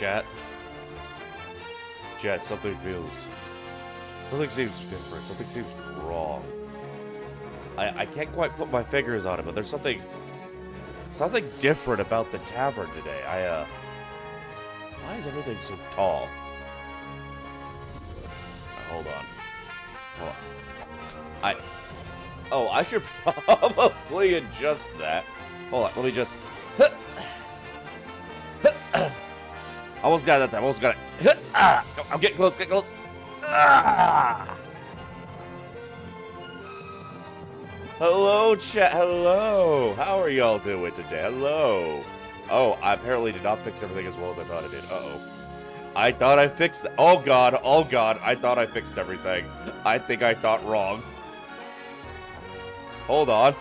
chat. Chat, something seems different. Something seems wrong. I can't quite put my fingers on it, but there's something different about the tavern today. Why is everything so tall? Hold on. I should probably adjust that. Hold on, let me just... Almost got it that time, almost got it. I'm getting close, Hello, chat, hello. How are y'all doing today? Hello. Oh, I apparently did not fix everything as well as I thought I did. Uh-oh. I thought I fixed... Oh, God, I thought I fixed everything. I think I thought wrong. Hold on.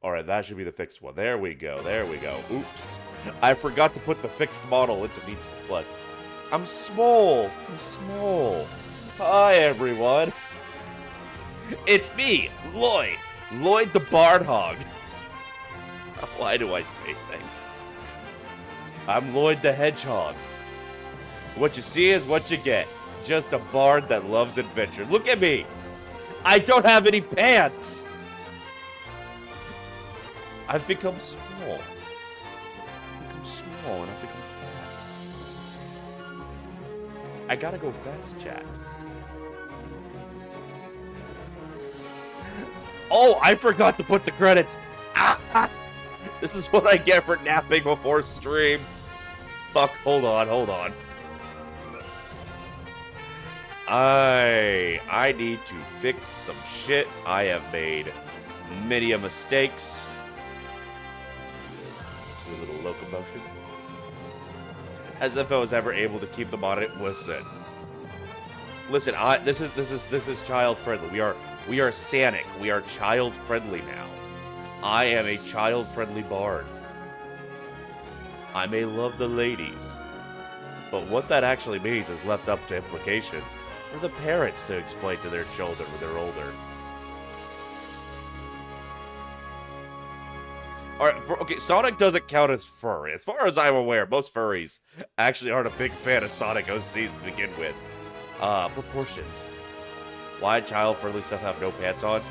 Alright, that should be the fixed one. There we go, there we go. Oops. I forgot to put the fixed model into V2 Plus. I'm small. Hi, everyone. It's me, Lloyd. Lloyd the Bardhog. Why do I say things? I'm Lloyd the Hedgehog. What you see is what you get. Just a bard that loves adventure. Look at me. I don't have any pants. I've become small. And I've become fast. I gotta go fast, chat. Oh, I forgot to put the credits. Ah! This is what I get for napping before stream. Fuck, hold on. I need to fix some shit. I have made many mistakes. Do a little locomotion. As if I was ever able to keep them on it. Listen, this is child friendly. We are Sanic. We are child friendly now. I am a child friendly bard. I may love the ladies, but what that actually means is left up to implications for the parents to explain to their children when they're older. Alright, okay, Sonic doesn't count as furry. As far as I'm aware, most furries actually aren't a big fan of Sonic OCs to begin with. Proportions. Why child-friendly stuff have no pants on?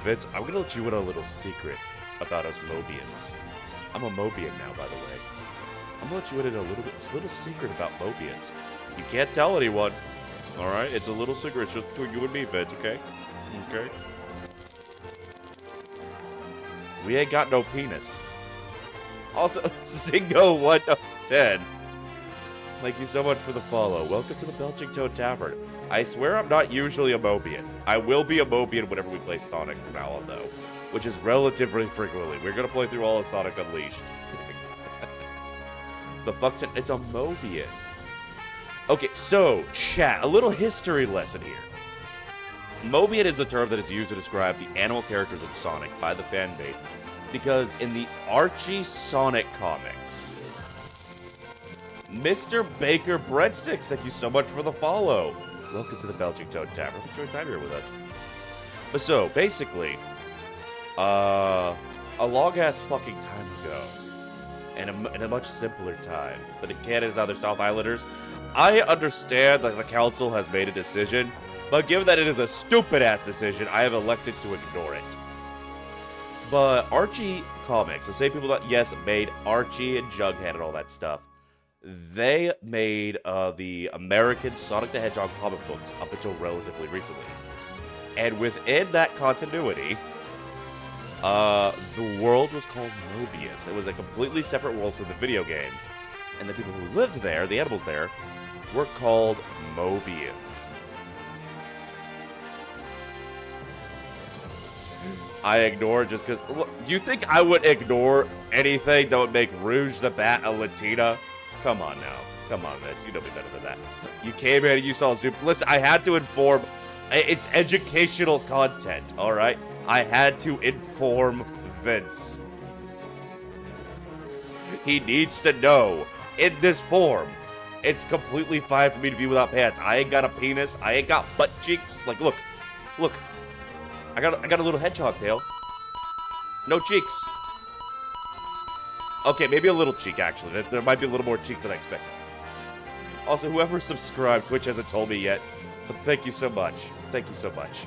Vince, I'm gonna let you in on a little secret about us Mobians. I'm a Mobian now, by the way. I'm gonna let you in a little secret about Mobians. You can't tell anyone. Alright, it's a little secret. It's just between you and me, Vince, okay? Okay? We ain't got no penis. Also, Zingo 1 of 10. Thank you so much for the follow. Welcome to the Belching Toad Tavern. I swear I'm not usually a Mobian. I will be a Mobian whenever we play Sonic from now on, though. Which is relatively frequently. We're gonna play through all of Sonic Unleashed. The fuck's it? It's a Mobian. Okay, so, chat. A little history lesson here. Mobian is the term that is used to describe the animal characters in Sonic by the fan base, because in the Archie Sonic comics, Mr. Baker Breadsticks, thank you so much for the follow. Welcome to the Belching Toad Tavern. Enjoy your time here with us. But so, basically, a long-ass fucking time ago, and a much simpler time, for the Canada's other South Islanders, I understand that the council has made a decision, but given that it is a stupid-ass decision, I have elected to ignore it. But Archie Comics, the same people that, yes, made Archie and Jughead and all that stuff, they made the American Sonic the Hedgehog comic books up until relatively recently. And within that continuity, the world was called Mobius. It was a completely separate world from the video games. And the people who lived there, the animals there, were called Mobians. I ignored just because... You think I would ignore anything that would make Rouge the Bat a Latina? Come on now. Come on, Vince. You know me better than that. You came here and you saw Zoom. Listen, I had to inform. It's educational content, alright? I had to inform Vince. He needs to know, in this form, It's completely fine for me to be without pants. I ain't got a penis. I ain't got butt cheeks. Like, look. Look. I got a little hedgehog tail. No cheeks. Okay, maybe a little cheek, actually. There might be a little more cheeks than I expected. Also, whoever subscribed, Twitch hasn't told me yet, but thank you so much. Thank you so much.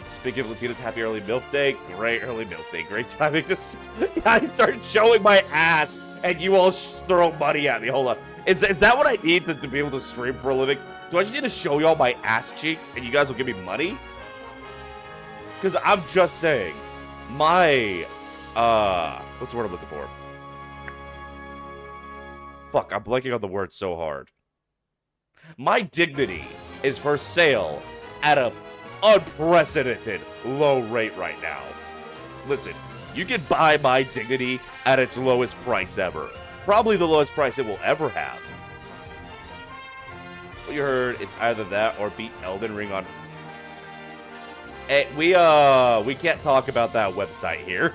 Speaking of Latina's happy early milk day, great early milk day. Great timing this. I started showing my ass, and you all throw money at me. Hold on. Is that what I need to be able to stream for a living? Do I just need to show y'all my ass cheeks, and you guys will give me money? Because I'm just saying, my, what's the word I'm looking for? Fuck, I'm blanking on the word so hard. My dignity is for sale at a unprecedented low rate right now. Listen, you can buy my dignity at its lowest price ever. Probably the lowest price it will ever have. You heard it's either that or beat Elden Ring on... Hey, we can't talk about that website here.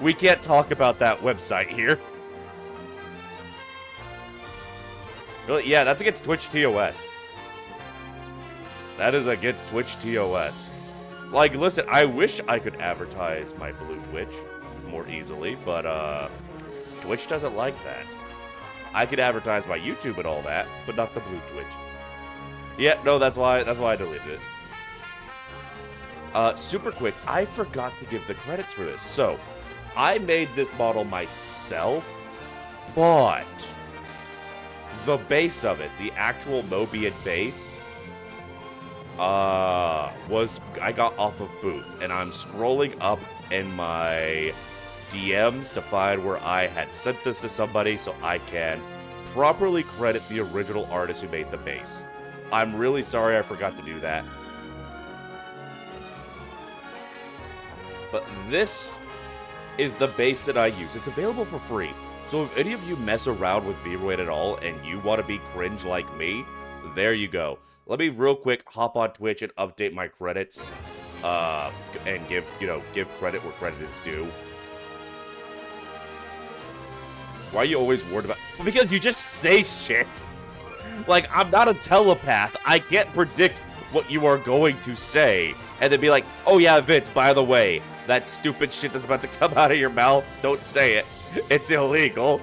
We can't talk about that website here. Really? Yeah, that's against Twitch TOS. That is against Twitch TOS. Like, listen, I wish I could advertise my blue Twitch more easily, but, Twitch doesn't like that. I could advertise my YouTube and all that, but not the blue Twitch. Yeah, no, that's why I deleted it. Super quick, I forgot to give the credits for this. So, I made this model myself, but the base of it, the actual Mobian base, I got off of Booth, and I'm scrolling up in my DMs to find where I had sent this to somebody so I can properly credit the original artist who made the base. I'm really sorry I forgot to do that. But this is the base that I use. It's available for free. So if any of you mess around with VRoid at all and you want to be cringe like me, there you go. Let me real quick hop on Twitch and update my credits, and give credit where credit is due. Why are you always worried about... Well, because you just say shit. Like, I'm not a telepath. I can't predict what you are going to say. And then be like, oh yeah, Vince, by the way, that stupid shit that's about to come out of your mouth, don't say it. It's illegal.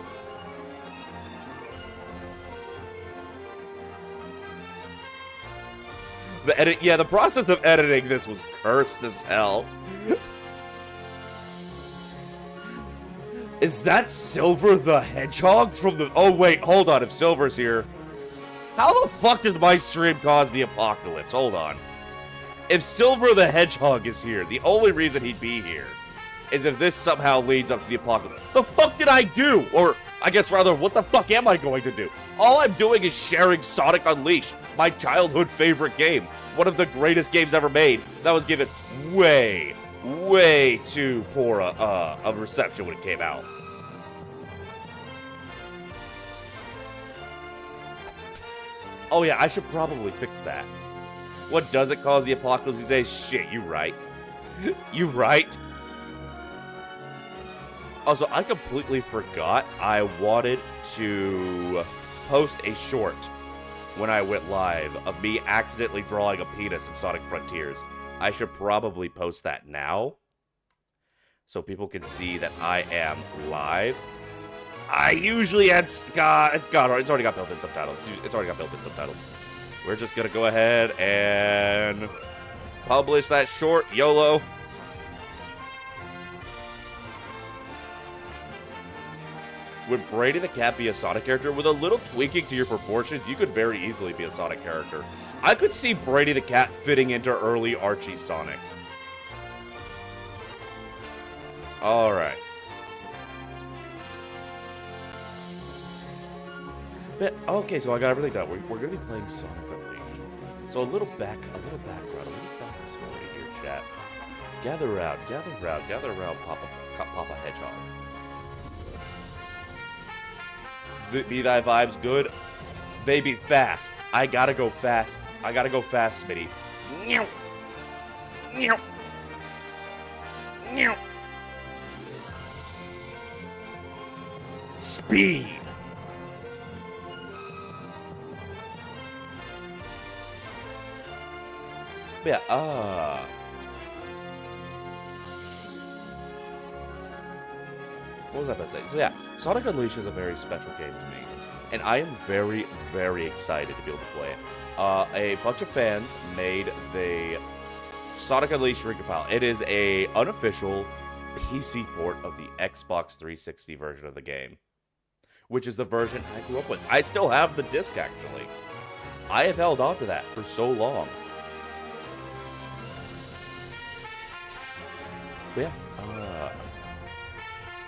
The process of editing this was cursed as hell. Is that Silver the Hedgehog from the... Oh, wait, hold on. If Silver's here... How the fuck does my stream cause the apocalypse? Hold on. If Silver the Hedgehog is here, the only reason he'd be here is if this somehow leads up to the apocalypse. The fuck did I do? Or, I guess rather, what the fuck am I going to do? All I'm doing is sharing Sonic Unleashed, my childhood favorite game. One of the greatest games ever made. That was given way too poor a reception when it came out. Oh yeah, I should probably fix that. What does it cause the apocalypse these days? Shit, you right. You right. Also, I completely forgot I wanted to post a short when I went live of me accidentally drawing a penis in Sonic Frontiers. I should probably post that now so people can see that I am live. I usually it's already got built-in subtitles. It's already got built-in subtitles. We're just gonna go ahead and publish that short, YOLO. Would Brady the Cat be a Sonic character? With a little tweaking to your proportions, you could very easily be a Sonic character. I could see Brady the Cat fitting into early Archie Sonic. Alright. But, okay, so I got everything done. We're gonna be playing Sonic Unleashed. So a little background, a little backstory here, chat. Gather around, Papa Hedgehog. Be thy vibes good? They be fast. I gotta go fast. Smitty. Meow. Meow. Meow. speed. But yeah, what was I about to say? So yeah, Sonic Unleashed is a very special game to me, and I am very, very excited to be able to play it. A bunch of fans made the Sonic Unleashed recompile. It is a unofficial PC port of the Xbox 360 version of the game, which is the version I grew up with. I still have the disc, actually. I have held on to that for so long. But yeah,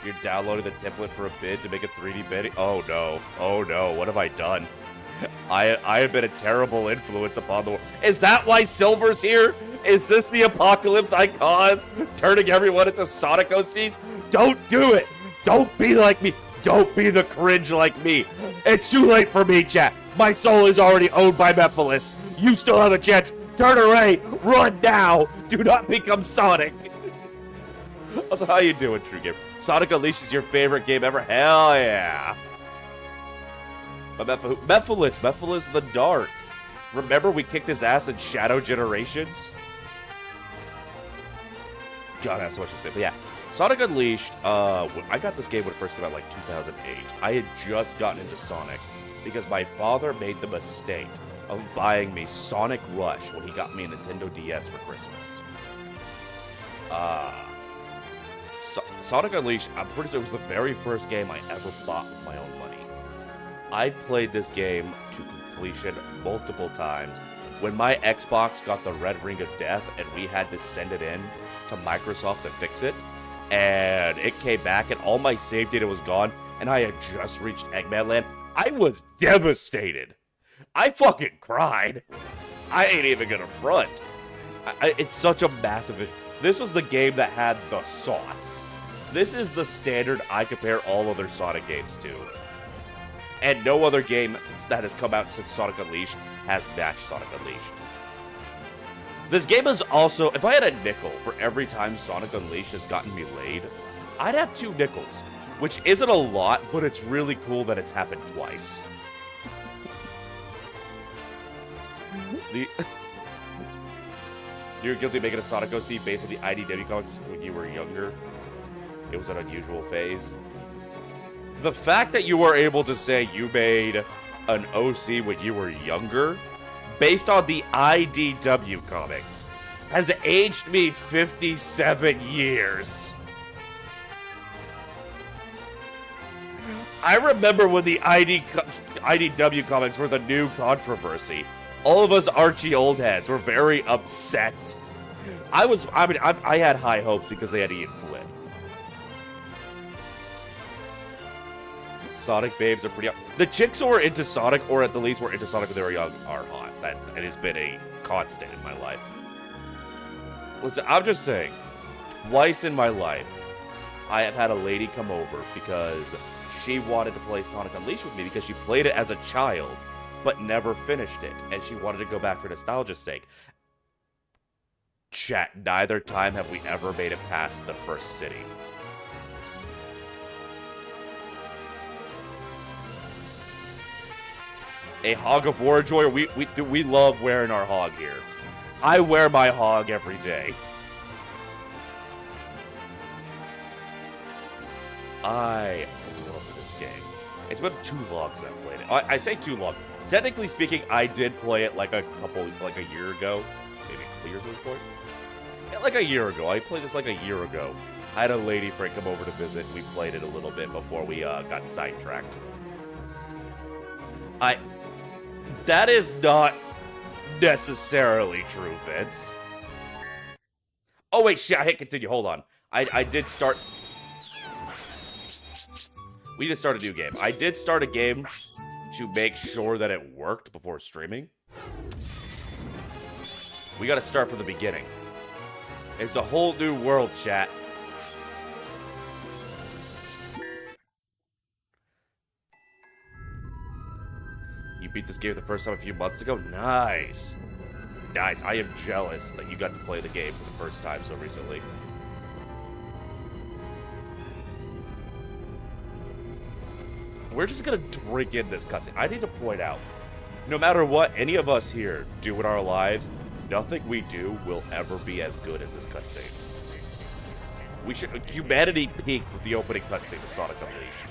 you're downloading the template for a bid to make a 3D bid. Oh no, what have I done? I have been a terrible influence upon the world. Is that why Silver's here? Is this the apocalypse I caused? Turning everyone into Sonic OCs? Don't do it! Don't be like me! Don't be the cringe like me! It's too late for me, chat! My soul is already owned by Mephiles! You still have a chance! Turn away! Run now! Do not become Sonic! Also, how you doing, True Game? Sonic Unleashed is your favorite game ever? Hell yeah! But Mephiles the Dark. Remember we kicked his ass in Shadow Generations? God, I have so much to say. But yeah, Sonic Unleashed, I got this game when it first came out, like 2008. I had just gotten into Sonic because my father made the mistake of buying me Sonic Rush when he got me a Nintendo DS for Christmas. Sonic Unleashed, I'm pretty sure it was the very first game I ever bought with my own money. I played this game to completion multiple times. When my Xbox got the red ring of death and we had to send it in to Microsoft to fix it, and it came back and all my save data was gone, and I had just reached Eggman Land, I was devastated. I fucking cried. I ain't even gonna front. It's such a massive issue. This was the game that had the sauce. This is the standard I compare all other Sonic games to. And no other game that has come out since Sonic Unleashed has matched Sonic Unleashed. This game is also, if I had a nickel for every time Sonic Unleashed has gotten me laid, I'd have 2 nickels, which isn't a lot, but it's really cool that it's happened twice. You're guilty of making a Sonic OC based on the IDW comics when you were younger. It was an unusual phase. The fact that you were able to say you made an OC when you were younger, based on the IDW comics, has aged me 57 years. I remember when the IDW comics were the new controversy. All of us Archie old heads were very upset. I had high hopes because they had Ian Flynn. Sonic babes are pretty. The chicks who were into Sonic, or at the least were into Sonic when they were young, are hot. That it has been a constant in my life. Listen, I'm just saying, twice in my life, I have had a lady come over because she wanted to play Sonic Unleashed with me because she played it as a child, but never finished it, and she wanted to go back for nostalgia's sake. Chat, neither time have we ever made it past the first city. A hog of Warjoy, we love wearing our hog here. I wear my hog every day. I love this game. It's been too long since I played it. I say too long. Technically speaking, I did play it like a year ago. Maybe a couple years at this point. Yeah, like a year ago. I played this like a year ago. I had a lady friend come over to visit. We played it a little bit before we got sidetracked. That is not necessarily true, Vince. Oh, wait, shit, I hit continue. Hold on. I did start... We need to start a new game. I did start a game to make sure that it worked before streaming. We gotta start from the beginning. It's a whole new world, chat. You beat this game the first time a few months ago? Nice. Nice. I am jealous that you got to play the game for the first time so recently. we're just gonna drink in this cutscene. I need to point out, no matter what any of us here do in our lives, nothing we do will ever be as good as this cutscene. Humanity peaked with the opening cutscene of Sonic Unleashed.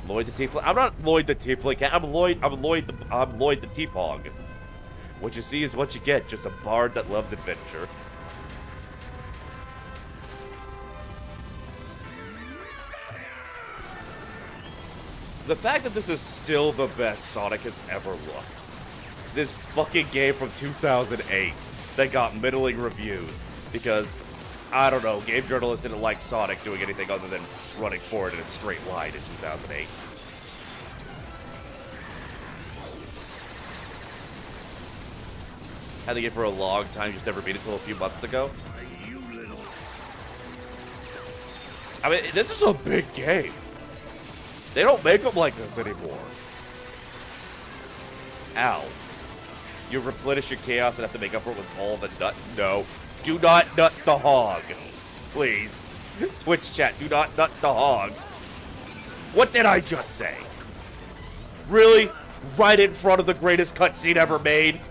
Lloyd the Tiefling. I'm not Lloyd the Tiefling cat. I'm Lloyd the Tiefhog. What you see is what you get. Just a bard that loves adventure. The fact that this is still the best Sonic has ever looked. This fucking game from 2008 that got middling reviews because, I don't know, game journalists didn't like Sonic doing anything other than running forward in a straight line in 2008. Had the game for a long time, just never beat it until a few months ago. I mean, this is a big game. They don't make them like this anymore. Ow. You replenish your chaos and have to make up for it with all the nut. No. Do not nut the hog. Please. Twitch chat, do not nut the hog. What did I just say? Really? Right in front of the greatest cutscene ever made?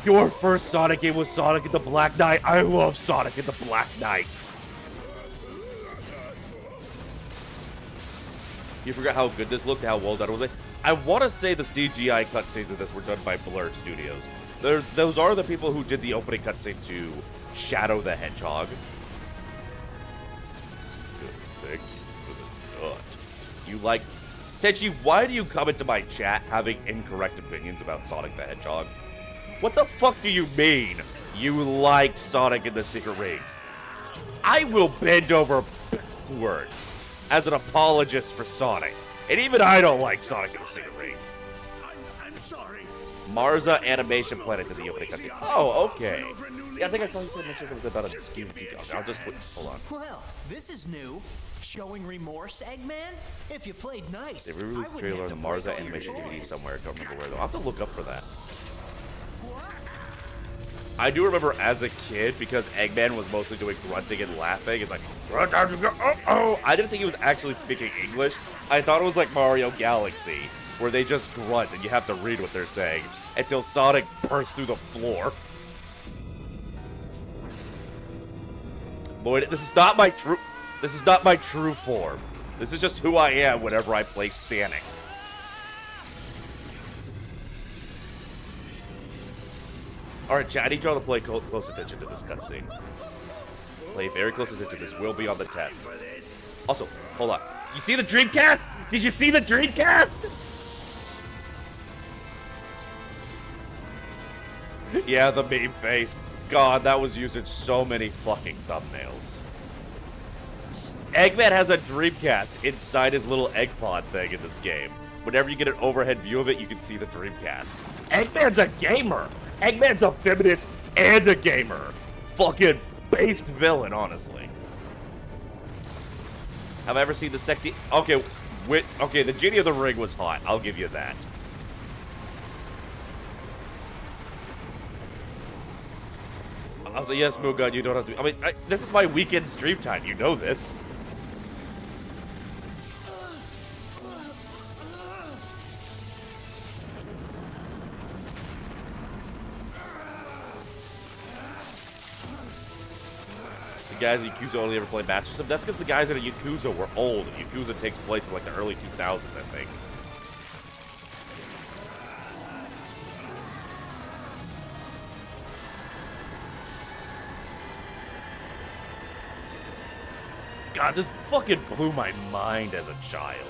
Your first Sonic game was Sonic and the Black Knight. I love Sonic and the Black Knight. You forgot how good this looked, how well done was it? I want to say the CGI cutscenes of this were done by Blur Studios. Those are the people who did the opening cutscene to Shadow the Hedgehog. Thank you for the nut. You like... Tenchi, why do you come into my chat having incorrect opinions about Sonic the Hedgehog? What the fuck do you mean you liked Sonic and the Secret Rings? I will bend over backwards as an apologist for Sonic. And even I don't like Sonic and the Secret Rings. I'm sorry. Marza Animation Planet in the opening cutscene. Oh, okay. Yeah, I think I saw you say mention something about a game. I'll just put, hold on. Well, this is new. Showing remorse, Eggman? If you played nice. They re-released the trailer on the Marza Animation DVD somewhere. I don't remember where though. I'll have to look up for that. I do remember as a kid, because Eggman was mostly doing grunting and laughing. It's like, oh. I didn't think he was actually speaking English. I thought it was like Mario Galaxy, where they just grunt and you have to read what they're saying until Sonic bursts through the floor. Lloyd, this is not my true form. This is just who I am whenever I play Sonic. Alright, chat, I need y'all to pay close attention to this cutscene. Pay very close attention. This will be on the test. Also, hold on. You see the Dreamcast? Did you see the Dreamcast? Yeah, the meme face. God, that was used in so many fucking thumbnails. Eggman has a Dreamcast inside his little egg pod thing in this game. Whenever you get an overhead view of it, you can see the Dreamcast. Eggman's a gamer! Eggman's a feminist and a gamer. Fucking based villain, honestly. Have I ever seen the sexy... Okay, okay, the Genie of the Ring was hot. I'll give you that. I'll say, yes, Mugan, you don't have to... I mean, this is my weekend stream time. You know this. The guys in Yakuza only ever play Master System. That's because the guys in Yakuza were old. Yakuza takes place in like the early 2000s, I think. God, this fucking blew my mind as a child.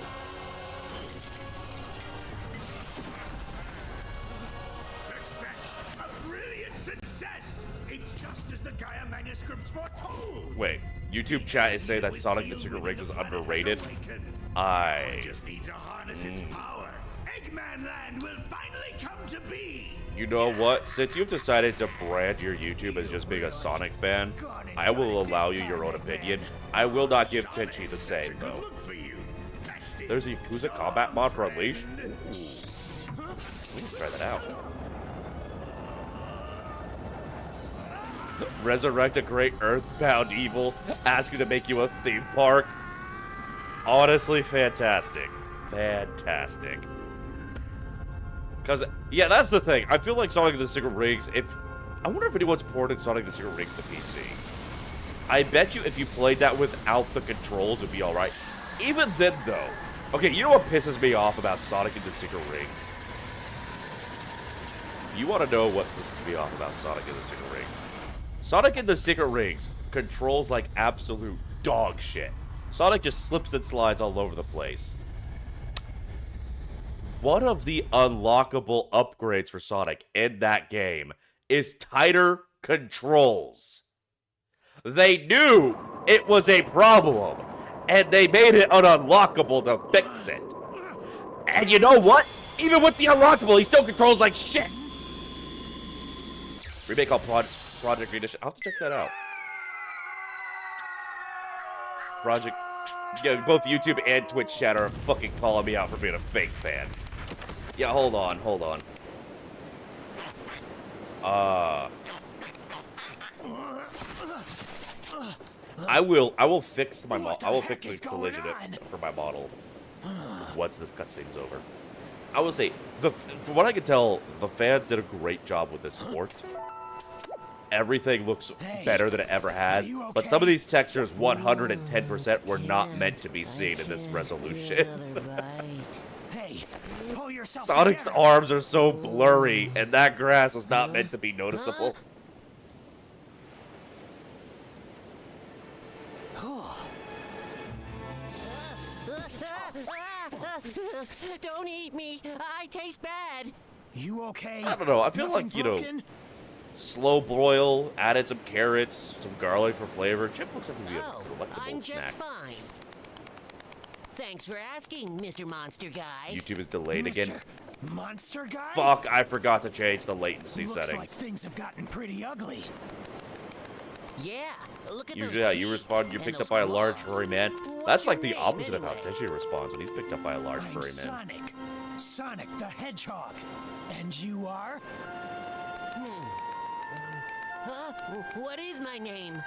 Success! A brilliant success! It's just as the Gaia manuscripts foretold! Wait, YouTube chat is saying that Sonic the Secret Rings is underrated? I just need to harness its power. Eggman Land will finally come to be! You know what? Since you've decided to brand your YouTube as just being a Sonic fan, I will allow you your own opinion. I will not give Tenchi the same, though. There's a Yakuza combat mod for Unleashed. Ooh. We need to try that out. Resurrect a great earthbound evil, asking to make you a theme park. Honestly, fantastic. Fantastic. Because, yeah, that's the thing. I feel like Sonic the Secret Rings, I wonder if anyone's ported Sonic the Secret Rings to PC. I bet you if you played that without the controls, it'd be alright. Even then, though. Okay, you know what pisses me off about Sonic and the Secret Rings? You want to know what pisses me off about Sonic and the Secret Rings? Sonic and the Secret Rings controls like absolute dog shit. Sonic just slips and slides all over the place. One of the unlockable upgrades for Sonic in that game is tighter controls. They knew it was a problem, and they made it unlockable to fix it. And you know what? Even with the unlockable, he still controls like shit. Remake on Project Edition. I'll have to check that out. Project... Yeah, both YouTube and Twitch chat are fucking calling me out for being a fake fan. Yeah, hold on. I will fix my I will fix the collision for my model once this cutscene's over. I will say, from what I can tell, the fans did a great job with this port. Everything looks better than it ever has, but some of these textures, 110%, were not meant to be seen in this resolution. Sonic's arms are so blurry, and that grass was not meant to be noticeable. Don't eat me. I taste bad. You okay? I don't know. I feel like, slow broil, added some carrots, some garlic for flavor. Chip looks like he'd be a delectable I'm just snack. fine. Thanks for asking, Mr. Monster Guy. YouTube is delayed again. Monster Guy? Fuck, I forgot to change the latency Looks settings. like things have gotten pretty ugly. Yeah, look at You, those yeah, you teeth respond, you're and picked those up by a large claws. furry man. What's That's like your the name, opposite of how anyway? Teshi responds when he's picked up by a large I'm furry man. Sonic the Hedgehog. And you are? What is my name?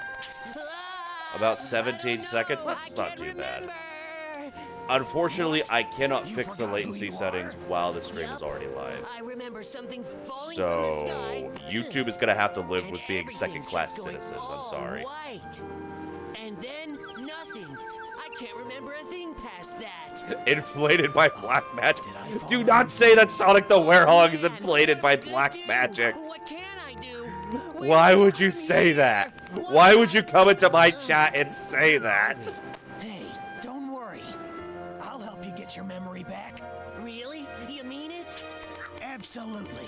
About 17 No, seconds? I That's not can't too bad. remember. Unfortunately, I cannot You fix the forgot who latency you settings are? while the stream Yup, is already live. I remember something falling from the So, sky. YouTube is going to have to live And with being everything second-class just going citizens. I'm all sorry. white. And then nothing. I can't remember a thing past that. Inflated by black magic. fall Do in? not say that Sonic the Werehog is Man, inflated by what can I black do? magic. What can I do? Why Where's would you from say here? that? What? Why would you come into my chat and say that? Hey, don't worry. I'll help you get your memory back. Really? You mean it? Absolutely.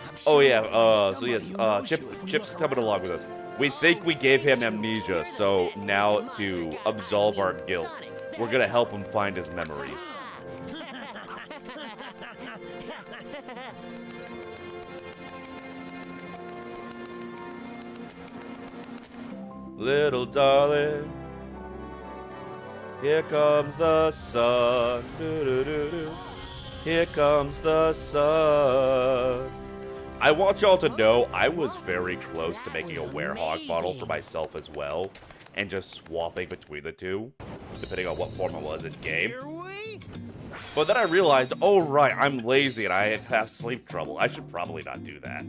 I'm Oh sure yeah, we'll find so somebody yes, who knows Chip, you if we Chip's look coming around. along with us. We think we gave him amnesia, so now to absolve our guilt, we're gonna help him find his memories. Little darling, here comes the sun. Doo-doo-doo-doo. Here comes the sun. I want y'all to know I was very close to making a Werehog model for myself as well, and just swapping between the two, depending on what form it was in game. But then I realized, oh right, I'm lazy and I have sleep trouble. I should probably not do that.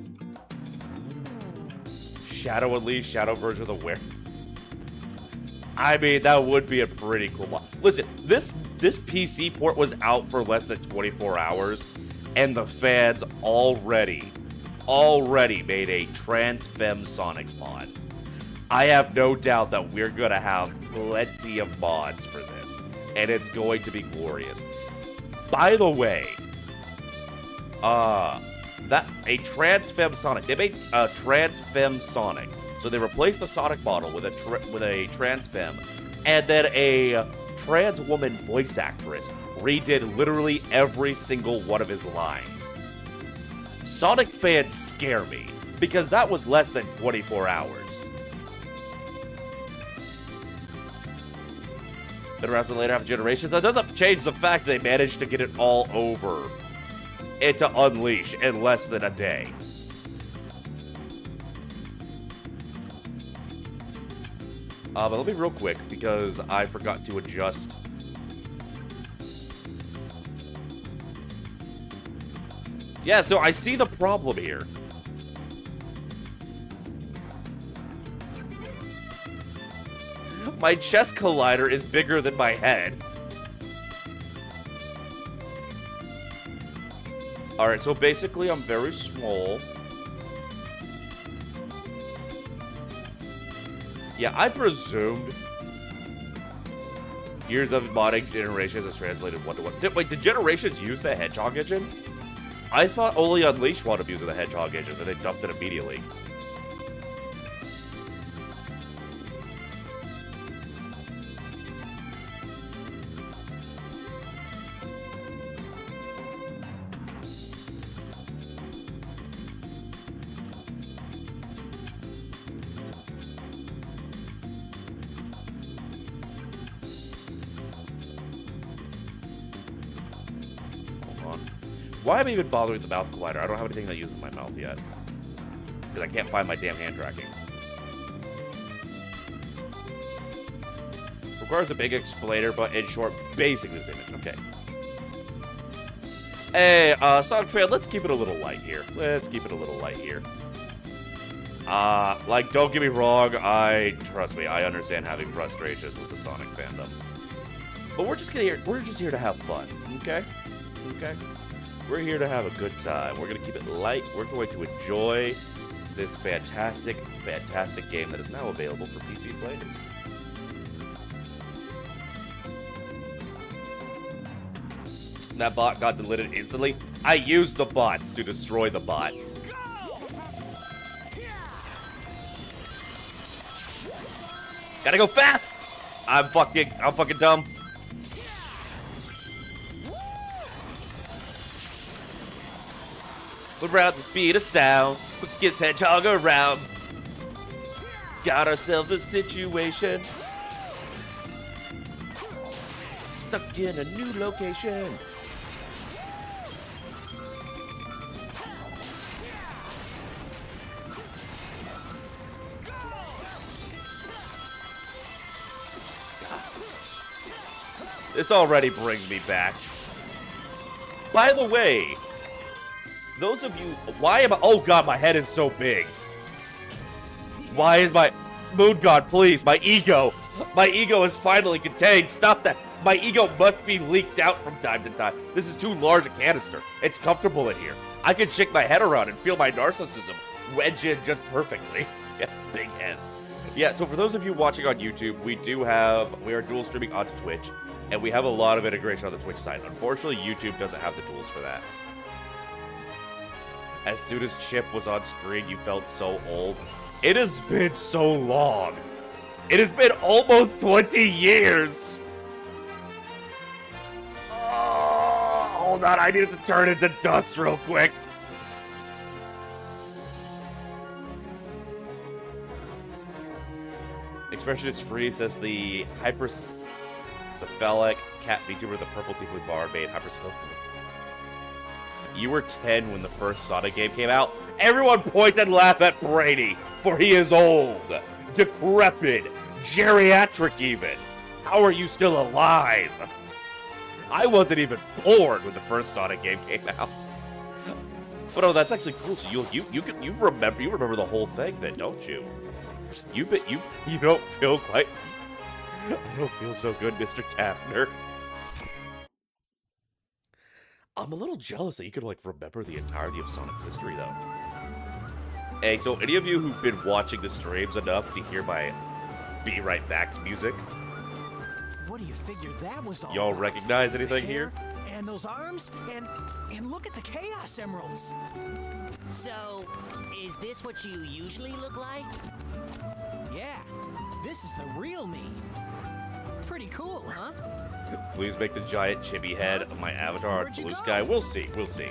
Shadow Unleashed, Shadow version of the Were. I mean, that would be a pretty cool mod. Listen, this PC port was out for less than 24 hours, and the fans already made a trans femme Sonic mod. I have no doubt that we're gonna have plenty of mods for this, and it's going to be glorious. By the way, that a trans femme Sonic. They made a trans femme Sonic. So they replaced the Sonic model with a trans femme, and then a trans woman voice actress redid literally every single one of his lines. Sonic fans scare me, because that was less than 24 hours. Been around since the later half of generations. That doesn't change the fact they managed to get it all over into Unleash in less than a day. But let me real quick, because I forgot to adjust. Yeah, so I see the problem here. My chest collider is bigger than my head. Alright, so basically I'm very small. Yeah, I presumed years of modding Generations has translated one-to-one. Wait, did Generations use the Hedgehog engine? I thought only Unleashed wound up using the Hedgehog engine, and they dumped it immediately. Why am I even bothering with the mouth collider? I don't have anything that uses my mouth yet. Because I can't find my damn hand tracking. Requires a big explainer, but in short, basically the same thing. Okay. Hey, Sonic fan, let's keep it a little light here. Let's keep it a little light here. Like, don't get me wrong, trust me, I understand having frustrations with the Sonic fandom. But we're just here to have fun, okay? Okay? We're here to have a good time. We're going to keep it light. We're going to enjoy this fantastic, fantastic game that is now available for PC players. That bot got deleted instantly. I used the bots to destroy the bots. Gotta go fast! I'm fucking dumb. We're at the speed of sound, quickest hedgehog around. Got ourselves a situation. Stuck in a new location. This already brings me back. By the way, those of you, why am I, oh god, my head is so big. Why is my, Moon God, please, my ego is finally contained. Stop that. My ego must be leaked out from time to time. This is too large a canister. It's comfortable in here. I can shake my head around and feel my narcissism wedge in just perfectly. Yeah, big head. Yeah, so for those of you watching on YouTube, we are dual streaming onto Twitch, and we have a lot of integration on the Twitch side. Unfortunately, YouTube doesn't have the tools for that. As soon as Chip was on screen, you felt so old. It has been so long. It has been almost 20 years. Oh, hold on, I needed to turn into dust real quick. Expression is free, says the hypercephalic cat VTuber, the purple tiefling barmaid, hypercephalic. You were 10 when the first Sonic game came out. Everyone points and laughs at Brady, for he is old, decrepit, geriatric even. How are you still alive? I wasn't even born when the first Sonic game came out. But oh, that's actually cool. So you remember the whole thing then, don't you? You don't feel quite. I don't feel so good, Mr. Taffner. I'm a little jealous that you could, like, remember the entirety of Sonic's history, though. Hey, so any of you who've been watching the streams enough to hear my Be Right Back's music? What do you figure that was all Y'all about? recognize anything The hair, here? And those arms, and look at the Chaos Emeralds. So, is this what you usually look like? Yeah, this is the real me. Pretty cool, huh? Please make the giant chibi head of my avatar on Where'd you Blue go? Sky. We'll see, we'll see.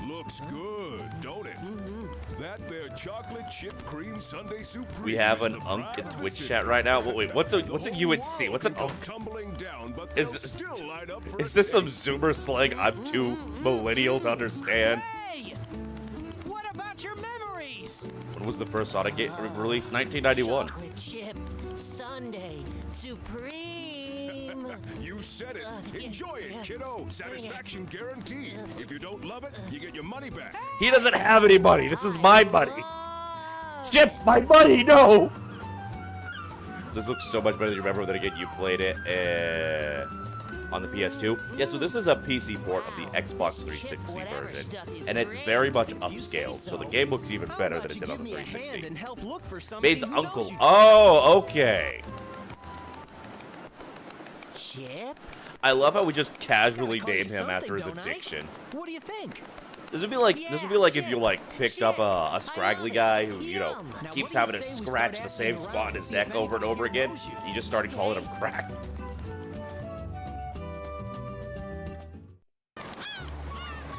Look Looks good, don't it? That there chocolate chip cream sundae supreme. We have is an the Unk pride in of the Twitch city. chat right now. Wait, what's a The UNC? whole What's world an can Unk? come tumbling down, but Is they'll this- still line up for Is a this some taste. Zoomer slang I'm too millennial to understand? Hey! What about your memories? When was the first Sonic game released? 1991. Chocolate chip sundae supreme. You said it. Yeah, Enjoy it, yeah. kiddo. Satisfaction guaranteed. If you don't love it, you get your money back. He doesn't have any money. This is my money. Ah. Chip, my money, no! This looks so much better than you remember. Then again, you played it on the PS2. Yeah, so this is a PC port of the Xbox 360 version, and it's very much upscaled, so the game looks even better How than about it you did on give the me a hand 360. and help look for somebody Bane's who knows uncle. you, Oh, okay. Chip? I love how we just casually Gotta call you name him after his something, don't I? addiction. What do you think? This would be like if you like picked up a scraggly guy who Yum. Now, keeps what do having you to say we scratch start the same asking spot around in his to see if neck over and anybody over here again. knows you? You just started calling him crack.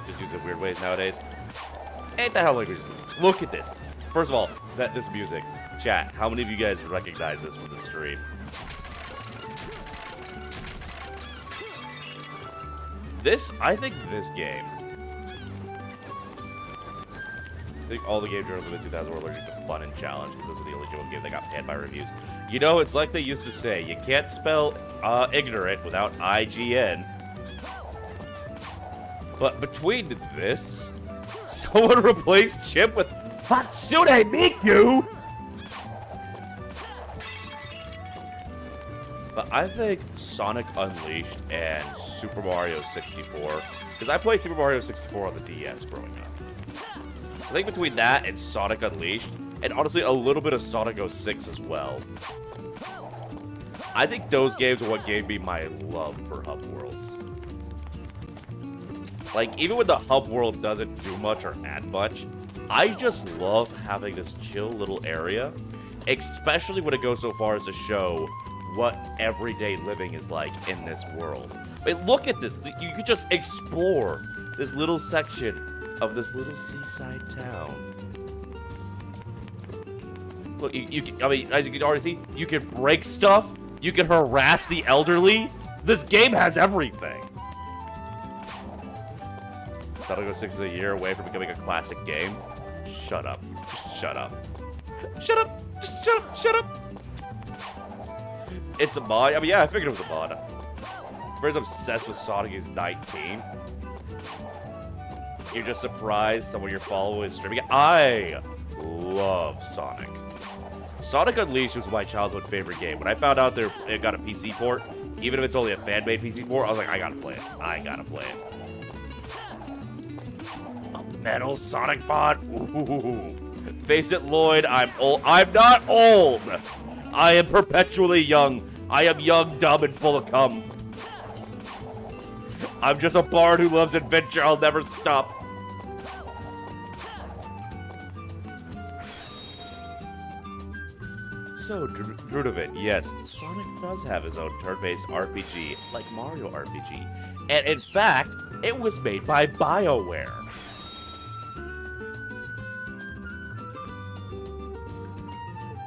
Just use it weird ways nowadays. Ain't that how languages move? Look at this. First of all, this music. Chat, how many of you guys recognize this from the stream? I think this game. I think all the game journals of the 2000 were allergic to fun and challenge because this is the only Joe game that got panned by reviews. You know, it's like they used to say, you can't spell ignorant without IGN. But between this, someone replaced Chip with Hatsune Miku! But I think Sonic Unleashed and Super Mario 64, because I played Super Mario 64 on the DS growing up. I think between that and Sonic Unleashed, and honestly a little bit of Sonic 06 as well, I think those games are what gave me my love for hub worlds. Like, even when the hub world doesn't do much or add much, I just love having this chill little area, especially when it goes so far as to show what everyday living is like in this world. I mean, look at this. You could just explore this little section of this little seaside town. Look, I mean, as you can already see, you can break stuff. You can harass the elderly. This game has everything. Sonic 06 is a year away from becoming a classic game. Shut up. Just shut up. Shut up. Just shut up. Shut up. It's a mod. I mean, yeah, I figured it was a mod. Friends obsessed with Sonic is 19. You're just surprised someone you're following is streaming it. I love Sonic. Sonic Unleashed was my childhood favorite game. When I found out it got a PC port, even if it's only a fan-made PC port, I was like, I gotta play it. I gotta play it. A metal Sonic mod? Ooh. Face it, Lloyd, I'm old. I'm not old! I am perpetually young. I am young, dumb, and full of cum. I'm just a bard who loves adventure. I'll never stop. So, Drudovid, yes, Sonic does have his own turn-based RPG, like Mario RPG. And in fact, it was made by BioWare.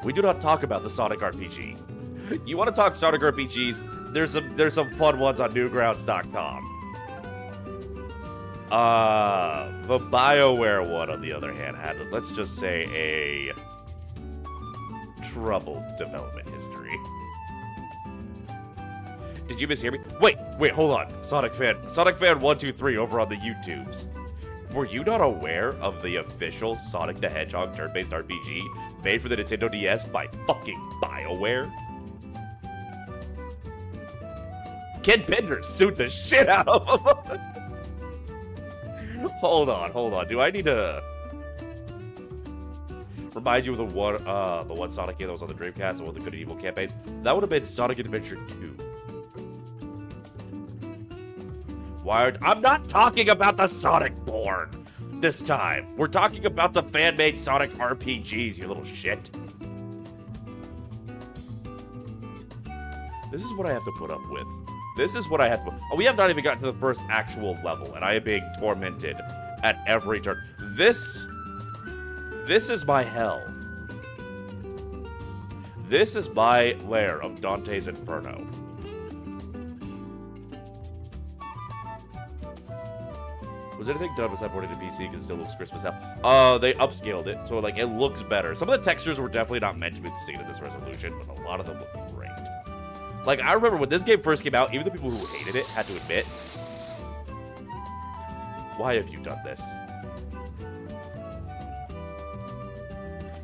We do not talk about the Sonic RPG. You want to talk Sonic RPGs? There's some fun ones on Newgrounds.com. The BioWare one, on the other hand, had, let's just say, a troubled development history. Did you mishear me? Wait, hold on. Sonic Fan 123 over on the YouTubes. Were you not aware of the official Sonic the Hedgehog turn-based RPG made for the Nintendo DS by fucking BioWare? Ken Bender sued the shit out of him. Hold on. Do I need to remind you of the one Sonic game that was on the Dreamcast and one of the Good and Evil campaigns? That would have been Sonic Adventure 2. I'm not talking about the Sonic Born this time. We're talking about the fan-made Sonic RPGs, you little shit. This is what I have to put up with. Oh, we have not even gotten to the first actual level, and I am being tormented at every turn. This is my hell. This is my lair of Dante's Inferno. Was anything done besides porting to PC because it still looks crisp as hell? They upscaled it, so like it looks better. Some of the textures were definitely not meant to be seen at this resolution, but a lot of them look great. Like, I remember when this game first came out, even the people who hated it had to admit, why have you done this?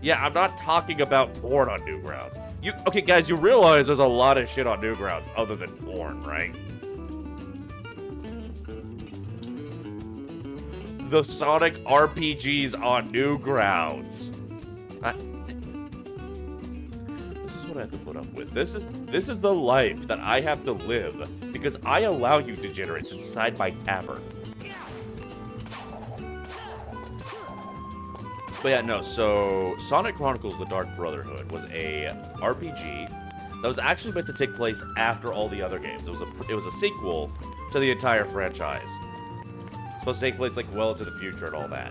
Yeah, I'm not talking about porn on Newgrounds. Okay, guys, you realize there's a lot of shit on Newgrounds other than porn, right? The Sonic RPGs on Newgrounds. This is what I have to put up with. This is the life that I have to live because I allow you degenerates inside my tavern. But yeah, no, so Sonic Chronicles The Dark Brotherhood was a RPG that was actually meant to take place after all the other games. It was a sequel to the entire franchise. Supposed to take place like well into the future and all that.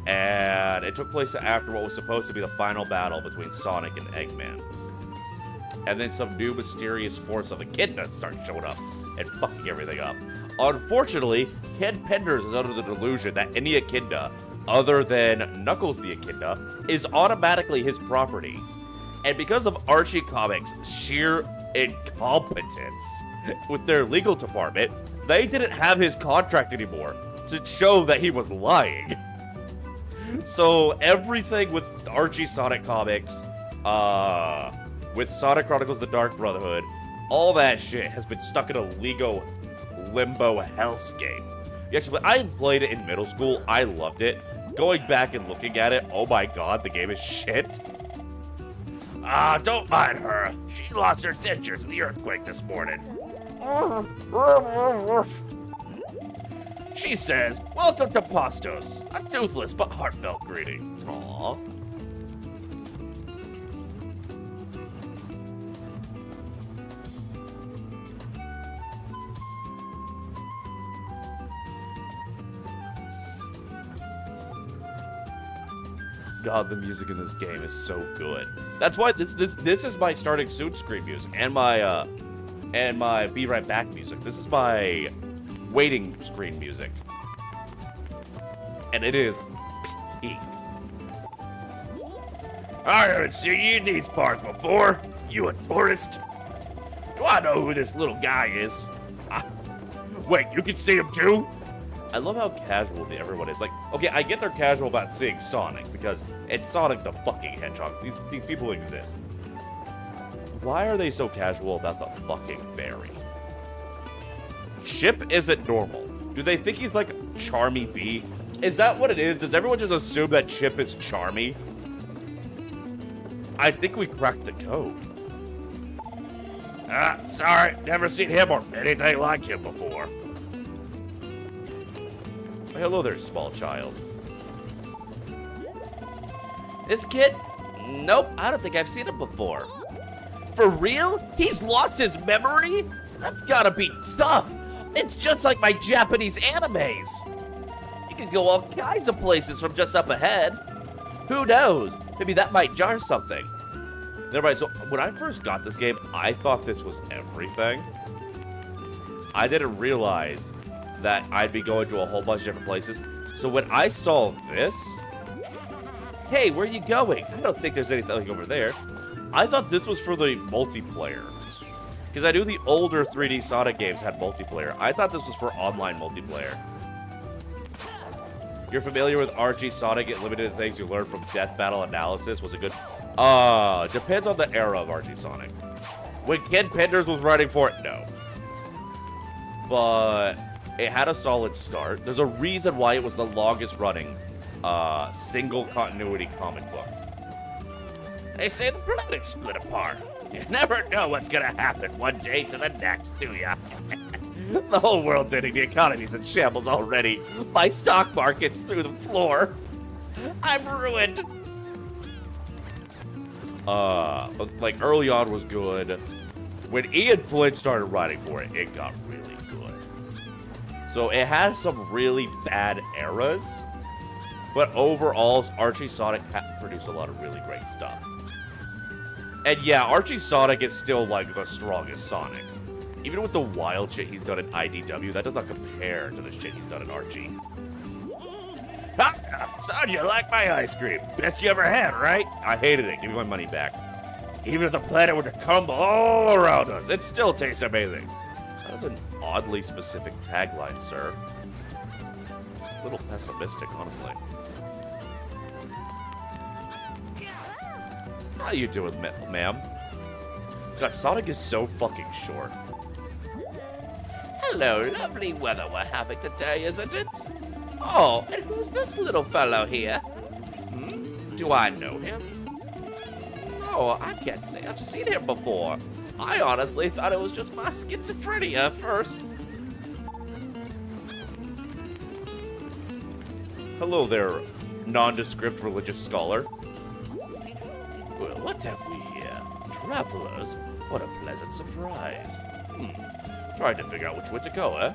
And it took place after what was supposed to be the final battle between Sonic and Eggman. And then some new mysterious force of Echidna starts showing up and fucking everything up. Unfortunately, Ken Penders is under the delusion that any Echidna, other than Knuckles the Echidna, is automatically his property. And because of Archie Comics' sheer incompetence with their legal department, they didn't have his contract anymore to show that he was lying. So everything with Archie Sonic Comics, with Sonic Chronicles The Dark Brotherhood, all that shit has been stuck in a legal limbo hellscape. Actually, I played it in middle school. I loved it. Going back and looking at it, oh my god, the game is shit. Don't mind her. She lost her dentures in the earthquake this morning. She says, "Welcome to Postos, a toothless but heartfelt greeting." Aww. God, the music in this game is so good. That's why this is my starting soon screen music and my Be Right Back music. This is my waiting screen music. And it is peak. I haven't seen you in these parts before. You a tourist? Do I know who this little guy is? Wait, you can see him too? I love how casual everyone is. Like, okay, I get they're casual about seeing Sonic because it's Sonic the fucking Hedgehog. These people exist. Why are they so casual about the fucking berry? Chip isn't normal. Do they think he's like Charmy B? Is that what it is? Does everyone just assume that Chip is Charmy? I think we cracked the code. Sorry, never seen him or anything like him before. Hello there, small child. This kid? Nope, I don't think I've seen him before. For real? He's lost his memory? That's gotta be tough. It's just like my Japanese animes. You can go all kinds of places from just up ahead. Who knows? Maybe that might jar something. Never mind, so when I first got this game, I thought this was everything. I didn't realize that I'd be going to a whole bunch of different places. So when I saw this, hey, where are you going? I don't think there's anything over there. I thought this was for the multiplayer. Because I knew the older 3D Sonic games had multiplayer. I thought this was for online multiplayer. You're familiar with RG Sonic and limited things you learned from Death Battle Analysis? Was it good? Depends on the era of RG Sonic. When Ken Penders was writing for it, no. But it had a solid start. There's a reason why it was the longest running single continuity comic book. They say the planets split apart. You never know what's gonna happen one day to the next, do ya? The whole world's ending. The economy's in shambles already. My stock market's through the floor. I'm ruined. But like early on was good. When Ian Flynn started writing for it, it got really good. So it has some really bad eras, but overall, Archie Sonic produced a lot of really great stuff. And yeah, Archie Sonic is still like the strongest Sonic. Even with the wild shit he's done in IDW, that does not compare to the shit he's done in Archie. Ha! Son, you like my ice cream? Best you ever had, right? I hated it. Give me my money back. Even if the planet were to crumble all around us, it still tastes amazing. That is an oddly specific tagline, sir. A little pessimistic, honestly. How you doing, ma'am? God, Sonic is so fucking short. Hello, lovely weather we're having today, isn't it? Oh, and who's this little fellow here? Do I know him? No, I can't say I've seen him before. I honestly thought it was just my schizophrenia at first. Hello there, nondescript religious scholar. Well, what have we here? Travelers? What a pleasant surprise. Trying to figure out which way to go, eh?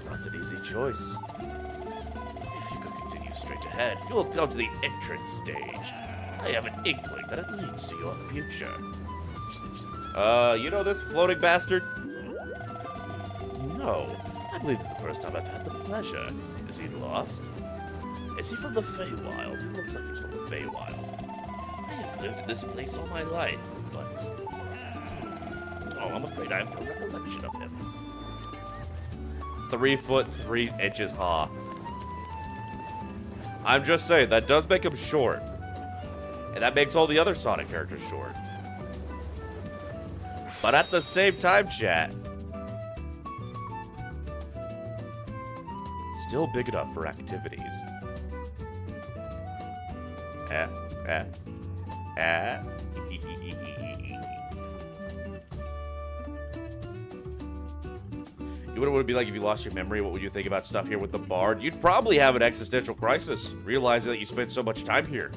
Not an easy choice. If you could continue straight ahead, you will come to the entrance stage. I have an inkling that it leads to your future. You know this floating bastard? No. I believe this is the first time I've had the pleasure. Is he lost? Is he from the Feywild? He looks like he's from the Feywild. I have lived in this place all my life, but... Oh, I'm afraid I have no recollection of him. 3 foot 3 inches high. I'm just saying, that does make him short. And that makes all the other Sonic characters short. But at the same time, chat, still big enough for activities. You know what it would be like if you lost your memory? What would you think about stuff here with the Bard? You'd probably have an existential crisis, realizing that you spent so much time here.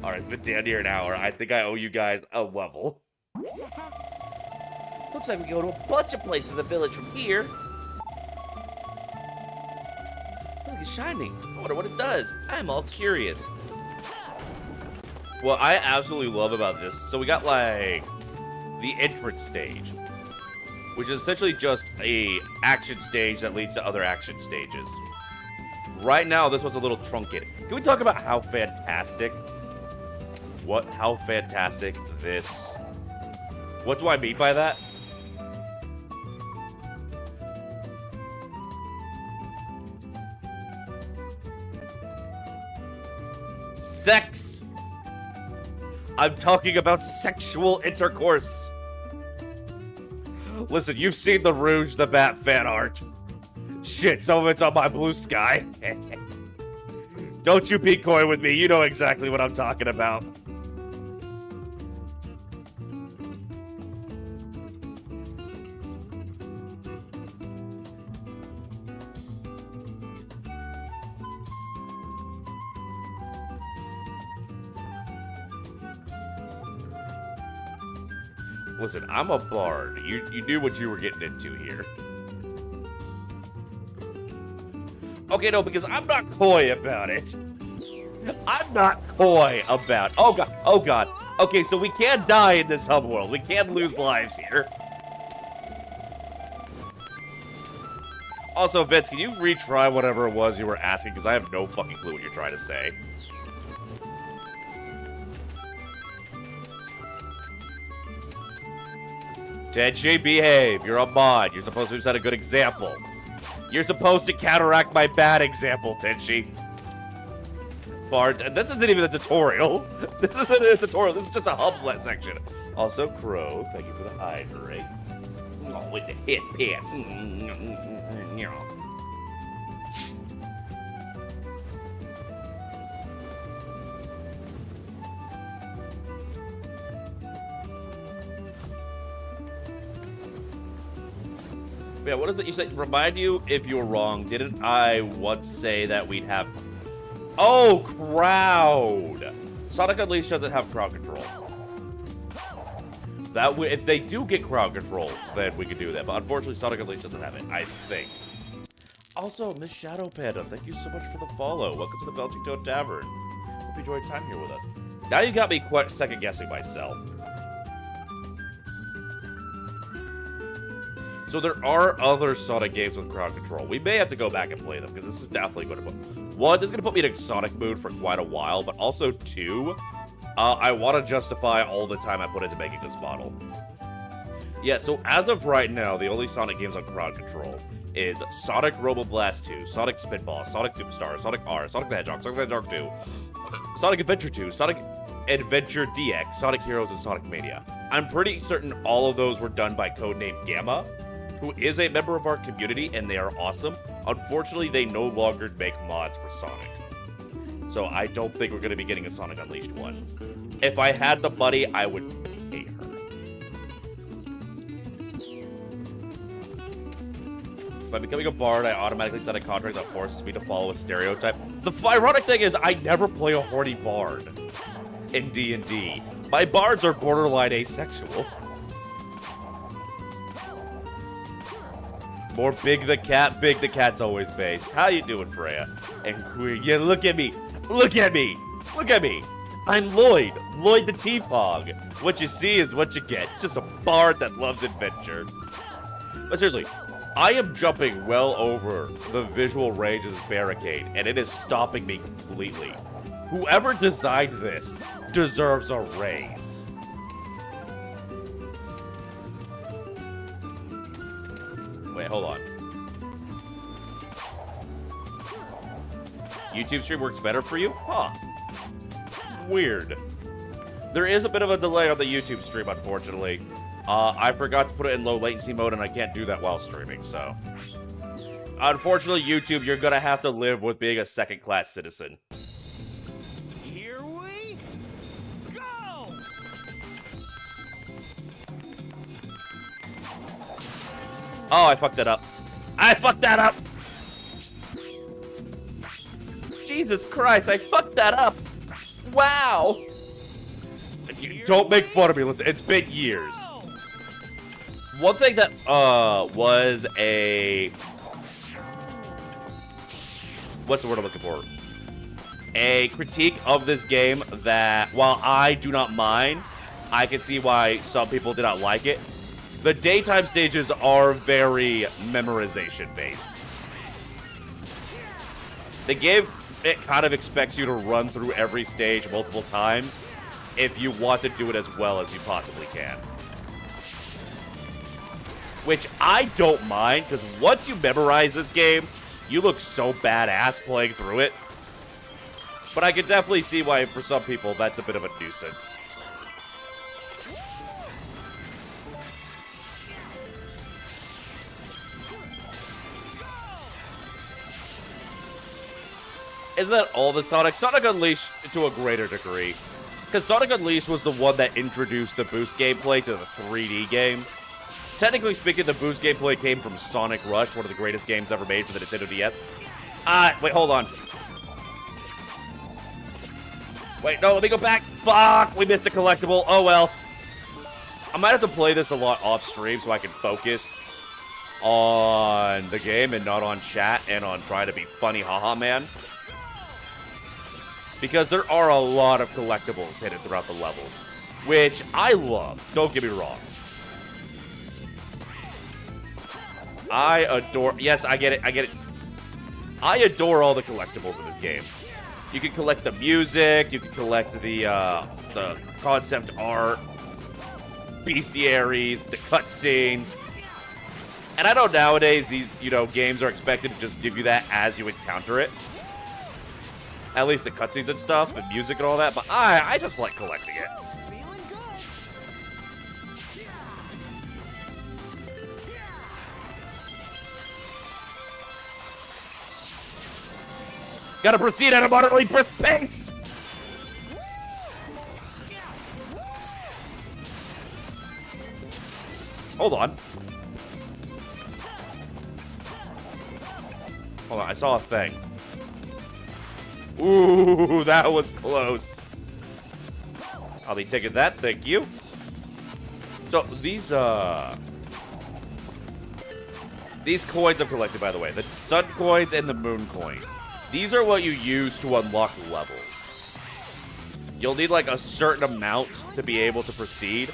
Alright, it's been damn near an hour. I think I owe you guys a level. Looks like we go to a bunch of places in the village from here. Something is shining. I wonder what it does. I'm all curious. What I absolutely love about this, so we got like the entrance stage, which is essentially just a action stage that leads to other action stages. Right now, this one's a little truncated. Can we talk about how fantastic? How fantastic this... What do I mean by that? Sex! I'm talking about sexual intercourse. Listen, you've seen the Rouge the Bat fan art. Shit, some of it's on my blue sky. Don't you be coy with me, you know exactly what I'm talking about. Listen, I'm a bard. You knew what you were getting into here. Okay, no, because I'm not coy about it. I'm not coy about... Oh, God. Oh, God. Okay, so we can't die in this hub world. We can't lose lives here. Also, Vince, can you retry whatever it was you were asking? Because I have no fucking clue what you're trying to say. Tenchi, behave. You're a mod. You're supposed to set a good example. You're supposed to counteract my bad example, Tenchi. Bard, this isn't even a tutorial. This isn't a tutorial. This is just a hub section. Also, Crow, thank you for the hydrate. Oh, with the hit pants. Yeah, what is it you said? Remind you if you were wrong. Didn't I once say that we'd have... Oh, crowd! Sonic Unleashed doesn't have crowd control. That if they do get crowd control, then we can do that. But unfortunately, Sonic Unleashed doesn't have it, I think. Also, Miss Shadow Panda, thank you so much for the follow. Welcome to the Belching Toad Tavern. Hope you enjoyed time here with us. Now you got me second guessing myself. So there are other Sonic games with crowd control. We may have to go back and play them, because this is definitely going to put... One, this is going to put me in a Sonic mood for quite a while, but also two, I want to justify all the time I put into making this model. Yeah, so as of right now, the only Sonic games on crowd control is Sonic Robo Blast 2, Sonic Spitball, Sonic Superstar, Sonic R, Sonic the Hedgehog, Sonic the Hedgehog 2, Sonic Adventure 2, Sonic Adventure DX, Sonic Heroes, and Sonic Mania. I'm pretty certain all of those were done by Codename Gamma, who is a member of our community, and they are awesome. Unfortunately, they no longer make mods for Sonic. So I don't think we're going to be getting a Sonic Unleashed one. If I had the money, I would pay her. By becoming a bard, I automatically sign a contract that forces me to follow a stereotype. The ironic thing is, I never play a horny bard in D&D. My bards are borderline asexual. More Big the Cat's always based. How you doing, Freya? And Queen, yeah, look at me. Look at me! Look at me! I'm Lloyd! Lloyd the T-Fog! What you see is what you get. Just a bard that loves adventure. But seriously, I am jumping well over the visual range of this barricade, and it is stopping me completely. Whoever designed this deserves a raise. Wait, hold on. YouTube stream works better for you? Huh. Weird. There is a bit of a delay on the YouTube stream, unfortunately. I forgot to put it in low latency mode, and I can't do that while streaming, so... Unfortunately, YouTube, you're gonna have to live with being a second-class citizen. Here we go! Oh, I fucked that up. I fucked that up! Jesus Christ, I fucked that up! Wow! Don't make fun of me, it's been years. One thing that, was a... What's the word I'm looking for? A critique of this game that, while I do not mind, I can see why some people did not like it. The daytime stages are very memorization-based. The game, it kind of expects you to run through every stage multiple times if you want to do it as well as you possibly can. Which I don't mind, because once you memorize this game, you look so badass playing through it. But I can definitely see why, for some people, that's a bit of a nuisance. Isn't that all the Sonic? Sonic Unleashed to a greater degree. Because Sonic Unleashed was the one that introduced the boost gameplay to the 3D games. Technically speaking, the boost gameplay came from Sonic Rush, one of the greatest games ever made for the Nintendo DS. Wait, hold on. Wait, no, let me go back. Fuck, we missed a collectible. Oh, well. I might have to play this a lot off stream so I can focus on the game and not on chat and on trying to be funny haha man. Because there are a lot of collectibles hidden throughout the levels, which I love, don't get me wrong. I adore, yes, I get it. I adore all the collectibles in this game. You can collect the music, you can collect the concept art, bestiaries, the cutscenes. And I know nowadays these, games are expected to just give you that as you encounter it. At least the cutscenes and stuff, and music and all that, but I just like collecting it. Feeling good. Gotta proceed at a moderately brisk pace! Hold on. Hold on, I saw a thing. Ooh, that was close. I'll be taking that, thank you. So these coins I'm collecting, by the way, the sun coins and the moon coins. These are what you use to unlock levels. You'll need like a certain amount to be able to proceed.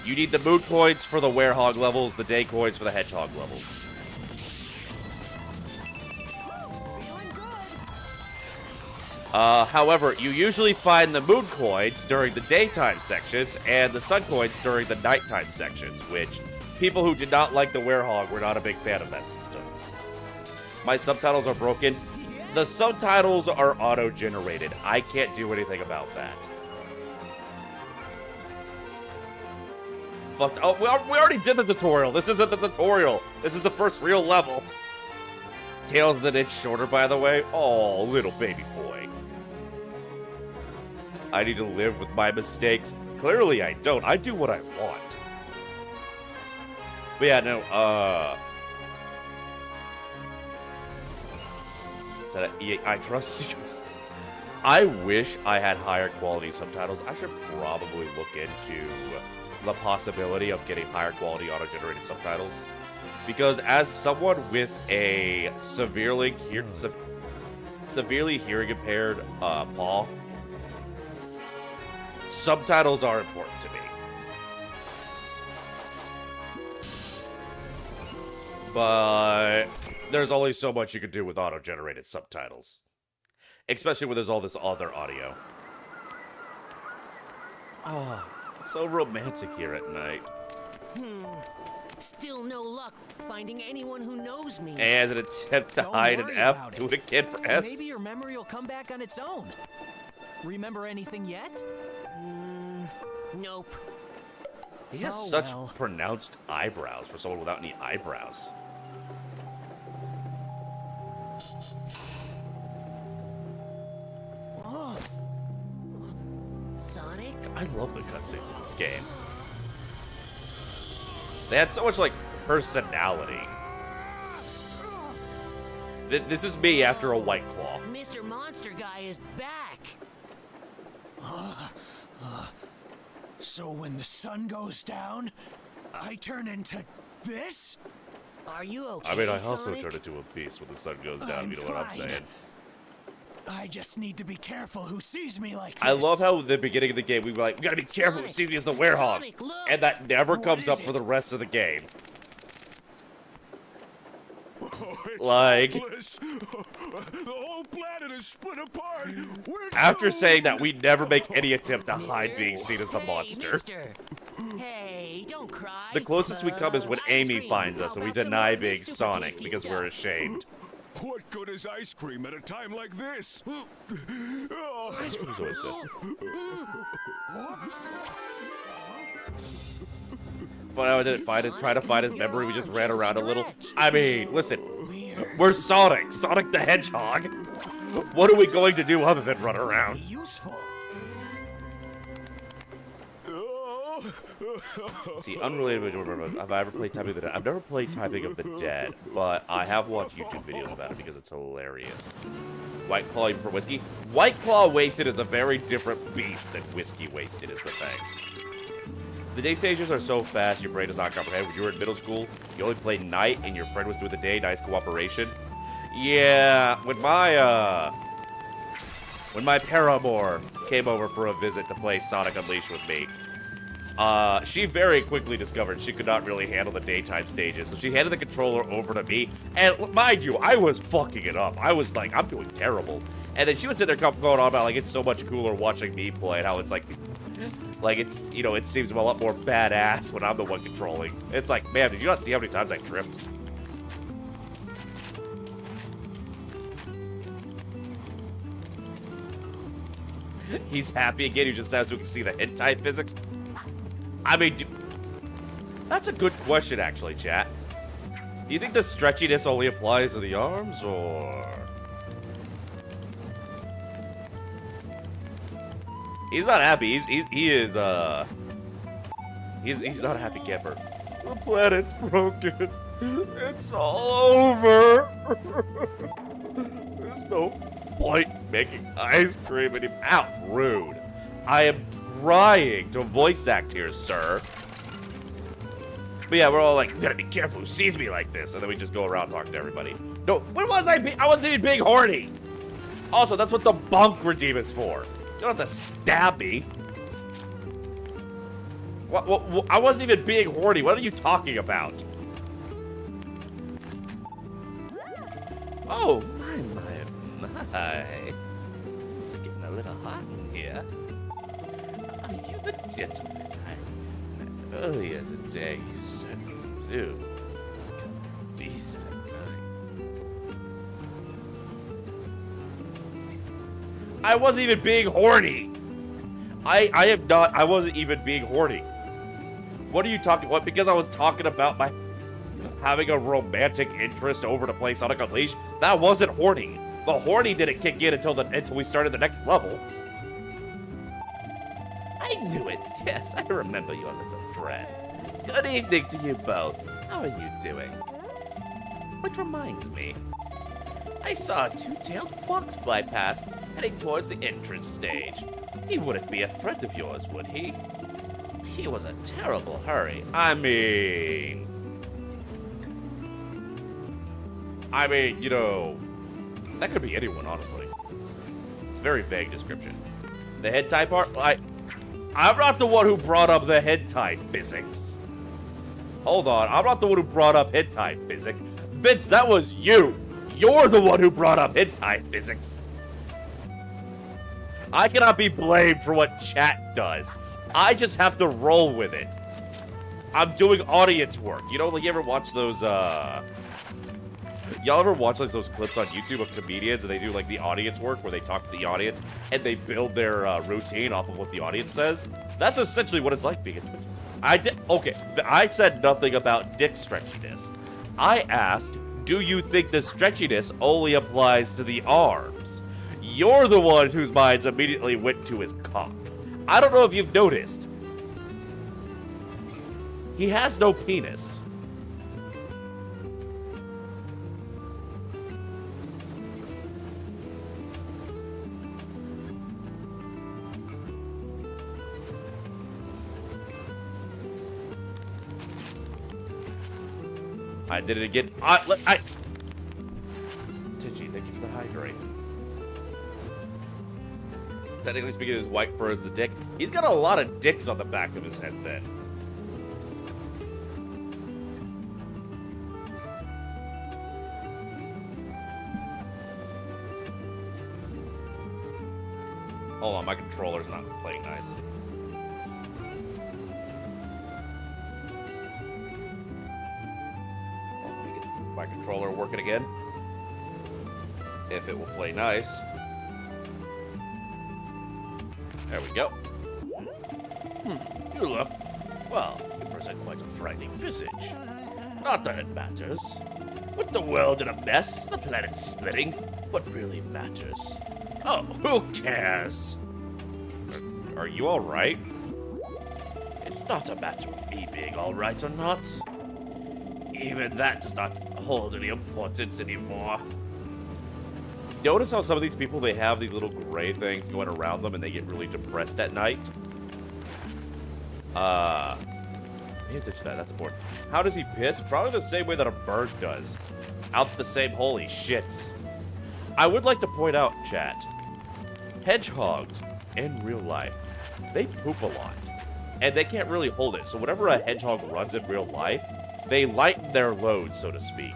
You need the moon coins for the werehog levels, the day coins for the hedgehog levels. Feeling good. However, you usually find the moon coins during the daytime sections and the sun coins during the nighttime sections, which people who did not like the werehog were not a big fan of that system. My subtitles are broken. The subtitles are auto-generated. I can't do anything about that. Fuck. Oh, we already did the tutorial. This isn't the tutorial. This is the first real level. Tails is an inch shorter, by the way. Oh, little baby boy. I need to live with my mistakes. Clearly, I don't. I do what I want. But yeah, no, is that I trust you. I wish I had higher quality subtitles. I should probably look into the possibility of getting higher quality auto-generated subtitles. Because as someone with a severely hearing impaired paw, subtitles are important to me. But there's only so much you can do with auto-generated subtitles. Especially when there's all this other audio. Oh, so romantic here at night. Still no luck finding anyone who knows me. As an attempt to Don't hide an worry F about to it. a kid for S. Maybe your memory will come back on its own. Remember anything yet? Nope. He has Oh, such well. pronounced eyebrows for someone without any eyebrows. Sonic? I love the cutscenes in this game. They had so much, like, personality. This is me after a White Claw. Mr. Monster Guy is back. So when the sun goes down, I turn into this? Are you okay, I mean, I also Sonic? turn into a beast when the sun goes down, I'm you know what I'm fine. saying? I just need to be careful who sees me like this. I love how at the beginning of the game we were like, we gotta be careful who Sonic! sees me as the werehog. Sonic, look! And that never What comes is up for it? the rest of the game. Oh, it's Like- hopeless. The whole planet is split apart. We're After doomed. saying that, we never make any attempt to hide Mister? being seen as the Hey, monster. Mister. Hey, don't cry. The closest we come is when Ice Amy cream. finds us How and we about some deny more of being this super Sonic tasty because stuff? we're ashamed. What good is ice cream at a time like this? Oh. Ice cream's always good. Whoops. Fun how I didn't find it, try to find his memory, we just ran around a little. Stretch. I mean, listen, Weird. we're Sonic, Sonic the Hedgehog. What are we going to do other than run around? Useful. See, unrelated to remember, have I ever played Typing of the Dead? I've never played Typing of the Dead, but I have watched YouTube videos about it because it's hilarious. White Claw for whiskey? White Claw wasted is a very different beast than whiskey wasted is the thing. The day stages are so fast, your brain does not comprehend. When you were in middle school, you only played night and your friend was doing the day, nice cooperation. Yeah, when my paramour came over for a visit to play Sonic Unleashed with me, she very quickly discovered she could not really handle the daytime stages, so she handed the controller over to me, and mind you, I was fucking it up. I was like, I'm doing terrible. And then she would sit there going on about, like, it's so much cooler watching me play, and how it's like it's, you know, it seems a lot more badass when I'm the one controlling. It's like, man, did you not see how many times I tripped? He's happy again, he just has to see the hentai physics. I mean, that's a good question, actually, chat. Do you think the stretchiness only applies to the arms, or...? He's not happy. He's not a happy camper. The planet's broken. It's all over. There's no point making ice cream anymore. How rude. I am trying to voice act here, sir. But yeah, we're all like, we gotta be careful who sees me like this. And then we just go around talking to everybody. No, when was I I wasn't even being horny. Also, that's what the bunk redeem is for. You don't have to stab me. What, I wasn't even being horny. What are you talking about? Oh, my. It's getting a little hot in here. Are you the gentleman earlier today you sent me to? Like a beast at night. I wasn't even being horny. I wasn't even being horny. What are you talking? What? Because I was talking about my having a romantic interest over to play Sonic Unleashed? That wasn't horny. The horny didn't kick in until we started the next level. I knew it. Yes, I remember your little friend. Good evening to you both. How are you doing? Which reminds me, I saw a two-tailed fox fly past, heading towards the entrance stage. He wouldn't be a friend of yours, would he? He was a terrible hurry. I mean, you know, that could be anyone, honestly. It's a very vague description. The hentai part, I'm not the one who brought up the hentai physics. Hold on, I'm not the one who brought up hentai physics. Vince, that was you. You're the one who brought up hentai physics. I cannot be blamed for what chat does. I just have to roll with it. I'm doing audience work. You know, like, you ever watch those, y'all ever watch like those clips on YouTube of comedians and they do like the audience work where they talk to the audience and they build their routine off of what the audience says? That's essentially what it's like being a Twitch. I said nothing about dick stretchiness. I asked, do you think the stretchiness only applies to the arms? You're the one whose minds immediately went to his cock. I don't know if you've noticed. He has no penis. I did it again. Titchy, thank you for the hydrate. Technically speaking, his white fur is the dick. He's got a lot of dicks on the back of his head then. Hold on, my controller's not playing nice. Let me get my controller working again. If it will play nice. There we go. You look, well, you present quite a frightening visage. Not that it matters. With the world in a mess, the planet splitting, what really matters? Oh, who cares? Are you alright? It's not a matter of me being alright or not. Even that does not hold any importance anymore. Notice how some of these people, they have these little gray things going around them and they get really depressed at night? Pay attention to that, that's important. How does he piss? Probably the same way that a bird does. Out the same hole he shits. I would like to point out, chat, hedgehogs in real life, they poop a lot. And they can't really hold it. So whenever a hedgehog runs in real life, they lighten their load, so to speak.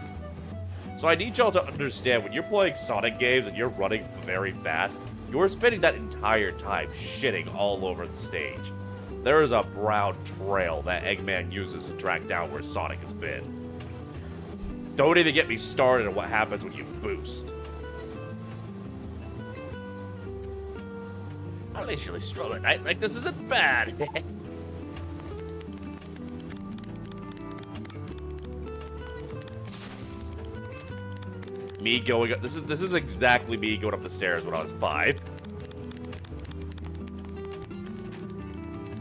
So I need y'all to understand, when you're playing Sonic games and you're running very fast, you're spending that entire time shitting all over the stage. There is a brown trail that Eggman uses to track down where Sonic has been. Don't even get me started on what happens when you boost. I leisurely stroll at night like this isn't bad. Me going up. This is exactly me going up the stairs when I was 5.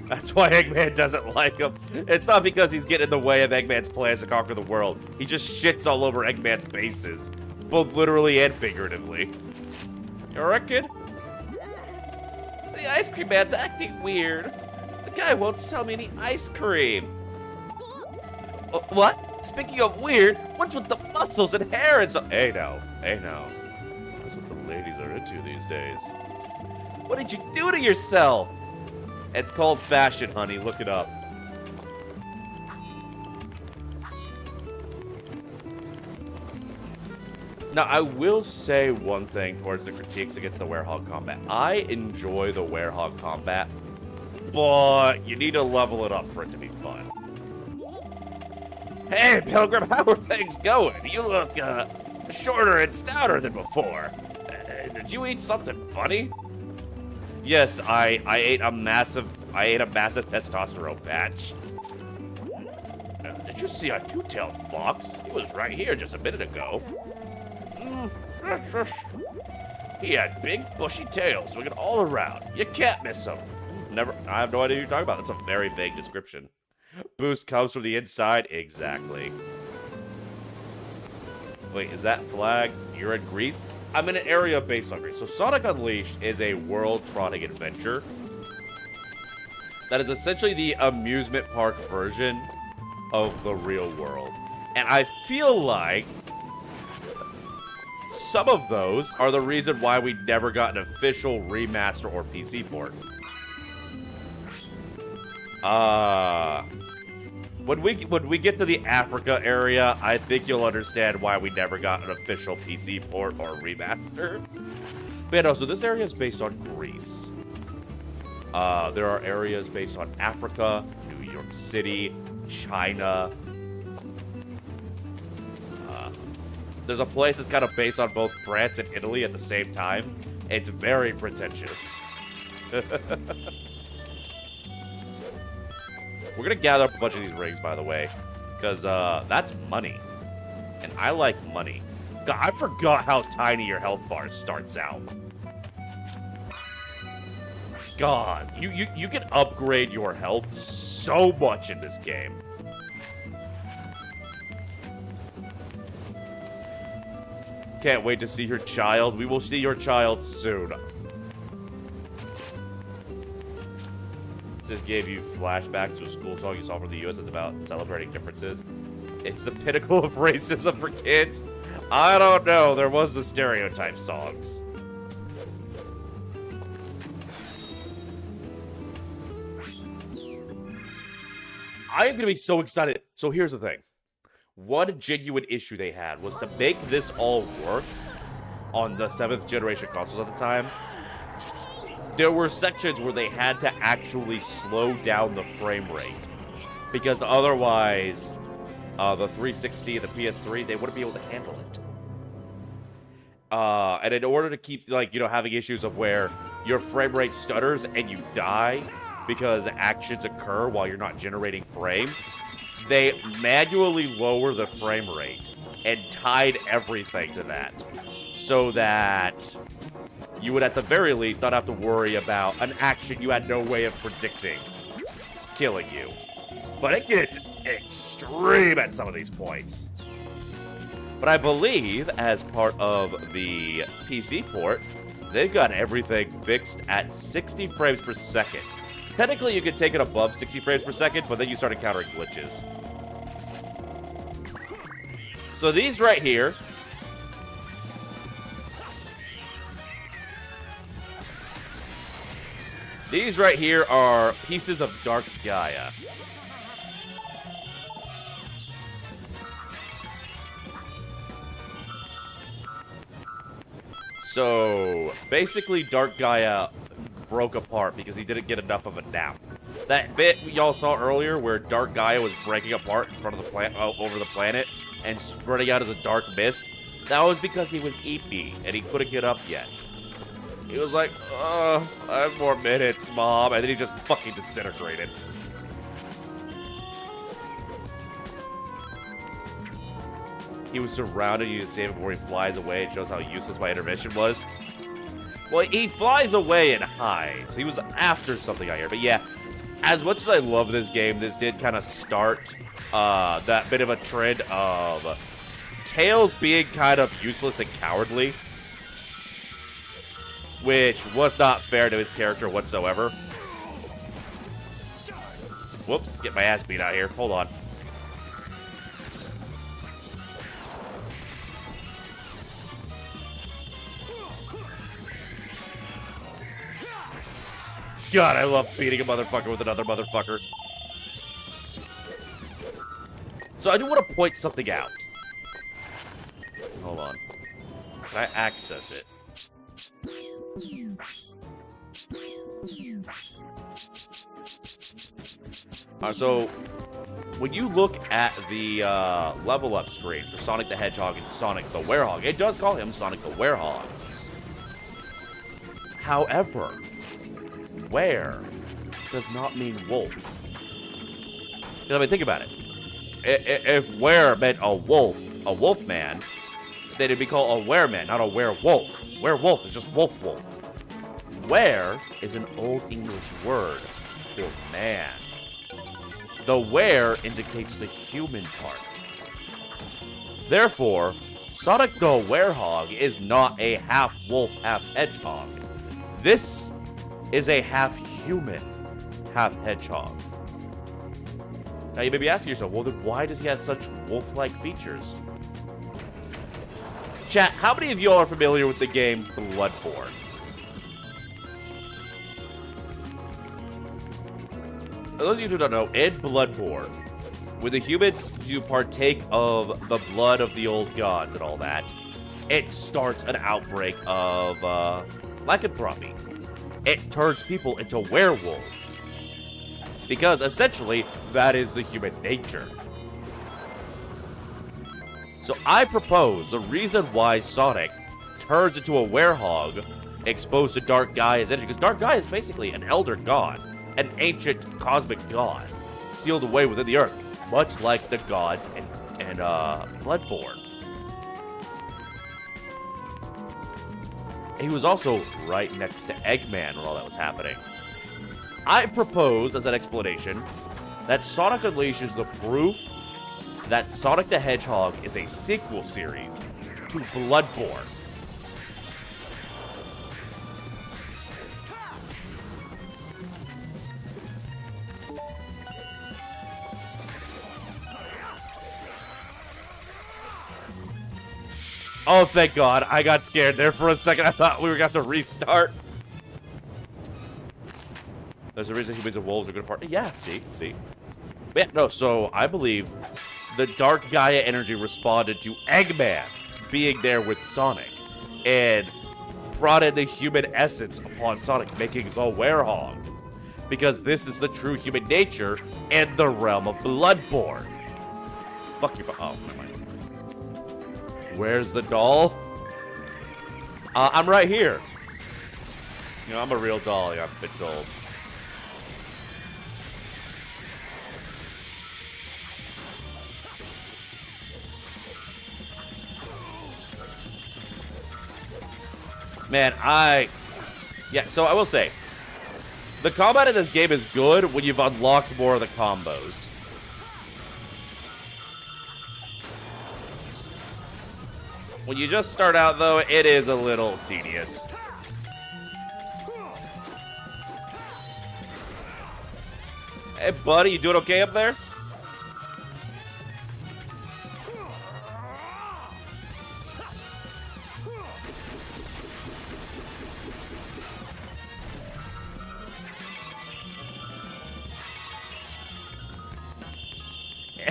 That's why Eggman doesn't like him. It's not because he's getting in the way of Eggman's plans to conquer the world. He just shits all over Eggman's bases, both literally and figuratively. You reckon? The ice cream man's acting weird. The guy won't sell me any ice cream. What? Speaking of weird, what's with the muscles and hair and so? Hey now. That's what the ladies are into these days. What did you do to yourself? It's called fashion, honey. Look it up. Now, I will say one thing towards the critiques against the Werehog combat. I enjoy the Werehog combat, but you need to level it up for it to be fun. Hey, Pilgrim, how are things going? You look, shorter and stouter than before. Did you eat something funny? Yes, I ate a massive testosterone patch. Did you see a two-tailed fox? He was right here just a minute ago. He had big, bushy tails swinging all around. You can't miss him. I have no idea what you're talking about. That's a very vague description. Boost comes from the inside. Exactly. Wait, is that flag? You're in Greece? I'm in an area based on Greece. So Sonic Unleashed is a world-trotting adventure that is essentially the amusement park version of the real world. And I feel like some of those are the reason why we never got an official remaster or PC port. When we get to the Africa area, I think you'll understand why we never got an official PC port or remaster. But yeah, no, so this area is based on Greece. There are areas based on Africa, New York City, China. There's a place that's kind of based on both France and Italy at the same time. It's very pretentious. We're gonna gather up a bunch of these rings, by the way, because that's money, and I like money. God, I forgot how tiny your health bar starts out. God, you can upgrade your health so much in this game. Can't wait to see your child. We will see your child soon. This gave you flashbacks to a school song you saw from the U.S. It's about celebrating differences. It's the pinnacle of racism for kids. I don't know. There was the stereotype songs. I am going to be so excited. So here's the thing. One genuine issue they had was to make this all work on the 7th generation consoles at the time. There were sections where they had to actually slow down the frame rate, because otherwise the 360 and the PS3, they wouldn't be able to handle it. And in order to keep, like, you know, having issues of where your frame rate stutters and you die because actions occur while you're not generating frames, they manually lower the frame rate and tied everything to that, so that you would at the very least not have to worry about an action you had no way of predicting killing you. But it gets extreme at some of these points. But I believe as part of the PC port, they've got everything fixed at 60 frames per second. Technically, you could take it above 60 frames per second, but then you start encountering glitches. So these right here, are pieces of Dark Gaia. So basically, Dark Gaia broke apart because he didn't get enough of a nap. That bit y'all saw earlier where Dark Gaia was breaking apart in front of the planet, over the planet, and spreading out as a dark mist, that was because he was EP and he couldn't get up yet. He was like, I have more minutes, Mom, and then he just fucking disintegrated. He was surrounded, you need to save him before he flies away. It shows how useless my intervention was. Well, he flies away and hides. He was after something out here. But yeah, as much as I love this game, this did kind of start that bit of a trend of Tails being kind of useless and cowardly, which was not fair to his character whatsoever. Whoops, get my ass beat out here. Hold on. God, I love beating a motherfucker with another motherfucker. So I do want to point something out. Hold on. Can I access it? So, when you look at the level up screen for Sonic the Hedgehog and Sonic the Werehog, it does call him Sonic the Werehog. However, were does not mean wolf. I mean, think about it. If were meant a wolf man, then it'd be called a wereman, not a werewolf. Werewolf is just wolf. Were is an Old English word for man. The were indicates the human part. Therefore, Sonic the Werehog is not a half wolf, half hedgehog. This is a half human, half hedgehog. Now you may be asking yourself, well then why does he have such wolf-like features? Chat, how many of y'all are familiar with the game Bloodborne? For those of you who don't know, in Bloodborne, when the humans do partake of the blood of the old gods and all that, it starts an outbreak of lycanthropy. It turns people into werewolves. Because essentially, that is the human nature. So I propose the reason why Sonic turns into a werehog exposed to Dark Gaia's energy, because Dark Gaia is basically an elder god, an ancient cosmic god, sealed away within the earth, much like the gods in Bloodborne. He was also right next to Eggman when all that was happening. I propose, as an explanation, that Sonic unleashes the proof that Sonic the Hedgehog is a sequel series to Bloodborne. Oh, thank God. I got scared there for a second. I thought we were going to have to restart. There's a reason humans and wolves are going to part. Yeah, see? Yeah, no, so I believe the Dark Gaia energy responded to Eggman being there with Sonic and brought in the human essence upon Sonic, making the Werehog. Because this is the true human nature in the realm of Bloodborne. Fuck you. Oh, never mind. Where's the doll? I'm right here. You know, I'm a real doll, I've been told. Man, yeah, so I will say, the combat in this game is good when you've unlocked more of the combos. When you just start out, though, it is a little tedious. Hey, buddy, you doing okay up there?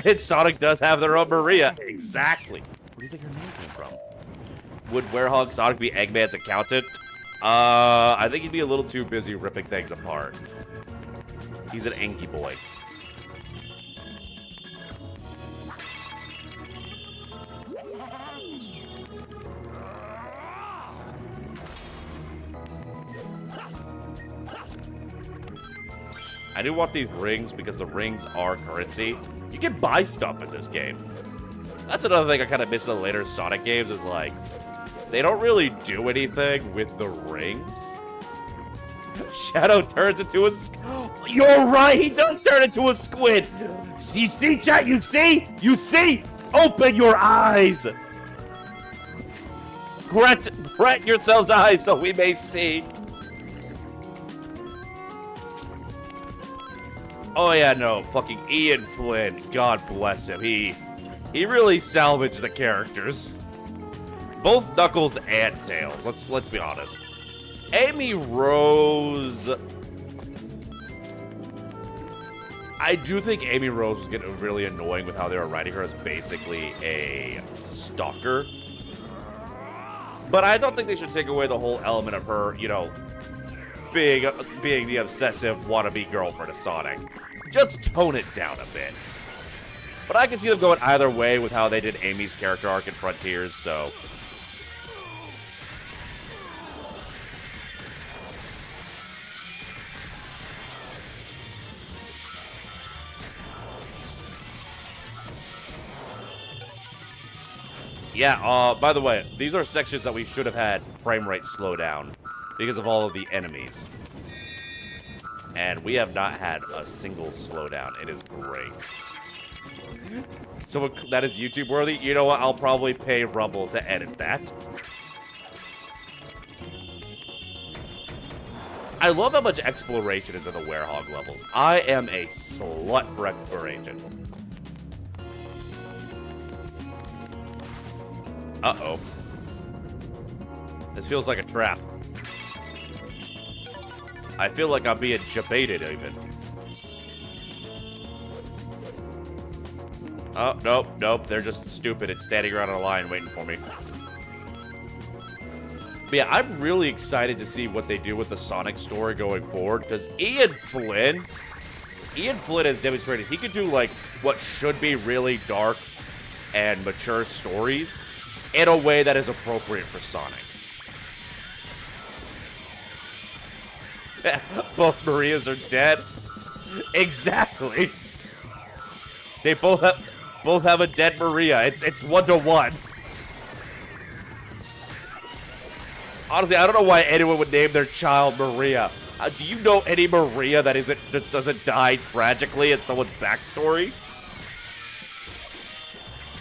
And Sonic does have their own Maria. Exactly. Where do you think her name came from? Would Werehog Sonic be Eggman's accountant? I think he'd be a little too busy ripping things apart. He's an Angie boy. I do want these rings because the rings are currency. You can buy stuff in this game. That's another thing I kind of miss in the later Sonic games is like, they don't really do anything with the rings. Shadow turns into a... You're right, he does turn into a squid. You see, chat? You see? You see? Open your eyes. Grant yourselves eyes so we may see. Oh yeah, no, fucking Ian Flynn, God bless him. He really salvaged the characters. Both Knuckles and Tails, let's be honest. Amy Rose I do think Amy Rose was getting really annoying with how they were writing her as basically a stalker. But I don't think they should take away the whole element of her, you know, being the obsessive wannabe girlfriend of Sonic. Just tone it down a bit. But I can see them going either way with how they did Amy's character arc in Frontiers, so... Yeah, by the way, these are sections that we should have had frame rate slow down because of all of the enemies. And we have not had a single slowdown. It is great. So that is YouTube worthy. You know what? I'll probably pay Rumble to edit that. I love how much exploration is in the Werehog levels. I am a slut for exploration. Uh-oh. This feels like a trap. I feel like I'm being jebaited even. Oh, nope, nope. They're just stupid and standing around in a line waiting for me. But yeah, I'm really excited to see what they do with the Sonic story going forward, because Ian Flynn has demonstrated he could do, like, what should be really dark and mature stories in a way that is appropriate for Sonic. Both Marias are dead. Exactly. They both have a dead Maria. It's 1-to-1. Honestly, I don't know why anyone would name their child Maria. Do you know any Maria that doesn't die tragically in someone's backstory?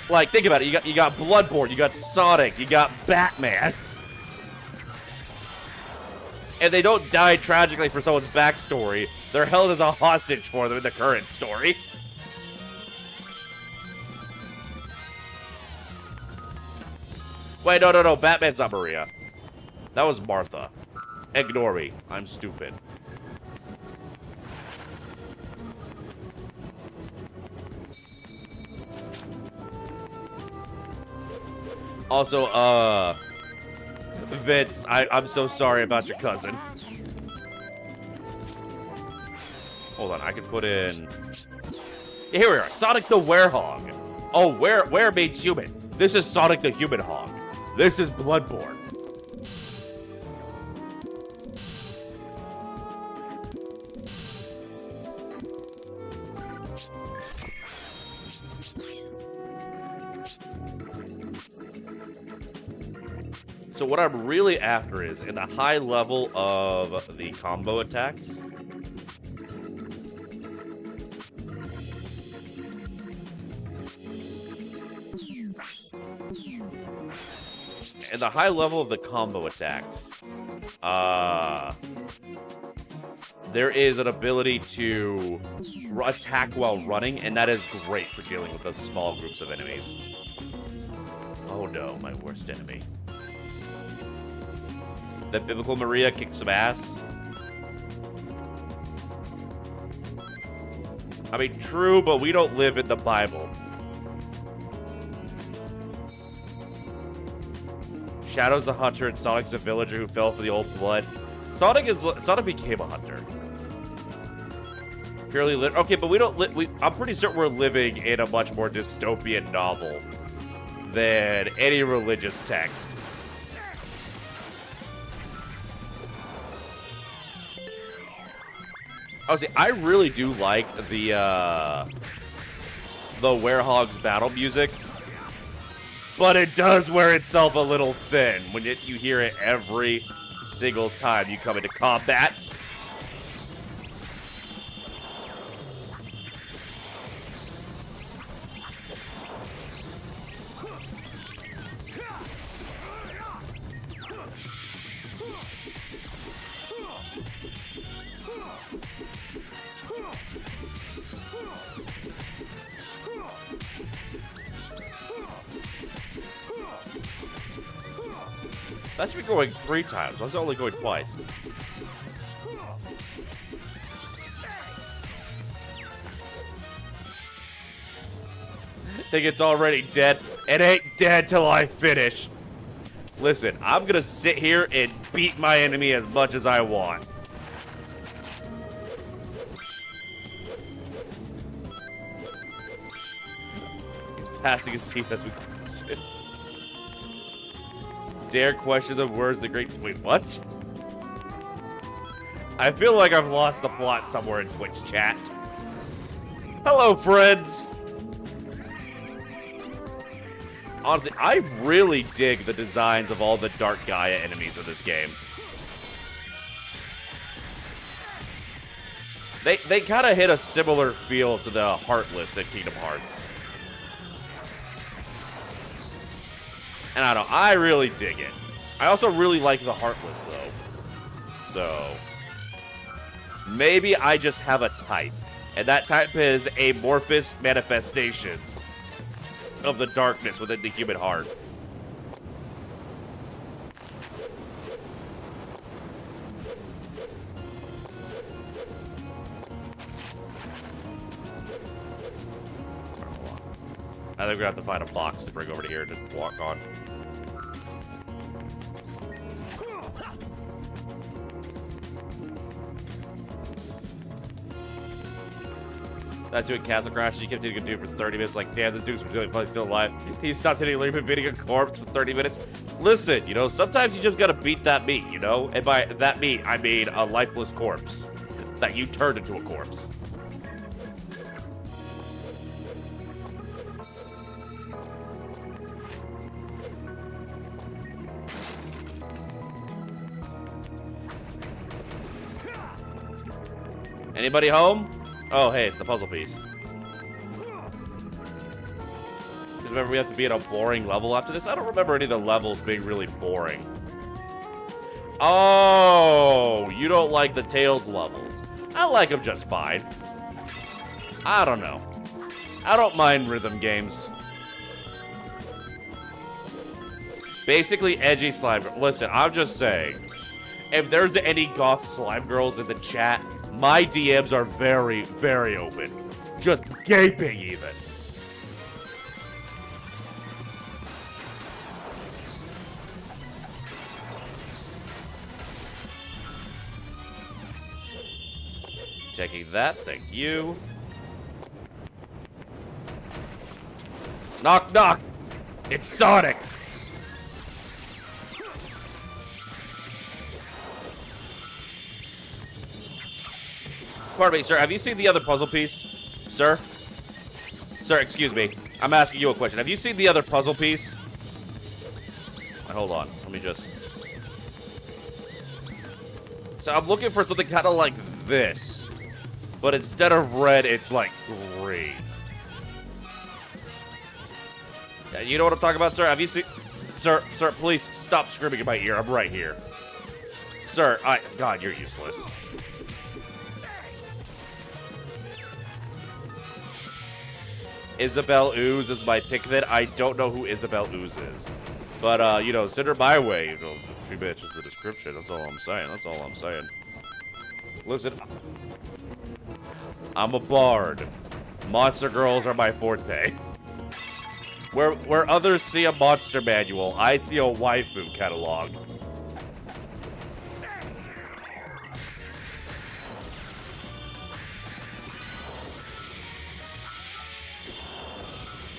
Like, think about it. You got Bloodborne, you got Sonic, you got Batman. And they don't die tragically for someone's backstory. They're held as a hostage for them in the current story. Wait, no. Batman's not Maria. That was Martha. Ignore me. I'm stupid. Also, Vince, I'm so sorry about your cousin. Hold on, I can put in... Yeah, here we are, Sonic the Werehog. Oh, where means human. This is Sonic the Human Hog. This is Bloodborne. So what I'm really after is, in the high level of the combo attacks, there is an ability to attack while running, and that is great for dealing with those small groups of enemies. Oh no, my worst enemy. That Biblical Maria kicks some ass. I mean, true, but we don't live in the Bible. Shadow's a hunter and Sonic's a villager who fell for the old blood. Sonic became a hunter. Purely okay, but we don't I'm pretty certain we're living in a much more dystopian novel than any religious text. Honestly, I really do like the Werehog's battle music, but it does wear itself a little thin when you hear it every single time you come into combat. That should be going 3 times. Why is it only going twice? think it's already dead. It ain't dead till I finish. Listen, I'm gonna sit here and beat my enemy as much as I want. He's passing his teeth as we... Dare question the words of the great... Wait, what? I feel like I've lost the plot somewhere in Twitch chat. Hello, friends! Honestly, I really dig the designs of all the Dark Gaia enemies in this game. They kind of hit a similar feel to the Heartless in Kingdom Hearts. And I don't know, I really dig it. I also really like the Heartless, though. So, maybe I just have a type. And that type is amorphous manifestations of the darkness within the human heart. I think we're gonna have to find a box to bring over to here to walk on. That's doing Castle Crash. You kept hitting a dude for 30 minutes. Like, damn, this dude's really funny, still alive. He stopped hitting a little bit, beating a corpse for 30 minutes. Listen, you know, sometimes you just gotta beat that meat, you know? And by that meat, I mean a lifeless corpse that you turned into a corpse. Anybody home? Oh, hey, it's the puzzle piece. Because remember, we have to be at a boring level after this? I don't remember any of the levels being really boring. Oh, you don't like the Tails levels. I like them just fine. I don't know. I don't mind rhythm games. Basically, edgy slime. Listen, I'm just saying. If there's any goth slime girls in the chat, my DMs are very, very open. Just gaping, even. Checking that, thank you. Knock, knock! It's Sonic! Pardon me, sir, have you seen the other puzzle piece? Sir? Sir, excuse me. I'm asking you a question. Have you seen the other puzzle piece? Hold on, let me just... So I'm looking for something kind of like this. But instead of red, it's like green. Yeah, you know what I'm talking about, sir? Have you seen... Sir, please stop screaming in my ear. I'm right here. Sir, God, you're useless. Isabelle Ooze is my pick then. I don't know who Isabelle Ooze is. But, you know, send her my way. You know, she matches the description. That's all I'm saying. That's all I'm saying. Listen, I'm a bard. Monster girls are my forte. Where others see a monster manual, I see a waifu catalog.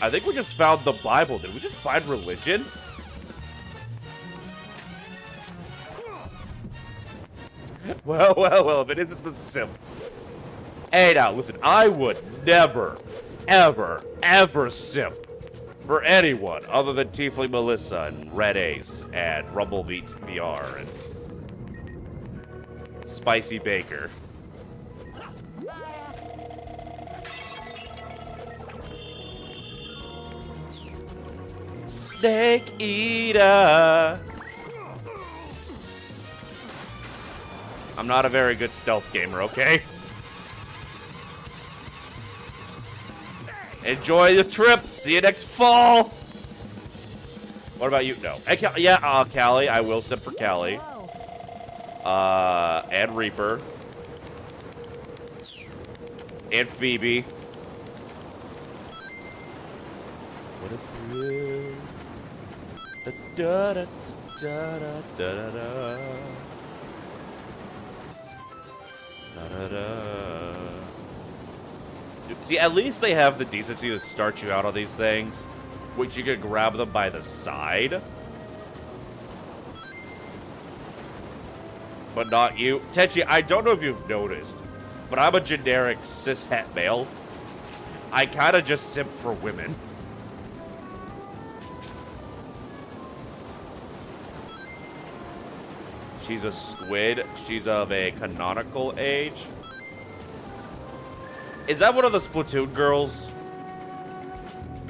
I think we just found the Bible. Did we just find religion? Well, if it isn't the Sims. Hey, now, listen, I would never, ever simp for anyone other than Tiefling Melissa and Red Ace and Rumblebeat VR and Spicy Baker. Snake Eater. I'm not a very good stealth gamer, okay? Enjoy the trip. See you next fall. What about you? No. Hey, yeah, Callie. I will sip for Callie. And Reaper. And Phoebe. What a thrill. Da, da, da, da, da, da, da. Da, da, da. See, at least they have the decency to start you out on these things, which you can grab them by the side. But not you. Tenchi, I don't know if you've noticed, but I'm a generic cishet male. I kind of just simp for women. She's a squid. She's of a canonical age. Is that one of the Splatoon girls?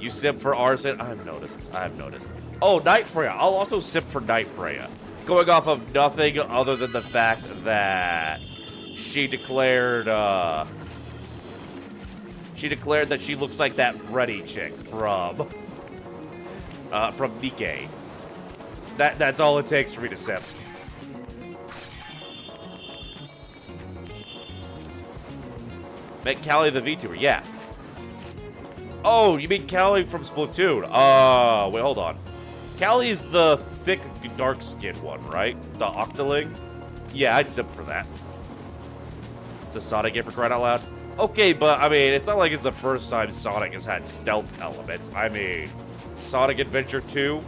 You simp for Arson? I've noticed. Oh, Night Freya. I'll also simp for Night Freya. Going off of nothing other than the fact that she declared that she looks like that Freddy chick from Nikkei. That's all it takes for me to simp. Met Callie the VTuber, yeah. Oh, you mean Callie from Splatoon? Wait, hold on. Callie's the thick, dark-skinned one, right? The Octoling? Yeah, I'd simp for that. It's a Sonic game for crying out loud. Okay, but, I mean, it's not like it's the first time Sonic has had stealth elements. I mean, Sonic Adventure 2.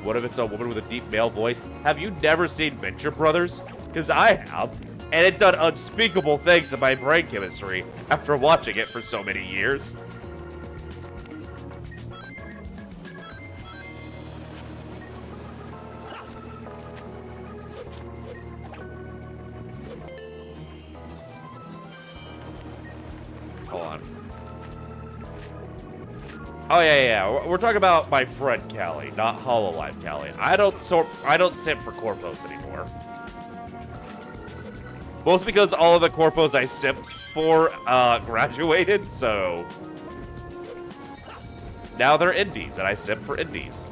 What if it's a woman with a deep male voice? Have you never seen Venture Brothers? Because I have. And it done unspeakable things to my brain chemistry after watching it for so many years. Hold on. Oh yeah. We're talking about my friend Callie, not Hololive Callie. I don't simp for corpos anymore. Mostly because all of the corpos I simped for graduated, so now they're indies, and I simp for indies.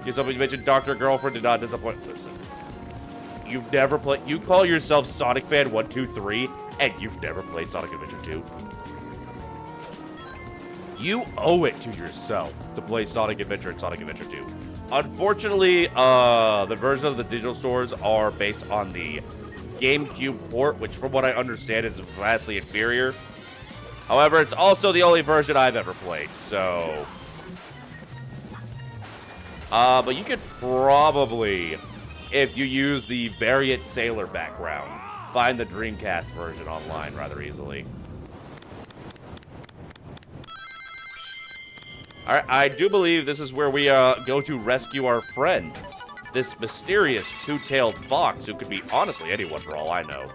You mentioned Dr. Girlfriend did not disappoint. Listen, you've never played. You call yourself Sonic Fan 123, and you've never played Sonic Adventure 2. You owe it to yourself to play Sonic Adventure and Sonic Adventure 2. Unfortunately, the versions of the digital stores are based on the GameCube port, which from what I understand is vastly inferior. However, it's also the only version I've ever played, so... but you could probably, if you use the Variant Sailor background, find the Dreamcast version online rather easily. Alright, I do believe this is where we go to rescue our friend. This mysterious two-tailed fox who could be honestly anyone for all I know.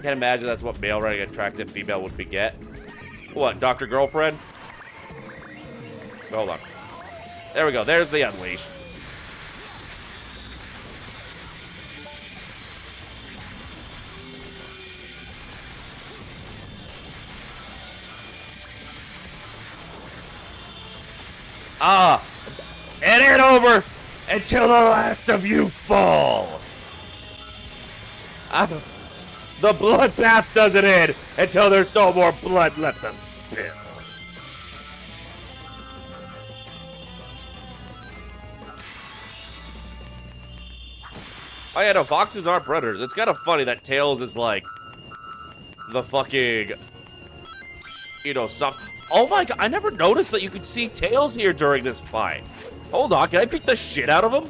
Can't imagine that's what male running attractive female would beget. What, Dr. Girlfriend? Hold on. There we go, there's the Unleash. It ain't over until the last of you fall. The bloodbath doesn't end until there's no more blood left to spill. Oh yeah, no, foxes are predators. It's kind of funny that Tails is like the fucking, soft. Oh my god, I never noticed that you could see Tails here during this fight. Hold on, can I beat the shit out of him?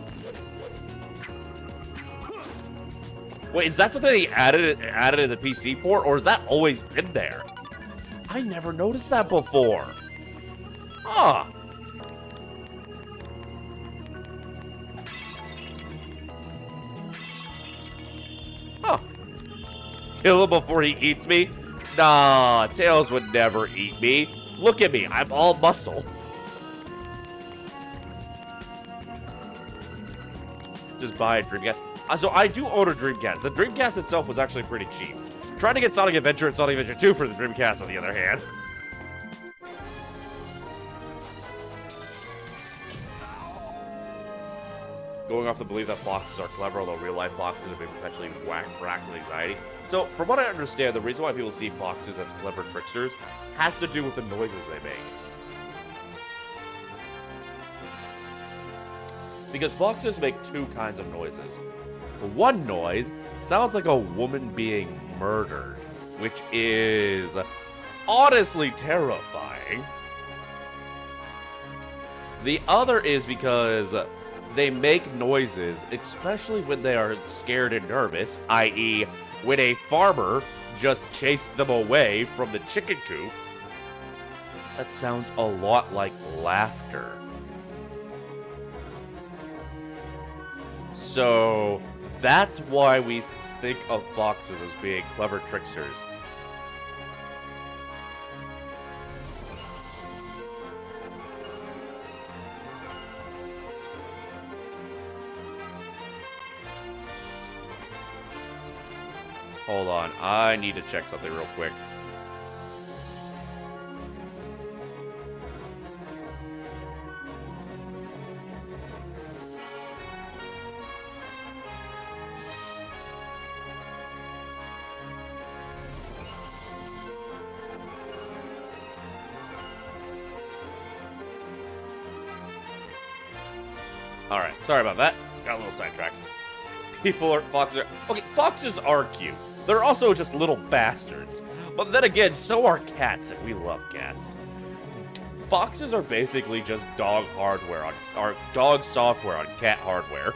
Wait, is that something they added in the PC port, or has that always been there? I never noticed that before. Huh. Huh. Kill him before he eats me? Nah, Tails would never eat me. Look at me, I'm all muscle. Just buy a Dreamcast. So I do own a Dreamcast. The Dreamcast itself was actually pretty cheap. Trying to get Sonic Adventure and Sonic Adventure 2 for the Dreamcast, on the other hand. going off the belief that foxes are clever, although real-life foxes are being perpetually racked with anxiety. So, from what I understand, the reason why people see foxes as clever tricksters has to do with the noises they make. Because foxes make two kinds of noises. One noise sounds like a woman being murdered, which is honestly terrifying. The other is because they make noises, especially when they are scared and nervous, i.e., when a farmer just chased them away from the chicken coop. That sounds a lot like laughter. So that's why we think of foxes as being clever tricksters. Hold on, I need to check something real quick. Alright, sorry about that. Got a little sidetracked. Foxes are cute. They're also just little bastards. But then again, so are cats, and we love cats. Foxes are basically just dog software on cat hardware.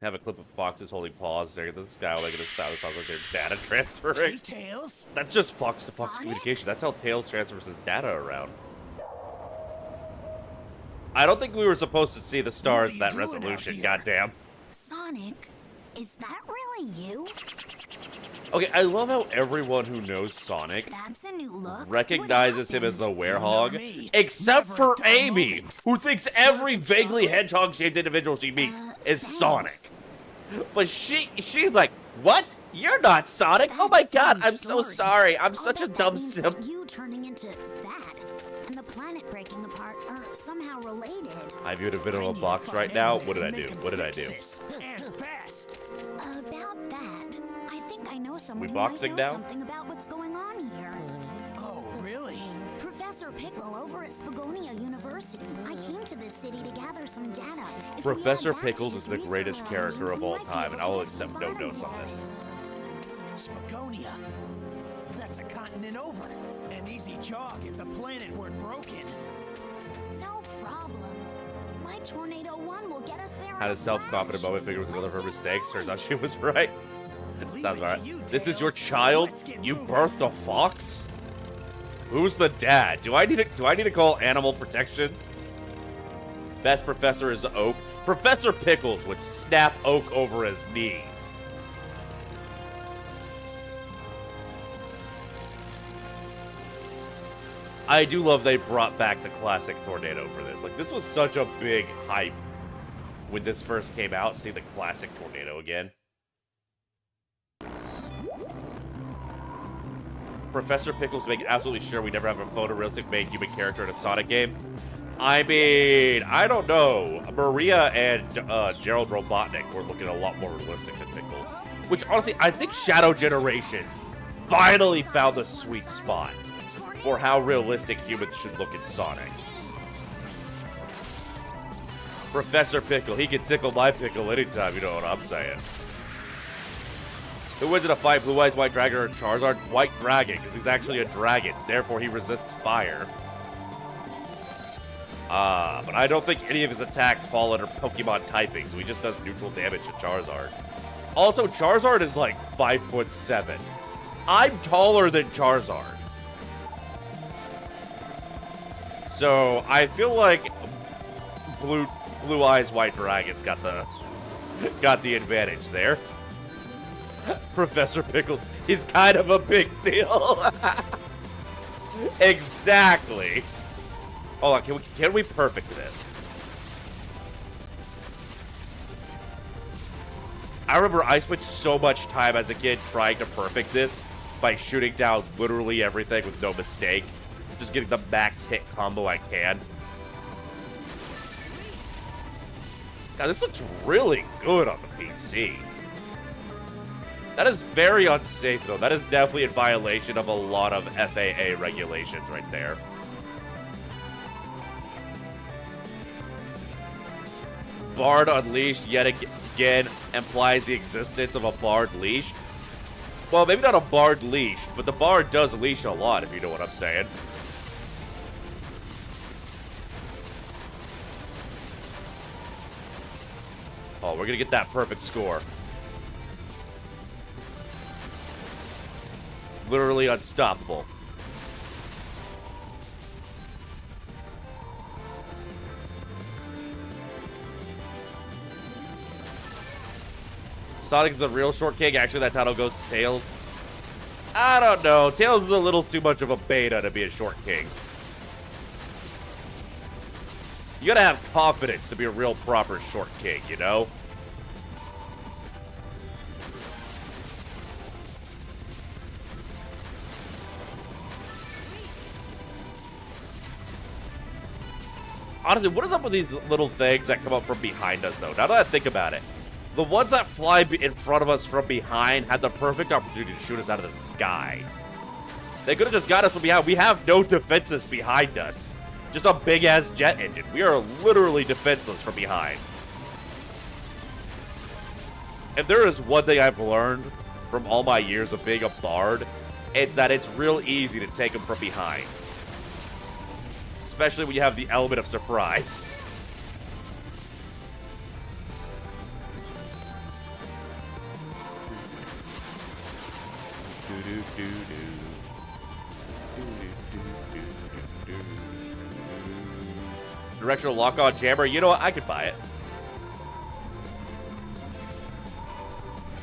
Have a clip of foxes holding paws staring at the sky while making a sound that sounds like they're data transferring. Hey, Tails? That's just fox-to-fox Sonic? communication. That's how Tails transfers his data around. I don't think we were supposed to see the stars What are that you doing out resolution, here? goddamn. Sonic, is that really you? Okay, I love how everyone who knows Sonic That's a new look. recognizes him as the werehog, me. except Never for a dull Amy, moment. who thinks every Want vaguely chocolate? hedgehog-shaped individual she meets is thanks. Sonic. But she's like, what? You're not Sonic? Oh my god, I'm so sorry. I'm such a dumb simp. You turning into that and the planet breaking apart are somehow related. I viewed a video I of a need box to find right now. Ant-Man What did I and do? make him What did I fix do? this. And fast. About that, I think I know someone We who boxing might know now? something about what's going on here. Oh, really? Professor Pickle over at Spagonia University. I came to this city to gather some data. If we Professor add that to Pickles his is the research greatest character findings, of we all might be time, able and to I will get to accept the no bottom notes of on all this. Spagonia. That's a continent over. An easy jog if the planet weren't broken. No problem. My Tornado 1 will get us there. Had in a self-confident flash. moment, figured with another of her Let's get mistakes. Turns going. out she was right. Leave Sounds it about to right. you, This is your Tails. child? Let's get You moving. birthed a fox? Who's the dad? Do I need to call animal protection? Best professor is Oak. Professor Pickles would snap Oak over his knees. I do love they brought back the classic tornado for this. Like, this was such a big hype when this first came out. See the classic tornado again. Professor Pickles making absolutely sure we never have a photorealistic made human character in a Sonic game. I mean, I don't know. Maria and Gerald Robotnik were looking a lot more realistic than Pickles. Which, honestly, I think Shadow Generations finally found the sweet spot for how realistic humans should look in Sonic. Professor Pickle, he can tickle my pickle anytime, you know what I'm saying. Who wins in a fight, Blue Eyes White Dragon or Charizard? White Dragon, because he's actually a dragon, therefore he resists fire. But I don't think any of his attacks fall under Pokemon typing, so he just does neutral damage to Charizard. Also, Charizard is like 5'7". I'm taller than Charizard. So I feel like Blue Eyes White Dragon's got the advantage there. Professor Pickles is kind of a big deal. Exactly. Hold on, can we perfect this? I remember I spent so much time as a kid trying to perfect this by shooting down literally everything with no mistake. Just getting the max hit combo I can. God, this looks really good on the PC. That is very unsafe, though. That is definitely in violation of a lot of FAA regulations right there. Bard Unleashed yet again implies the existence of a Bard leash. Well, maybe not a Bard leash, but the Bard does leash a lot, if you know what I'm saying. Oh, we're gonna get that perfect score. Literally unstoppable. Sonic's the real short king. Actually, that title goes to Tails. I don't know. Tails is a little too much of a beta to be a short king. You gotta have confidence to be a real proper short king, you know? Honestly, what is up with these little things that come up from behind us, though? Now that I think about it, the ones that fly in front of us from behind had the perfect opportunity to shoot us out of the sky. They could have just got us from behind. We have no defenses behind us. Just a big-ass jet engine. We are literally defenseless from behind. If there is one thing I've learned from all my years of being a bard, it's that it's real easy to take them from behind. Especially when you have the element of surprise. Directional lock-on jammer. You know what? I could buy it.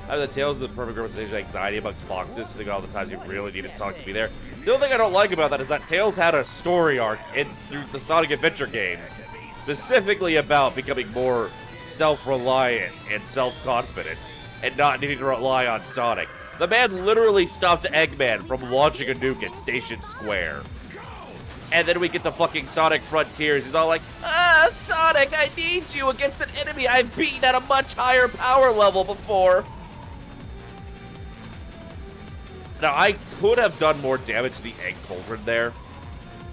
I have the Tails of the perfect representation of anxiety amongst foxes. So think about all the times you really needed Sonic to be there. The only thing I don't like about that is that Tails had a story arc through the Sonic Adventure games, specifically about becoming more self-reliant and self-confident, and not needing to rely on Sonic. The man literally stopped Eggman from launching a nuke at Station Square. And then we get the fucking Sonic Frontiers. He's all like, Sonic, I need you against an enemy I've beaten at a much higher power level before. Now, I could have done more damage to the Egg Cauldron there,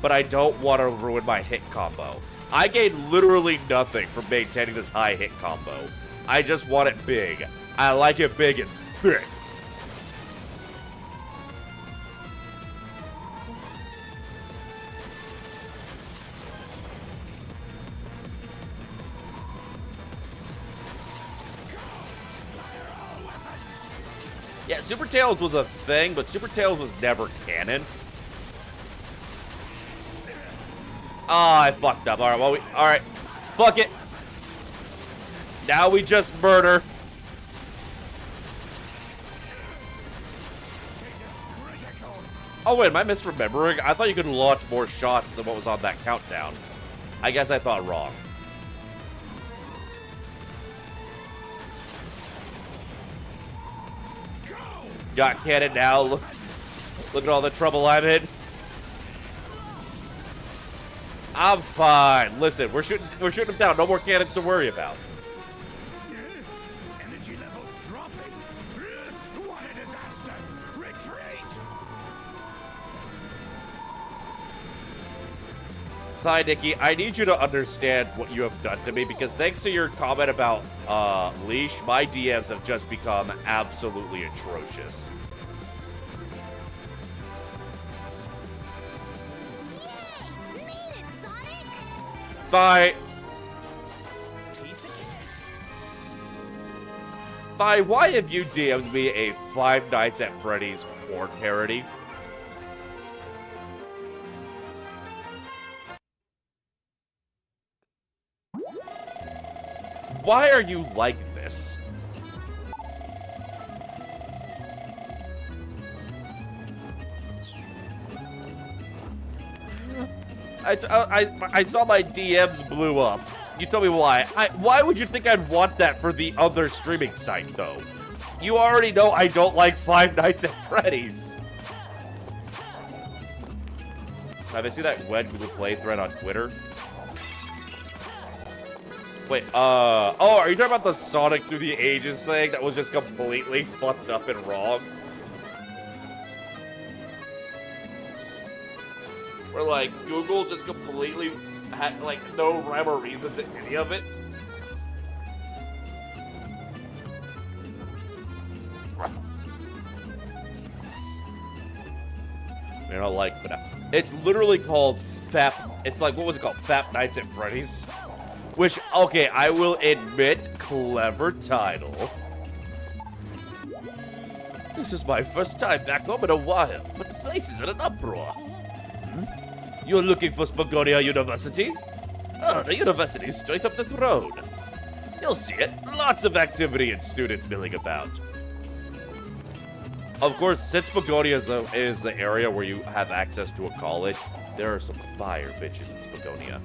but I don't want to ruin my hit combo. I gain literally nothing from maintaining this high hit combo. I just want it big. I like it big and thick. Yeah, Super Tails was a thing, but Super Tails was never canon. Ah, I fucked up. All right, well, all right, fuck it. Now we just murder. Oh wait, am I misremembering? I thought you could launch more shots than what was on that countdown. I guess I thought wrong. Got cannon now. Look at all the trouble I'm in. I'm fine. Listen, we're shooting them down. No more cannons to worry about. Energy levels dropping. What a disaster! Retreat! Hi, Nikki. I need you to understand what you have done to me, because thanks to your comment about Leash, my DMs have just become absolutely atrocious. Yay! Made it, Sonic! Fi, why have you DM'd me a Five Nights at Freddy's porn parody? Why are you like this? I saw my DMs blew up. You tell me why. Why would you think I'd want that for the other streaming site, though? You already know I don't like Five Nights at Freddy's. Have they seen that Wedge Google Play thread on Twitter? Wait, oh, are you talking about the Sonic Through the Ages thing that was just completely fucked up and wrong? Where, like, Google just completely had, like, no rhyme or reason to any of it? I don't like, but it's literally called FAP. It's like, what was it called? FAP Nights at Freddy's? Which, okay, I will admit, clever title. This is my first time back home in a while, but the place is in an uproar. You're looking for Spagonia University? Oh, the university is straight up this road. You'll see it. Lots of activity and students milling about. Of course, since Spagonia is the area where you have access to a college, there are some fire bitches in Spagonia.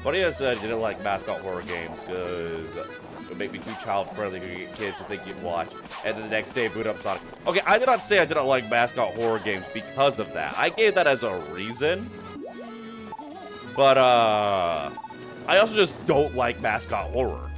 Spagonia said he didn't like mascot horror games because it would make me too child-friendly to get kids to think you'd watch, and then the next day boot up Sonic. Okay, I did not say I didn't like mascot horror games because of that. I gave that as a reason. But, I also just don't like mascot horror.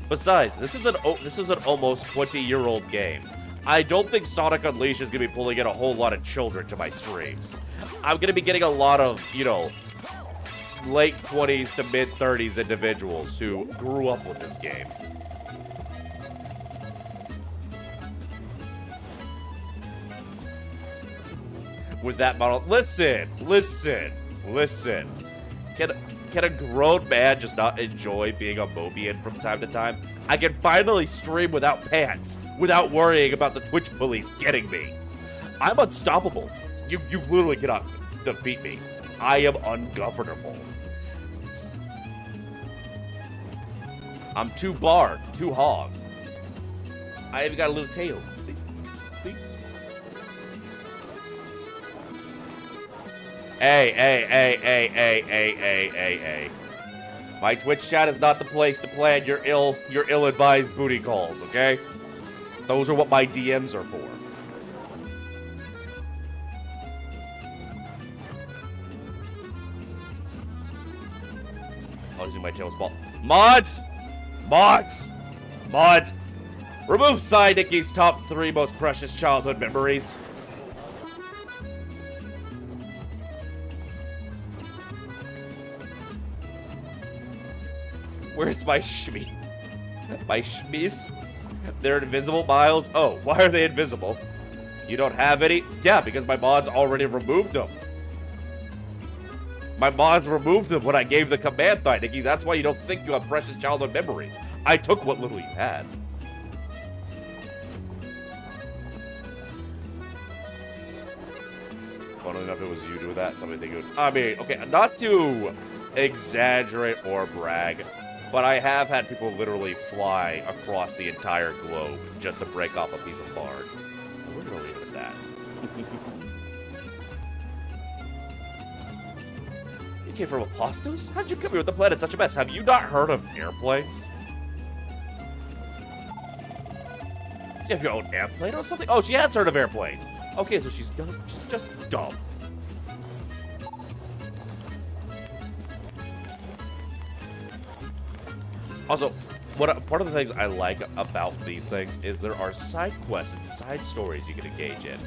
Besides, this is an almost 20-year-old game. I don't think Sonic Unleashed is gonna be pulling in a whole lot of children to my streams. I'm gonna be getting a lot of, you know, late 20s to mid 30s individuals who grew up with this game. With that model, listen. Can a grown man just not enjoy being a Mobian from time to time? I can finally stream without pants, without worrying about the Twitch police getting me. I'm unstoppable. You literally cannot defeat me. I am ungovernable. I'm too barred, too hog. I even got a little tail. See? Hey. My Twitch chat is not the place to plan your ill-advised booty calls, okay? Those are what my DMs are for. I'm using my tail ball. Mods! Remove Thigh Nicky's top 3 most precious childhood memories. Where's my shmee? My shmees? They're invisible, Miles? Oh, why are they invisible? You don't have any? Yeah, because my mods already removed them. My mods removed them when I gave the command, Thigh Nicky. That's why you don't think you have precious childhood memories. I took what little you had. Funnily enough, it was you doing that. Somebody think it would. I mean, okay, not to exaggerate or brag, but I have had people literally fly across the entire globe just to break off a piece of bark. We're gonna leave it at that. You came from Apostos? How'd you come here with the planet such a mess? Have you not heard of airplanes? You have your own airplane or something? Oh, she has heard of airplanes. Okay, so she's dumb. She's just dumb. Also, part of the things I like about these things is there are side quests and side stories you can engage in.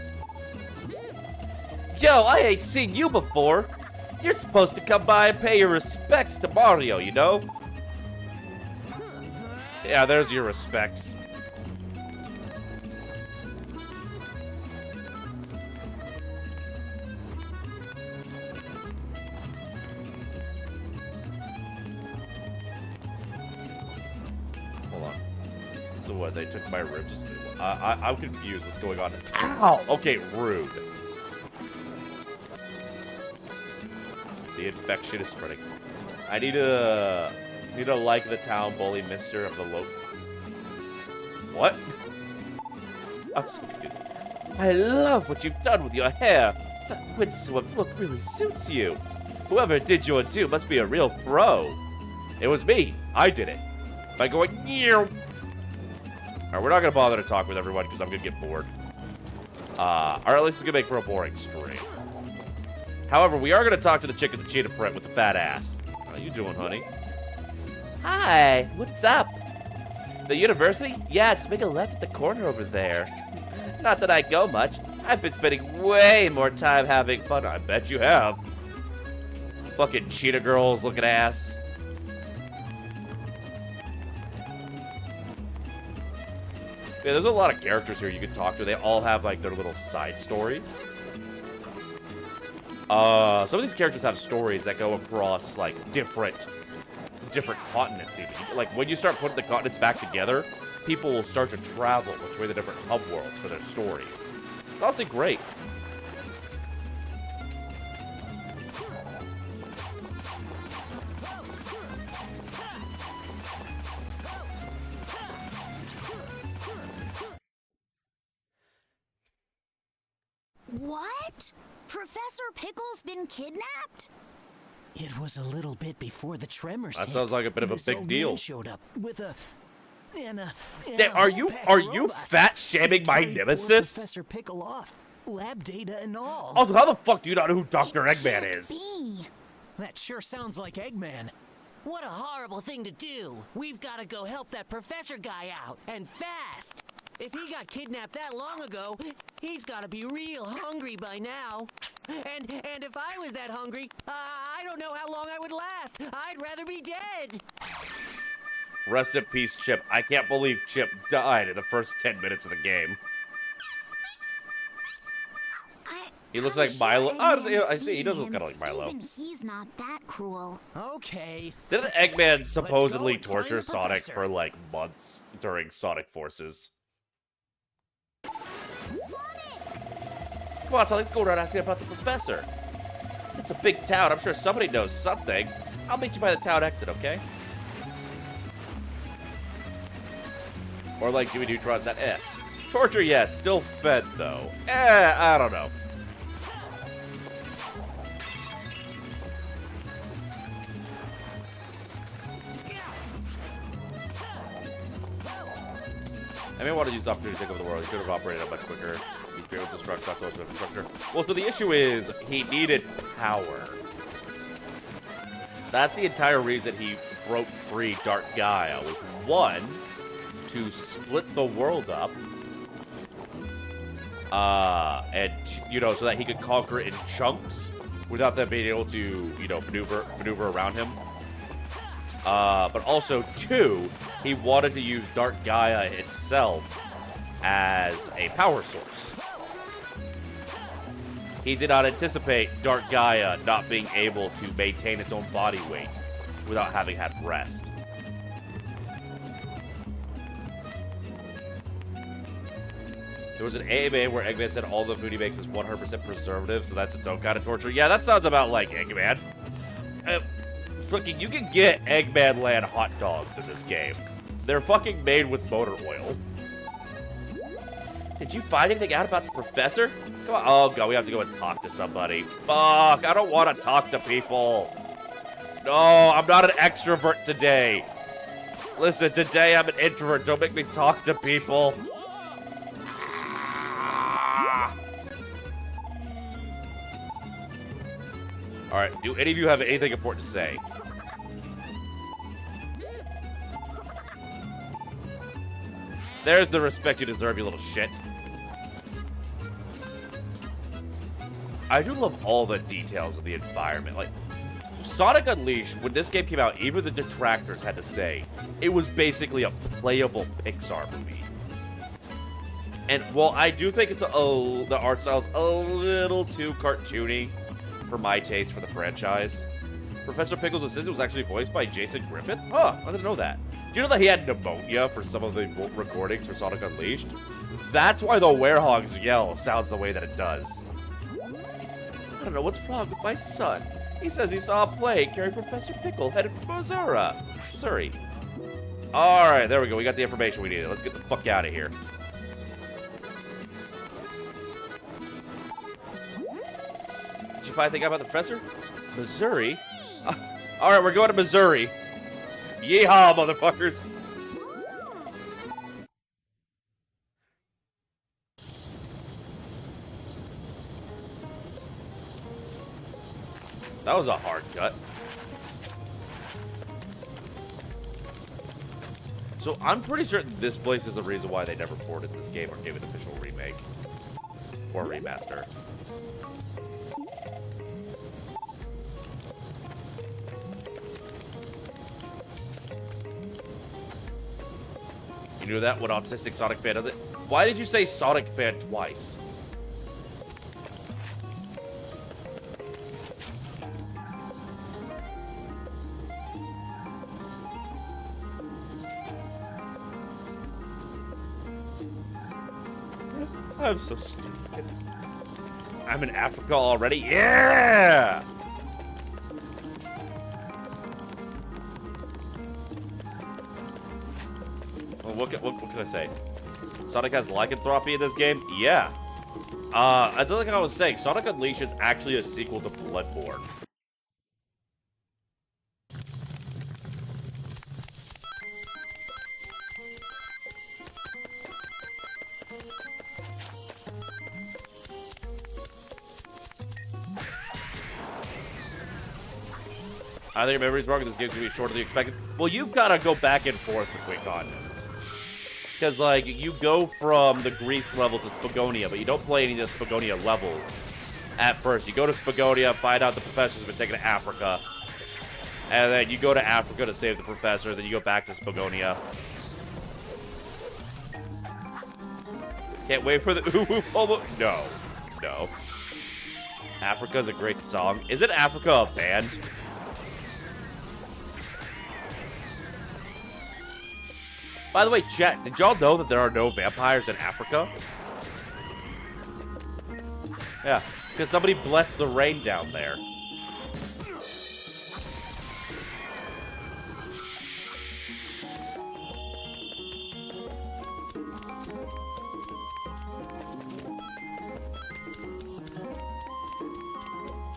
Yo, I ain't seen you before. You're supposed to come by and pay your respects to Mario, you know? Yeah, there's your respects. So what, they took my ribs? I'm confused what's going on. Ow! Okay, rude. The infection is spreading. I need to like the town bully mister of the local. What? I'm so confused. I love what you've done with your hair. That windswept look really suits you. Whoever did your do must be a real pro. It was me. I did it. By going, Alright, we're not gonna bother to talk with everyone because I'm gonna get bored. Or at least it's gonna make for a boring stream. However, we are gonna talk to the chick in the cheetah print with the fat ass. How you doing, honey? Hi, what's up? The university? Yeah, just make a left at the corner over there. Not that I go much. I've been spending way more time having fun. I bet you have. Fucking cheetah girls looking ass. Yeah, there's a lot of characters here you can talk to. They all have like their little side stories. Some of these characters have stories that go across like different continents even. Like when you start putting the continents back together, people will start to travel between the different hub worlds for their stories. It's honestly great. What? Professor Pickle's been kidnapped? It was a little bit before the tremors That hit. sounds like a bit of a This big old deal. man showed up with a Damn, are you fat shaming my nemesis? Professor Pickle off. Lab data and all. Also, how the fuck do you not know who Dr. Eggman is? Be. That sure sounds like Eggman. What a horrible thing to do. We've got to go help that professor guy out, and fast. If he got kidnapped that long ago, he's got to be real hungry by now. And if I was that hungry, I don't know how long I would last. I'd rather be dead. Rest in peace, Chip. I can't believe Chip died in the first 10 minutes of the game. He looks like Milo. Oh, I see. He does look kind of like Milo. Even he's not that cruel. Okay. Didn't Eggman supposedly and find torture the Sonic professor. for like months during Sonic Forces? Come on, Sonic, let's go around asking about the professor. It's a big town. I'm sure somebody knows something. I'll meet you by the town exit, okay? Or like Jimmy Neutron said, Torture, yes. Still fed, though. I don't know. I may want to use the opportunity to take over the world. He should have operated much quicker. He's great with destruct, not so much with constructor. Well, so the issue is he needed power. That's the entire reason he broke free Dark Gaia, was one, to split the world up, and, you know, so that he could conquer it in chunks without them being able to, you know, maneuver around him. But also, two, he wanted to use Dark Gaia itself as a power source. He did not anticipate Dark Gaia not being able to maintain its own body weight without having had rest. There was an AMA where Eggman said all the food he makes is 100% preservative, so that's its own kind of torture. Yeah, that sounds about like Eggman. Fucking, you can get Eggman Land hot dogs in this game. They're fucking made with motor oil. Did you find anything out about the professor? Come on. Oh, God, we have to go and talk to somebody. Fuck, I don't want to talk to people. No, I'm not an extrovert today. Listen, today I'm an introvert. Don't make me talk to people. All right, do any of you have anything important to say? There's the respect you deserve, you little shit. I do love all the details of the environment. Like, Sonic Unleashed, when this game came out, even the detractors had to say, it was basically a playable Pixar movie. And while I do think it's the art style's a little too cartoony for my taste for the franchise, Professor Pickle's assistant was actually voiced by Jason Griffith? Huh, I didn't know that. Do you know that he had pneumonia for some of the recordings for Sonic Unleashed? That's why the Werehog's yell sounds the way that it does. I don't know what's wrong with my son. He says he saw a plane carry Professor Pickle headed for Missouri. Alright, there we go. We got the information we needed. Let's get the fuck out of here. Did you find anything out about the professor? Missouri? Alright, we're going to Missouri. Yeehaw, motherfuckers. That was a hard cut. So I'm pretty certain this place is the reason why they never ported this game or gave it an official remake. Or remaster. You knew that? What autistic Sonic fan does it? Why did you say Sonic fan twice? I'm so stupid. I'm in Africa already? Yeah! Well, what can I say? Sonic has lycanthropy in this game? Yeah. That's like I was saying, Sonic Unleashed is actually a sequel to Bloodborne. I think memory's wrong, this game's gonna be shorter than you expected. Well, you've gotta go back and forth between continents. Because, like, you go from the Greece level to Spagonia, but you don't play any of the Spagonia levels at first. You go to Spagonia, find out the professor's been taken to Africa, and then you go to Africa to save the professor, then you go back to Spagonia. Can't wait for the ooh homo. No. No. Africa's a great song. Isn't Africa a band? By the way, chat, did y'all know that there are no vampires in Africa? Yeah, because somebody blessed the rain down there.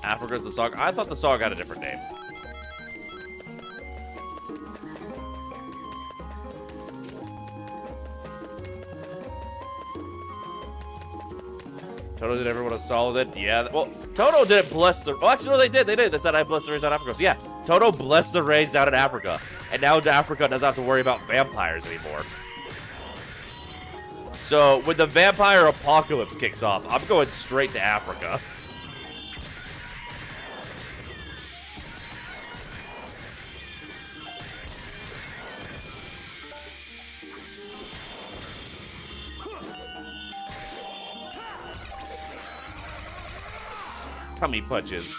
Africa's the song. I thought the song had a different name. Toto did everyone a solid. Yeah. Well, Toto didn't bless the. Well, actually, no, they did. They did. They said I blessed the rains out of Africa. So yeah, Toto blessed the rains down in Africa, and now Africa doesn't have to worry about vampires anymore. So when the vampire apocalypse kicks off, I'm going straight to Africa. Tummy punches.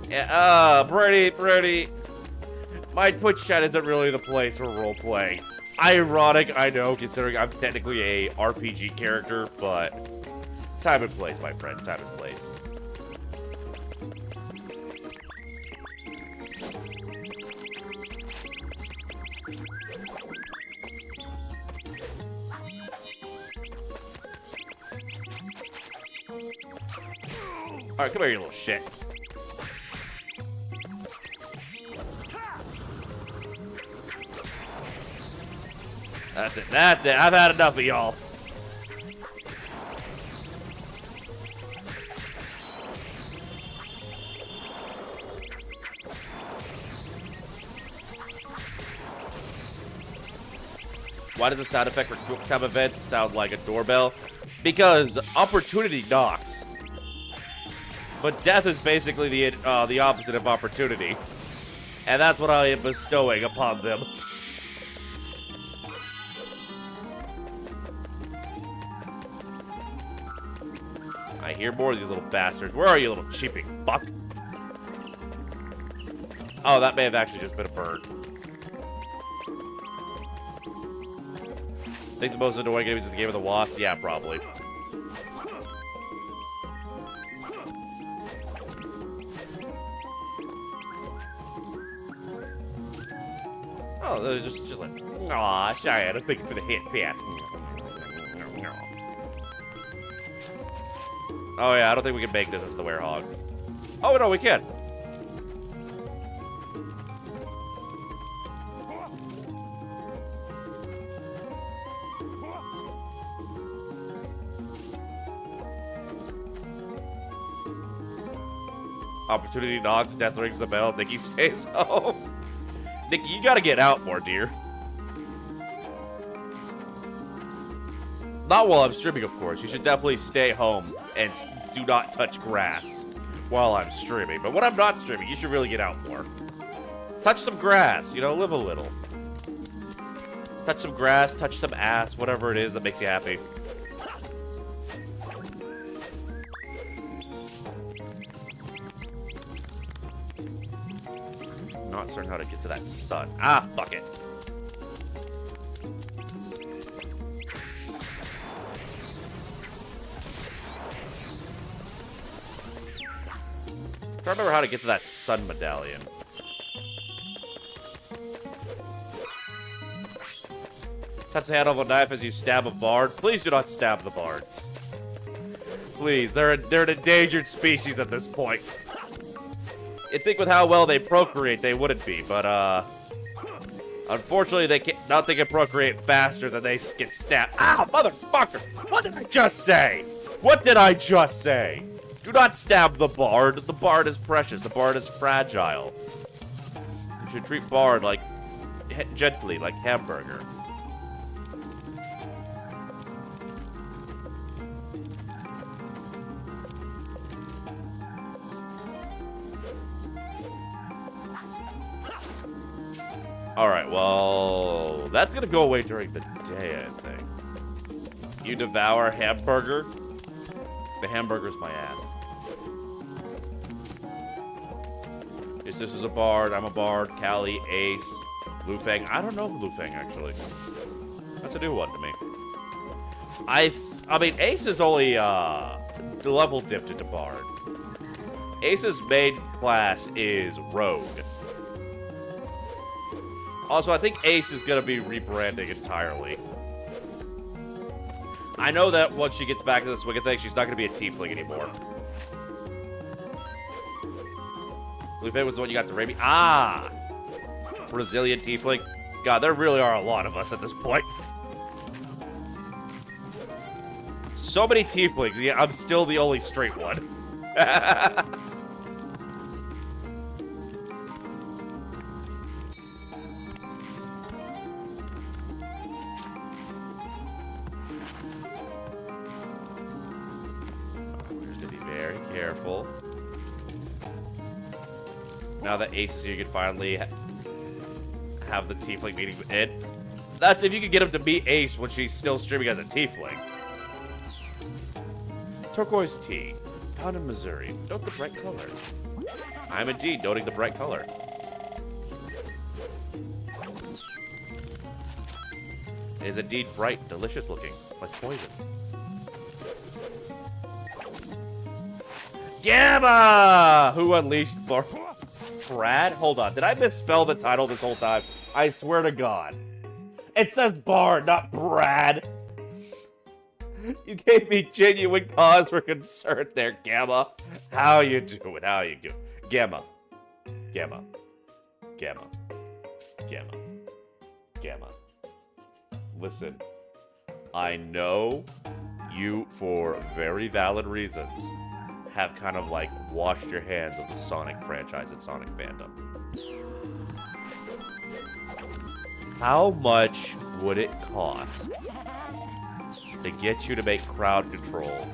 Yeah, Brady. My Twitch chat isn't really the place for roleplay. Ironic, I know, considering I'm technically a RPG character, but time and place, my friend, time and place. Alright, come here, you little shit. That's it. I've had enough of y'all. Why does the sound effect for quick time events sound like a doorbell? Because opportunity knocks. But death is basically the opposite of opportunity. And that's what I am bestowing upon them. I hear more of these little bastards. Where are you, little cheaping fuck? Oh, that may have actually just been a bird. Think the most annoying enemies in the game are the wasps? Yeah, probably. Oh, they're just chilling. Aw, Cheyenne, I'm thinking for the hit pass. Oh yeah, I don't think we can make this as the werehog. Oh no, we can. Opportunity knocks, death rings the bell, Nikki stays home. Nikki, you gotta get out more, dear. Not while I'm streaming, of course. You should definitely stay home and do not touch grass while I'm streaming. But when I'm not streaming, you should really get out more. Touch some grass, you know, live a little. Touch some grass, touch some ass, whatever it is that makes you happy. Not certain how to get to that sun. Ah, fuck it. I don't remember how to get to that sun medallion. Touch the handle of a knife as you stab a bard. Please do not stab the bards. Please, they're an endangered species at this point. You'd think with how well they procreate, they wouldn't be, but unfortunately, they can procreate faster than they get stabbed. Ow, motherfucker! What did I just say? What did I just say? Do not stab the bard. The bard is precious. The bard is fragile. You should treat bard like gently, like hamburger. Alright, well, that's gonna go away during the day, I think. You devour hamburger? The hamburger's my ass. This is a bard, I'm a bard, Callie, Ace, Lufeng. I don't know of Lufeng, actually. That's a new one to me. I mean, Ace is only, the level dipped into bard. Ace's main class is rogue. Also, I think Ace is going to be rebranding entirely. I know that once she gets back to the swing of things, she's not going to be a tiefling anymore. Lufeng was the one you got to Raimi. Ah! Brazilian tiefling. God, there really are a lot of us at this point. So many tieflings, yet I'm still the only straight one. Careful. Now that Ace is here, you can finally have the tiefling meeting with it. That's if you can get him to meet Ace when she's still streaming as a tiefling. Turquoise tea, found in Missouri. Note the bright color. I'm indeed noting the bright color. It is indeed bright, delicious looking, like poison. Gamma! Who unleashed Brad? Hold on. Did I misspell the title this whole time? I swear to God. It says Bard, not Brad. You gave me genuine cause for concern there, Gamma. How you doing? How you doing? Gamma. Gamma. Gamma. Gamma. Gamma. Listen. I know you, for very valid reasons, have kind of like washed your hands of the Sonic franchise and Sonic fandom. How much would it cost to get you to make crowd control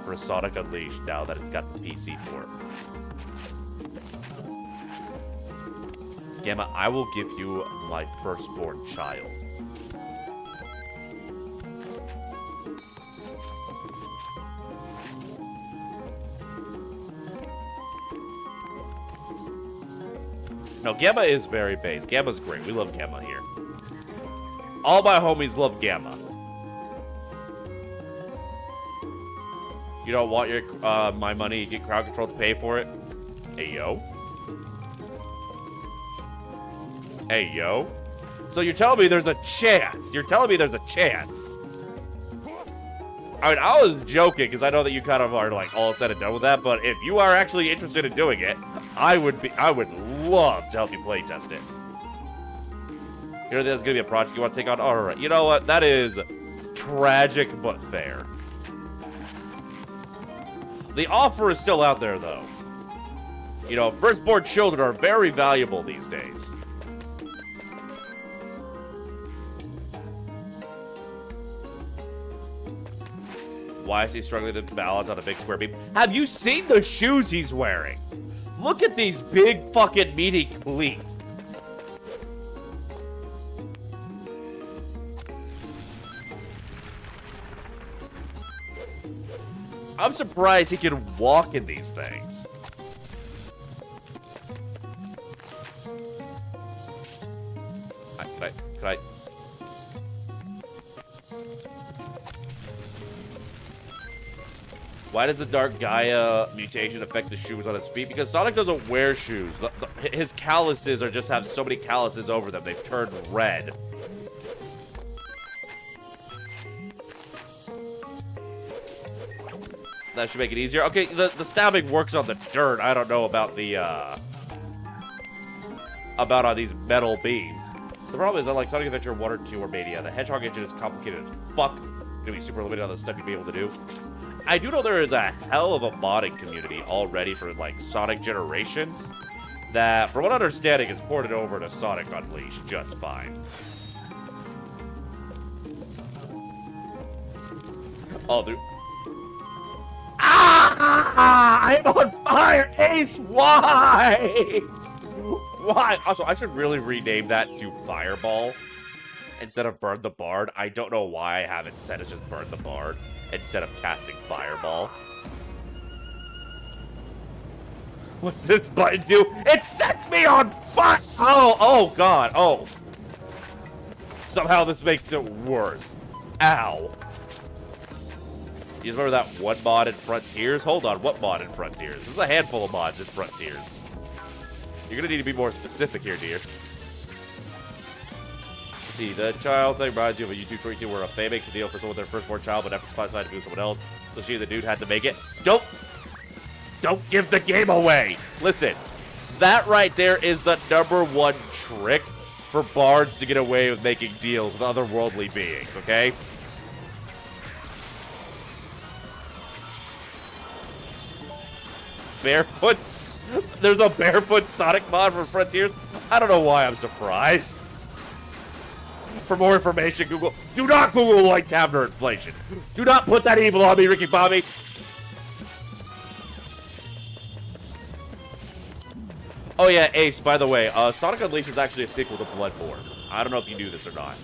for Sonic Unleashed now that it's got the PC port? Gamma, I will give you my firstborn child. No, Gamma is very base. Gamma's great. We love Gamma here. All my homies love Gamma. You don't want your my money, you get crowd control to pay for it? Hey, yo. Hey, yo. So you're telling me there's a chance. You're telling me there's a chance I mean, I was joking because I know that you kind of are like all said and done with that. But if you are actually interested in doing it, I would love to help you play test it. You know, there's gonna be a project you want to take on. All right, you know what? That is tragic but fair. The offer is still out there, though. You know, firstborn children are very valuable these days. Why is he struggling to balance on a big square beam? Have you seen the shoes he's wearing? Look at these big fucking meaty cleats. I'm surprised he can walk in these things. Can I? Why does the Dark Gaia mutation affect the shoes on his feet? Because Sonic doesn't wear shoes. His calluses just have so many calluses over them. They've turned red. That should make it easier. Okay, the stabbing works on the dirt. I don't know about the, about on these metal beams. The problem is, unlike Sonic Adventure 1 or 2 or Mania, the Hedgehog engine is complicated as fuck. It's gonna be super limited on the stuff you'd be able to do. I do know there is a hell of a modding community already for, like, Sonic Generations that, from what I'm understanding, is ported over to Sonic Unleashed just fine. Oh, dude. Ah! I'm on fire! Ace, why? Why? Also, I should really rename that to Fireball instead of Burn the Bard. I don't know why I haven't said it's just Burn the Bard instead of casting Fireball. What's this button do? It sets me on fire! Oh god, oh. Somehow this makes it worse. Ow. You remember that one mod in Frontiers? Hold on, what mod in Frontiers? There's a handful of mods in Frontiers. You're gonna need to be more specific here, dear. Let's see, the child thing reminds you of a YouTube tweet where a fan makes a deal for someone with their firstborn child, but after decided to do someone else, so she and the dude had to make it. Don't give the game away! Listen, that right there is the #1 trick for bards to get away with making deals with otherworldly beings, okay? Barefoots? There's a barefoot Sonic mod for Frontiers? I don't know why I'm surprised. For more information, Google. Do not Google White Tavern inflation. Do not put that evil on me, Ricky Bobby. Oh yeah, Ace, by the way, Sonic Unleashed is actually a sequel to Bloodborne. I don't know if you knew this or not.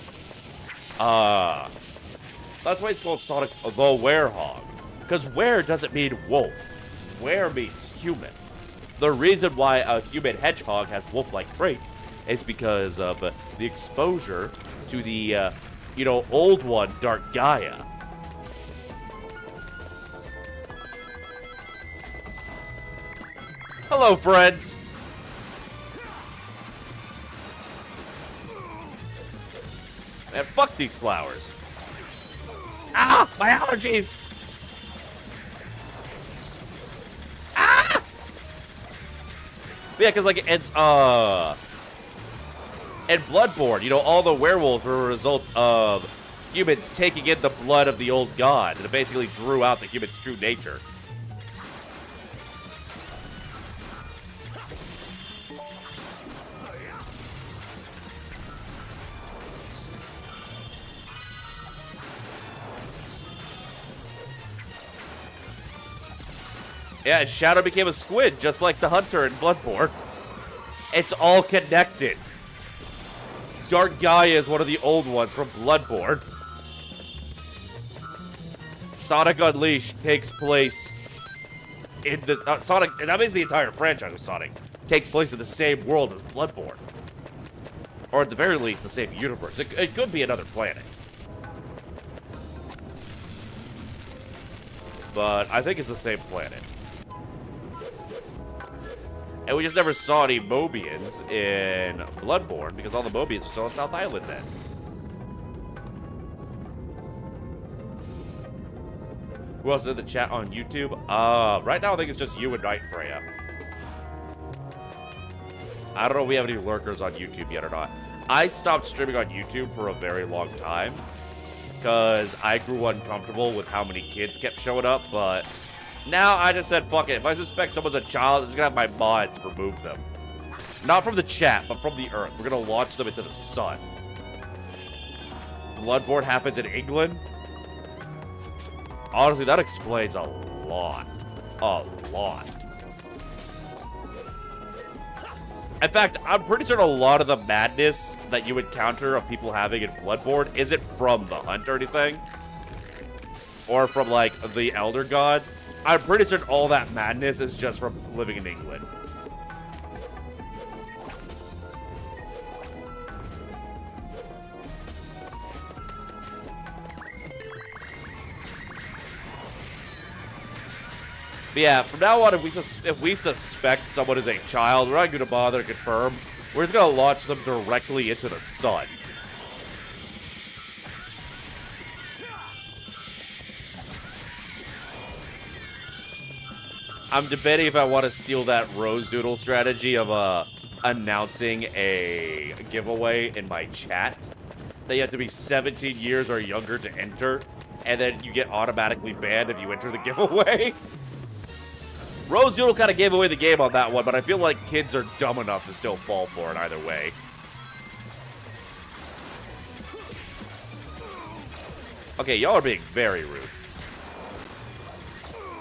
That's why it's called Sonic the Werehog. Because were doesn't mean wolf. Were means human. The reason why a human hedgehog has wolf-like traits is because of the exposure to the, you know, old one, Dark Gaia. Hello, friends. Man, fuck these flowers. Ah, my allergies. Ah! Yeah, because, like, it's, in Bloodborne, you know, all the werewolves were a result of humans taking in the blood of the old gods, and it basically drew out the human's true nature. Yeah, Shadow became a squid, just like the Hunter in Bloodborne. It's all connected. Dark Gaia is one of the old ones from Bloodborne. Sonic Unleashed takes place in the Sonic, and that means the entire franchise of Sonic takes place in the same world as Bloodborne, or at the very least, the same universe. It could be another planet, but I think it's the same planet. And we just never saw any Mobians in Bloodborne because all the Mobians were still on South Island then. Who else is in the chat on YouTube? Right now I think it's just you and Night Freya. I don't know if we have any lurkers on YouTube yet or not. I stopped streaming on YouTube for a very long time because I grew uncomfortable with how many kids kept showing up, but now I just said, fuck it. If I suspect someone's a child, I'm just gonna have my mods remove them. Not from the chat, but from the earth. We're gonna launch them into the sun. Bloodborne happens in England? Honestly, that explains a lot. A lot. In fact, I'm pretty certain a lot of the madness that you encounter of people having in Bloodborne isn't from the hunt or anything. Or from, like, the Elder Gods. I'm pretty certain all that madness is just from living in England. But yeah, from now on, if we suspect someone is a child, we're not going to bother to confirm. We're just going to launch them directly into the sun. I'm debating if I want to steal that Rose Doodle strategy of announcing a giveaway in my chat. That you have to be 17 years or younger to enter, and then you get automatically banned if you enter the giveaway. Rose Doodle kind of gave away the game on that one, but I feel like kids are dumb enough to still fall for it either way. Okay, y'all are being very rude.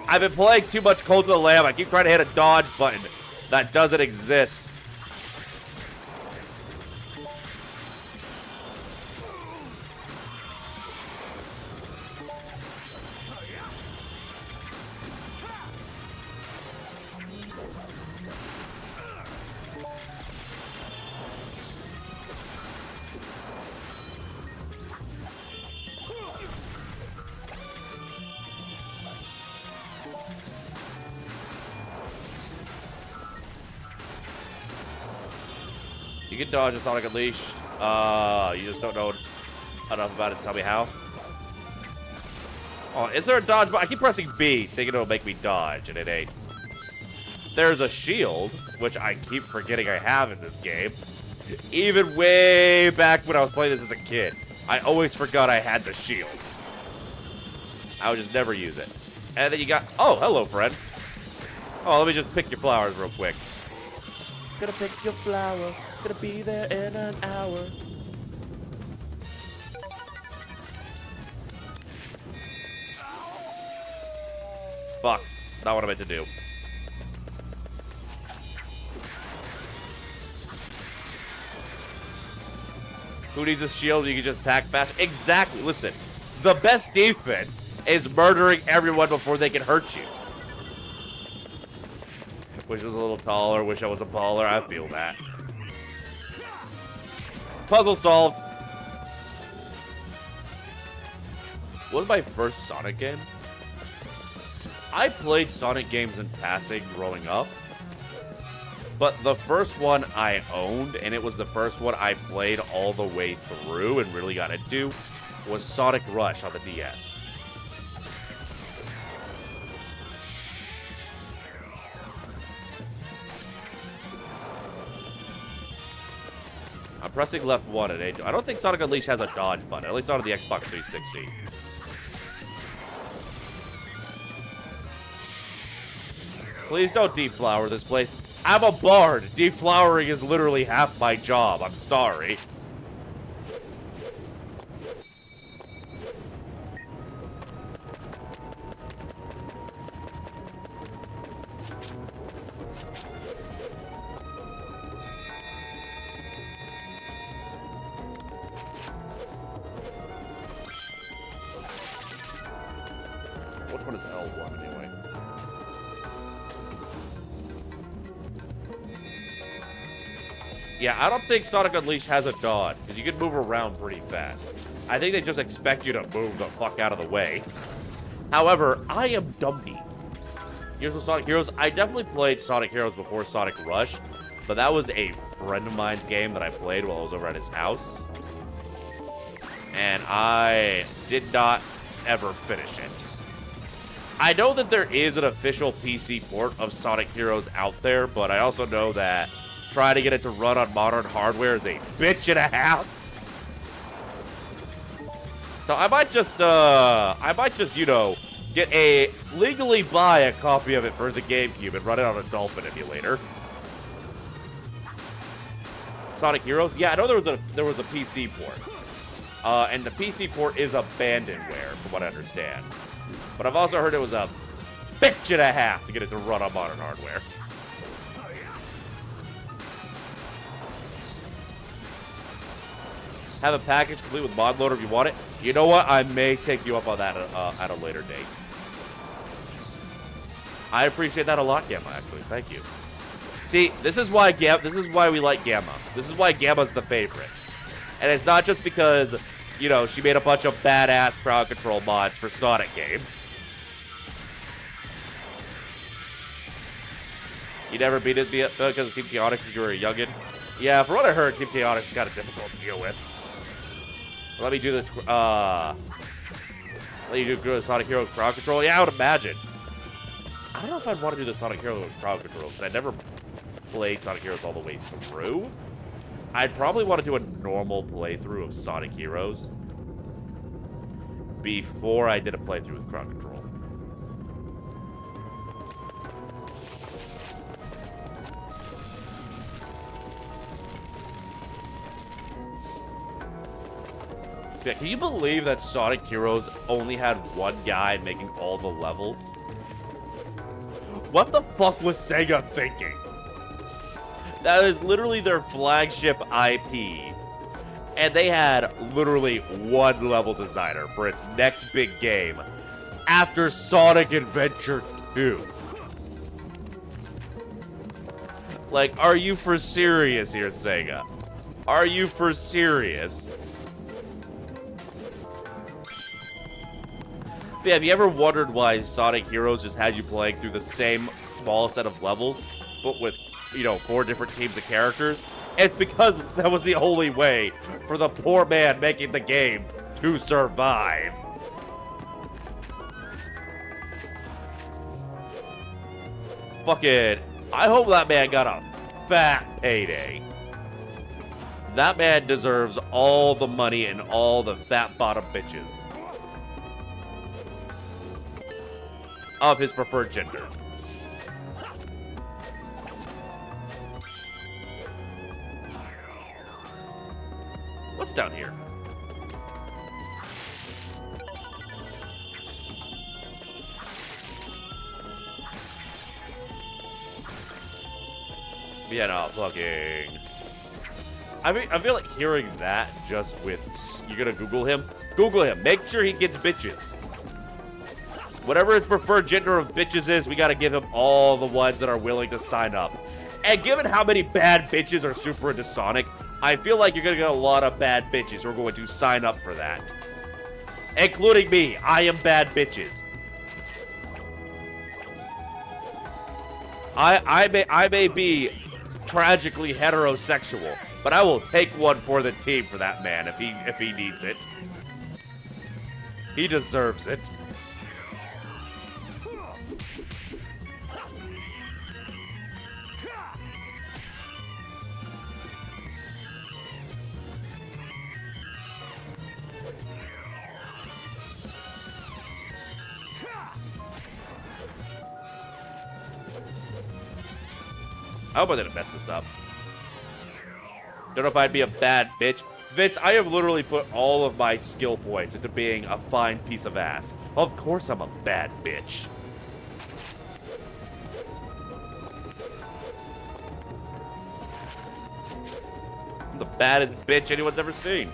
I've been playing too much Cult of the Lamb. I keep trying to hit a dodge button that doesn't exist. You can dodge with Sonic Unleashed. You just don't know enough about it to tell me how. Oh, is there a dodge button? I keep pressing B, thinking it'll make me dodge, and it ain't. There's a shield, which I keep forgetting I have in this game. Even way back when I was playing this as a kid, I always forgot I had the shield. I would just never use it. And then you got... Oh, hello, friend. Oh, let me just pick your flowers real quick. Gonna pick your flower. Gonna be there in an hour. Fuck. Not what I meant to do. Who needs a shield? You can just attack fast. Exactly. Listen. The best defense is murdering everyone before they can hurt you. Wish I was a little taller. Wish I was a baller. I feel that. Puzzle solved. What was my first Sonic game? I played Sonic games in passing growing up. But the first one I owned, and it was the first one I played all the way through and really got into, was Sonic Rush on the DS. I'm pressing left 1 at A. I don't think Sonic Unleashed has a dodge button, at least not on the Xbox 360. Please don't deflower this place. I'm a bard. Deflowering is literally half my job. I'm sorry. Which one is L1 anyway? Yeah, I don't think Sonic Unleashed has a dodge, because you can move around pretty fast. I think they just expect you to move the fuck out of the way. However, I am Dumby. Here's with Sonic Heroes. I definitely played Sonic Heroes before Sonic Rush, but that was a friend of mine's game that I played while I was over at his house. And I did not ever finish it. I know that there is an official PC port of Sonic Heroes out there, but I also know that trying to get it to run on modern hardware is a bitch and a half. So I might just, you know, legally buy a copy of it for the GameCube and run it on a Dolphin emulator. Sonic Heroes? Yeah, I know there was a PC port. And the PC port is abandonware, from what I understand. But I've also heard it was a bitch and a half to get it to run on modern hardware. Have a package complete with mod loader if you want it. You know what? I may take you up on that at a later date. I appreciate that a lot, Gamma, actually. Thank you. See, this is why we like Gamma. This is why Gamma's the favorite. And it's not just because, you know, she made a bunch of badass crowd control mods for Sonic games. You never beat it because of Team Chaotix as you were a youngin'? Yeah, from what I heard, Team Chaotix is kind of difficult to deal with. Let me do this, let you do Sonic Hero with crowd control? Yeah, I would imagine. I don't know if I'd want to do the Sonic Hero with crowd control, because I never played Sonic Heroes all the way through. I'd probably want to do a normal playthrough of Sonic Heroes before I did a playthrough with crowd control. Yeah, can you believe that Sonic Heroes only had one guy making all the levels? What the fuck was Sega thinking? That is literally their flagship IP. And they had literally one level designer for its next big game after Sonic Adventure 2. Like, are you for serious here, Sega? Are you for serious? Yeah, have you ever wondered why Sonic Heroes just had you playing through the same small set of levels, but with, you know, 4 different teams of characters? It's because that was the only way for the poor man making the game to survive. Fucking, I hope that man got a fat payday. That man deserves all the money and all the fat bottom bitches of his preferred gender. What's down here? Yeah, no, fucking... I feel like hearing that just with... You're gonna Google him? Google him. Make sure he gets bitches. Whatever his preferred gender of bitches is, we gotta give him all the ones that are willing to sign up. And given how many bad bitches are super into Sonic, I feel like you're gonna get a lot of bad bitches who are going to sign up for that. Including me. I am bad bitches. I may be tragically heterosexual, but I will take one for the team for that man if he needs it. He deserves it. I hope I didn't mess this up. Don't know if I'd be a bad bitch. Vince, I have literally put all of my skill points into being a fine piece of ass. Of course I'm a bad bitch. I'm the baddest bitch anyone's ever seen.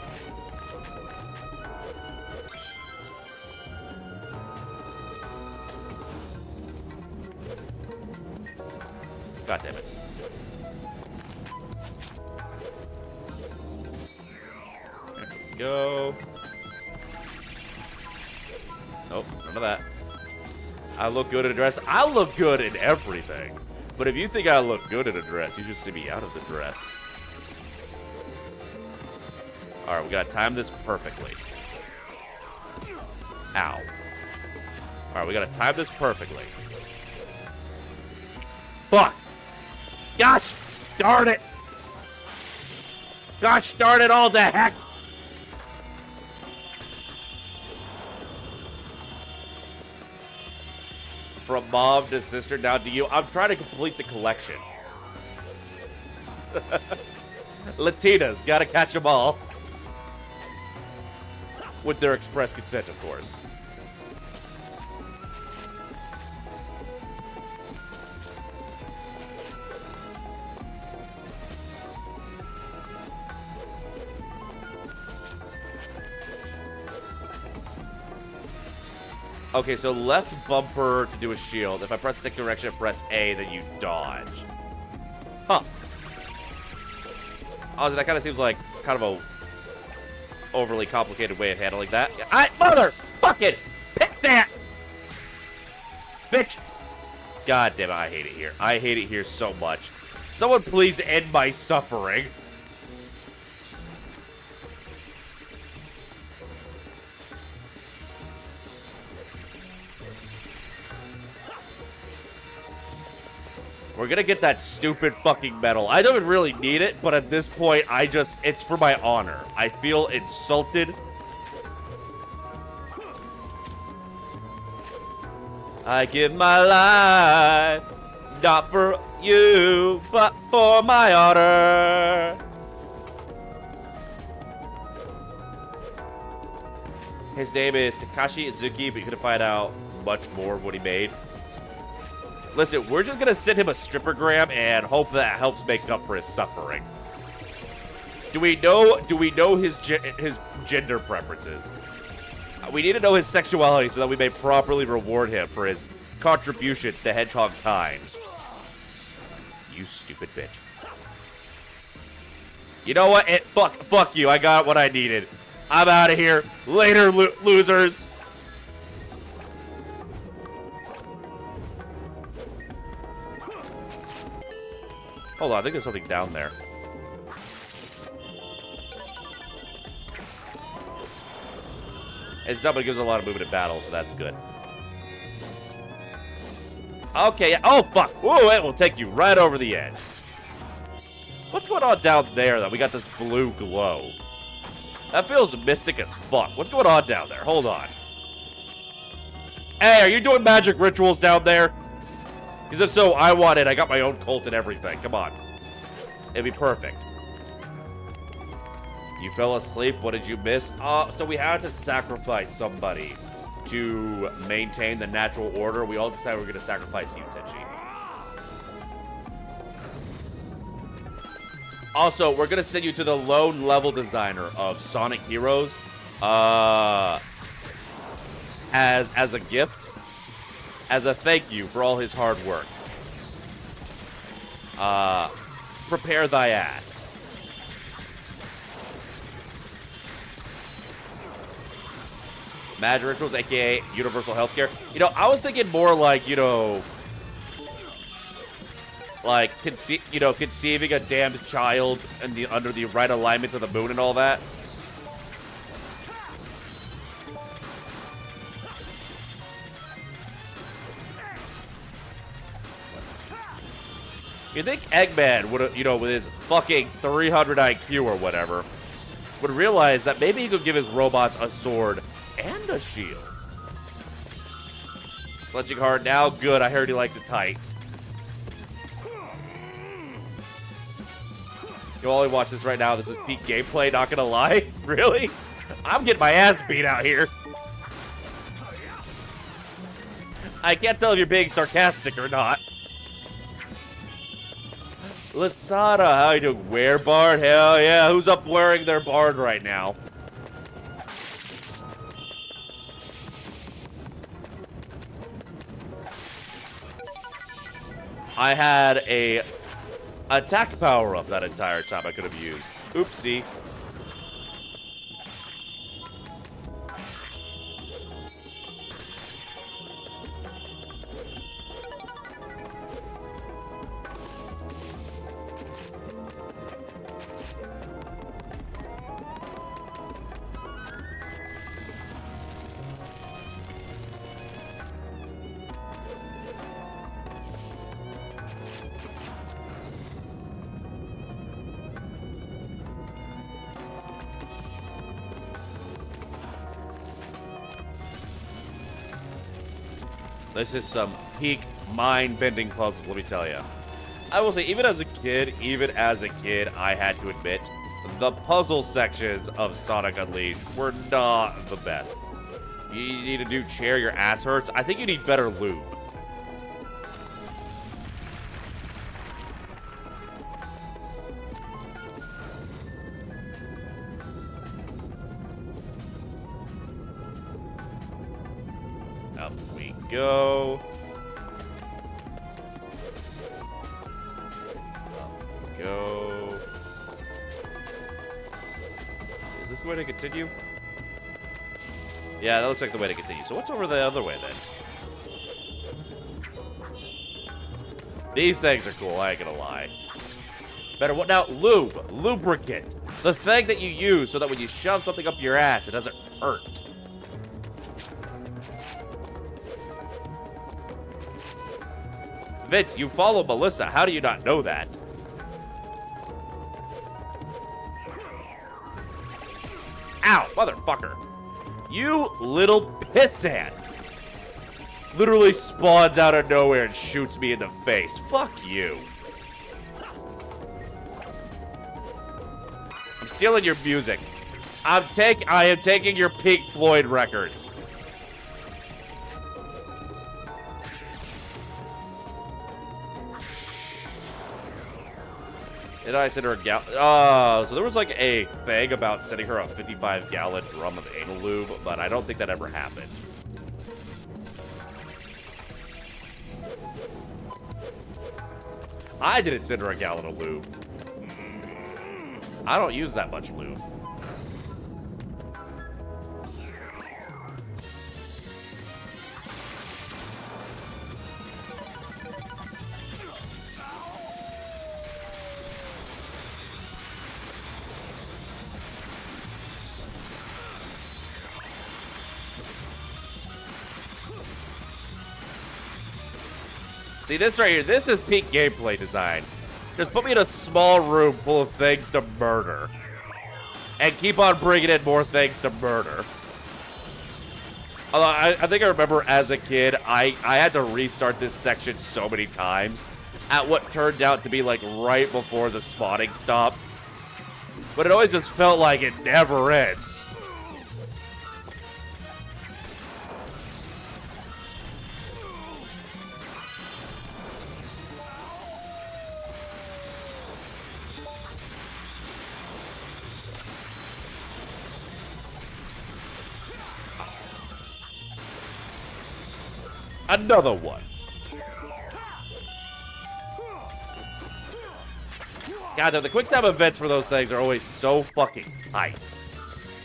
God damn it. There we go. Nope, none of that. I look good in a dress. I look good in everything. But if you think I look good in a dress, you should see me out of the dress. Alright, we gotta time this perfectly. Ow. Alright, we gotta time this perfectly. Fuck! Gosh darn it! Gosh darn it all to heck! From mom to sister down to you. I'm trying to complete the collection. Latinas, gotta catch them all. With their express consent, of course. Okay, so left bumper to do a shield. If I press stick direction and press A, then you dodge. Huh. Honestly, that kind of seems like kind of a overly complicated way of handling that. Mother fucking pick that! Bitch! God damn it, I hate it here. I hate it here so much. Someone please end my suffering. We're gonna get that stupid fucking medal. I don't even really need it, but at this point, it's for my honor. I feel insulted. I give my life, not for you, but for my honor. His name is Takashi Izuki, but you could find out much more of what he made. Listen, we're just gonna send him a strippergram and hope that helps make up for his suffering. Do we know his gender preferences? We need to know his sexuality so that we may properly reward him for his contributions to hedgehog kind. You stupid bitch. You know what? Fuck you. I got what I needed. I'm out of here. Later, losers. Hold on, I think there's something down there. It's not, but it gives a lot of movement in battle, so that's good. Okay, oh fuck! Ooh, it will take you right over the edge. What's going on down there, though? We got this blue glow. That feels mystic as fuck. What's going on down there? Hold on. Hey, are you doing magic rituals down there? Because if so, I want it. I got my own cult and everything. Come on. It'd be perfect. You fell asleep. What did you miss? So we had to sacrifice somebody to maintain the natural order. We all decided we were going to sacrifice you, Tenchi. Also, we're going to send you to the lone level designer of Sonic Heroes as a gift. As a thank you for all his hard work. Prepare thy ass. Magic Rituals, aka Universal Healthcare. You know, I was thinking more like, you know, like conceiving a damned child under the right alignments of the moon and all that. You think Eggman would, you know, with his fucking 300 IQ or whatever, would realize that maybe he could give his robots a sword and a shield. Flinching hard now? Good, I heard he likes it tight. You only watch this right now. This is peak gameplay, not gonna lie. Really? I'm getting my ass beat out here. I can't tell if you're being sarcastic or not. Lasada, how you doing? Wear Bard? Hell yeah. Who's up wearing their Bard right now? I had a attack power up that entire time I could have used. Oopsie. This is some peak mind-bending puzzles, let me tell you. I will say, even as a kid, I had to admit, the puzzle sections of Sonic Unleashed were not the best. You need a new chair, your ass hurts. I think you need better lube. Up we go. Up we go. Is this the way to continue? Yeah, that looks like the way to continue. So what's over the other way, then? These things are cool, I ain't gonna lie. Better what now? Lube. Lubricant. The thing that you use so that when you shove something up your ass, it doesn't hurt. Vince, you follow Melissa. How do you not know that? Ow, motherfucker. You little pissant. Literally spawns out of nowhere and shoots me in the face. Fuck you. I'm stealing your music. I am taking your Pink Floyd records. Did I send her a gallon? So there was like a thing about sending her a 55-gallon drum of anal lube, but I don't think that ever happened. I didn't send her a gallon of lube. I don't use that much lube. See, this right here, this is peak gameplay design. Just put me in a small room full of things to murder. And keep on bringing in more things to murder. Although, I think I remember as a kid, I had to restart this section so many times. At what turned out to be like right before the spawning stopped. But it always just felt like it never ends. Another one. God, the quick time events for those things are always so fucking tight.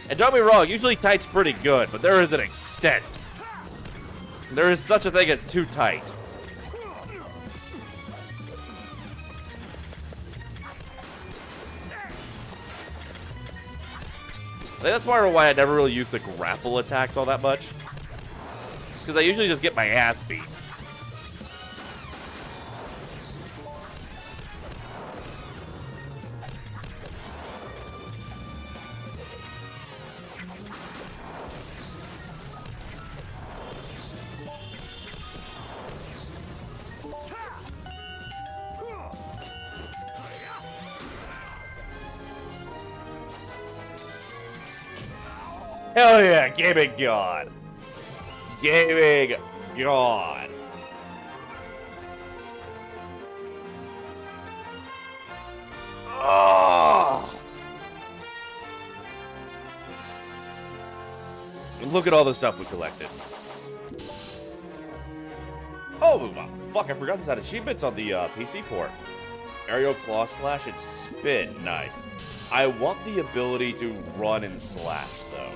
And don't get me wrong, usually tight's pretty good, but there is an extent. There is such a thing as too tight. I think that's why I never really use the grapple attacks all that much. Because I usually just get my ass beat. Hell yeah, gaming god. Gaming god. Oh. And look at all the stuff we collected. Oh, fuck, I forgot this had achievements on the PC port. Aerial claw slash and spin. Nice. I want the ability to run and slash, though.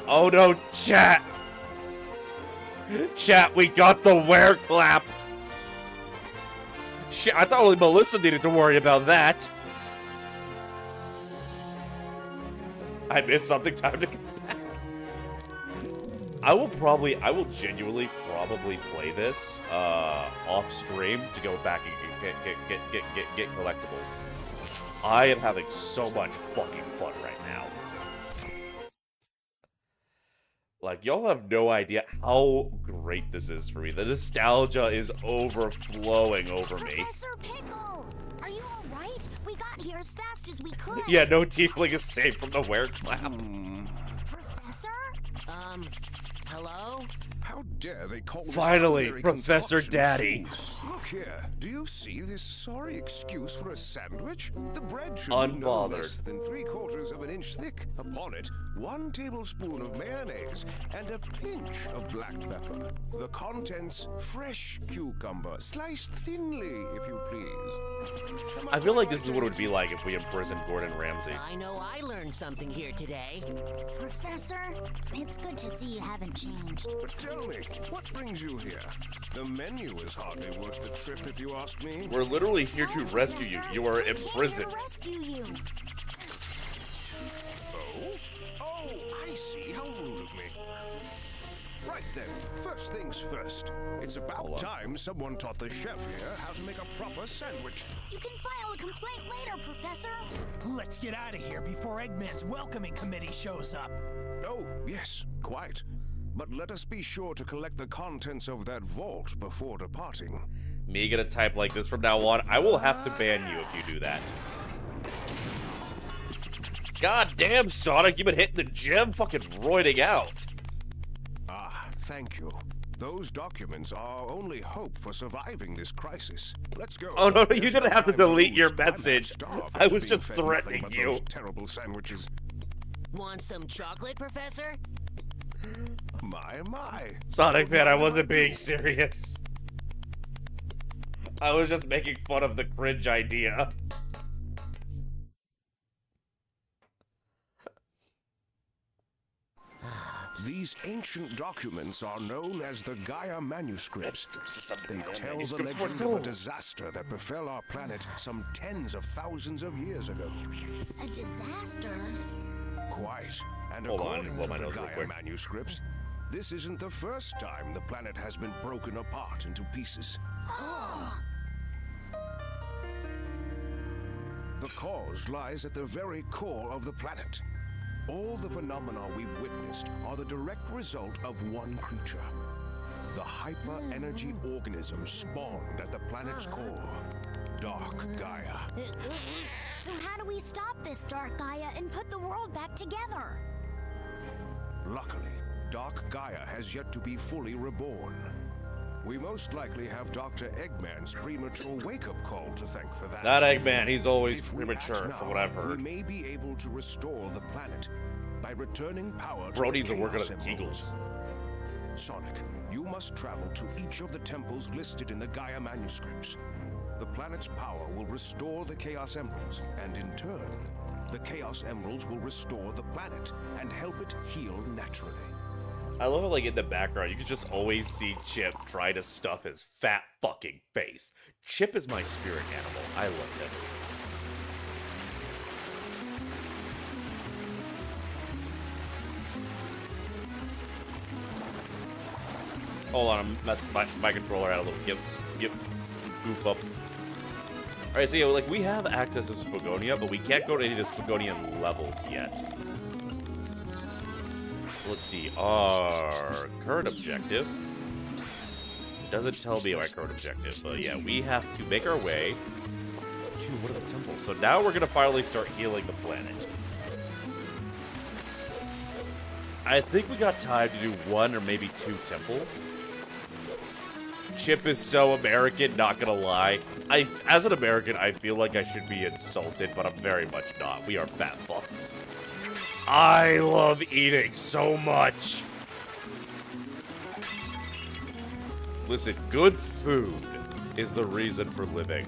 Oh no, chat! Chat, we got the wear clap! Shit, I thought only Melissa needed to worry about that. I missed something, time to come back. I will genuinely probably play this off stream to go back and get collectibles. I am having so much fucking fun right now. Like, y'all have no idea how great this is for me. The nostalgia is overflowing over me. Professor Pickle! Are you alright? We got here as fast as we could. Yeah, no tiefling is safe from the wereclap. Professor? Hello? How dare they call this Finally, ordinary Professor concoction Daddy. food? Look here, do you see this sorry excuse for a sandwich? The bread should be no Unbothered. less than 3/4 of an inch thick. Upon it, 1 tablespoon of mayonnaise and a pinch of black pepper. The contents, fresh cucumber, sliced thinly, if you please. Am I feel like right, this is what it would be like if we imprisoned Gordon Ramsay. I know I learned something here today. Professor, it's good to see you haven't changed. But tell me, what brings you here? The menu is hardly worth the trip, if you ask me. We're literally here to No, rescue you. Professor, You are we're here imprisoned. to rescue you. Oh? Oh, I see. How rude of me. Right then, first things first. It's Hold about on. time someone taught the chef here how to make a proper sandwich. You can file a complaint later, Professor. Let's get out of here before Eggman's welcoming committee shows up. Oh, yes, quite. But let us be sure to collect the contents of that vault before departing. Me gonna type like this from now on. I will have to ban you if you do that. God damn, Sonic, you've been hitting the gym, fucking roiding out. Ah, thank you. Those documents are our only hope for surviving this crisis. Let's go. Oh, no, you There's didn't no have to time delete lose. your I'm message. half-starved I after was being just fed nothing threatening but you. those terrible sandwiches. Want some chocolate, Professor? My. Sonic, man, I wasn't being serious. I was just making fun of the cringe idea. These ancient documents are known as the Gaia manuscripts. They tell the legend of a disaster that befell our planet some tens of thousands of years ago. A disaster? Quite. And Hold on, according blow to my the nose real Gaia quick. manuscripts, this isn't the first time the planet has been broken apart into pieces. The cause lies at the very core of the planet. All the phenomena we've witnessed are the direct result of one creature. The hyper-energy organism spawned at the planet's core, Dark Gaia. So how do we stop this Dark Gaia and put the world back together? Luckily, Dark Gaia has yet to be fully reborn. We most likely have Dr. Eggman's premature wake-up call to thank for that. That Eggman, he's always If we premature, act from now, what I've heard. We may be able to restore the planet by returning power to Brody's the are working Chaos on his Emeralds. Kegels. Sonic, you must travel to each of the temples listed in the Gaia manuscripts. The planet's power will restore the Chaos Emeralds, and in turn, the Chaos Emeralds will restore the planet and help it heal naturally. I love how, like, in the background, you can just always see Chip try to stuff his fat fucking face. Chip is my spirit animal. I love him. Hold on, I'm messing my controller had a little goof up. Alright, so yeah, like, we have access to Spagonia, but we can't go to any of the Spagonian levels yet. Let's see, our current objective. It doesn't tell me our current objective, but yeah, we have to make our way to one of the temples. So now we're gonna finally start healing the planet. I think we got time to do 1 or maybe 2 temples. Chip is so American, not gonna lie. As an American, I feel like I should be insulted, but I'm very much not. We are fat fucks. I love eating so much. Listen, good food is the reason for living.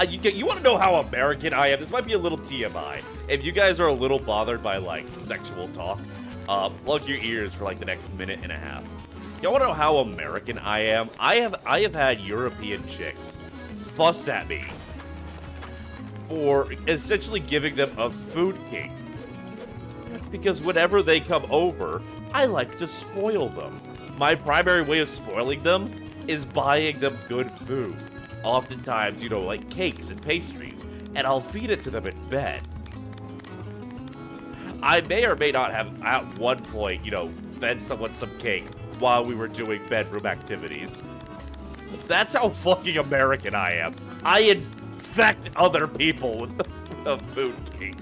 You want to know how American I am? This might be a little TMI. If you guys are a little bothered by, like, sexual talk, plug your ears for, like, the next minute and a half. Y'all want to know how American I am? I have had European chicks fuss at me for essentially giving them a food kink. Because whenever they come over, I like to spoil them. My primary way of spoiling them is buying them good food. Oftentimes, you know, like cakes and pastries, and I'll feed it to them in bed. I may or may not have, at one point, you know, fed someone some cake while we were doing bedroom activities. That's how fucking American I am. I infect other people with the food cake.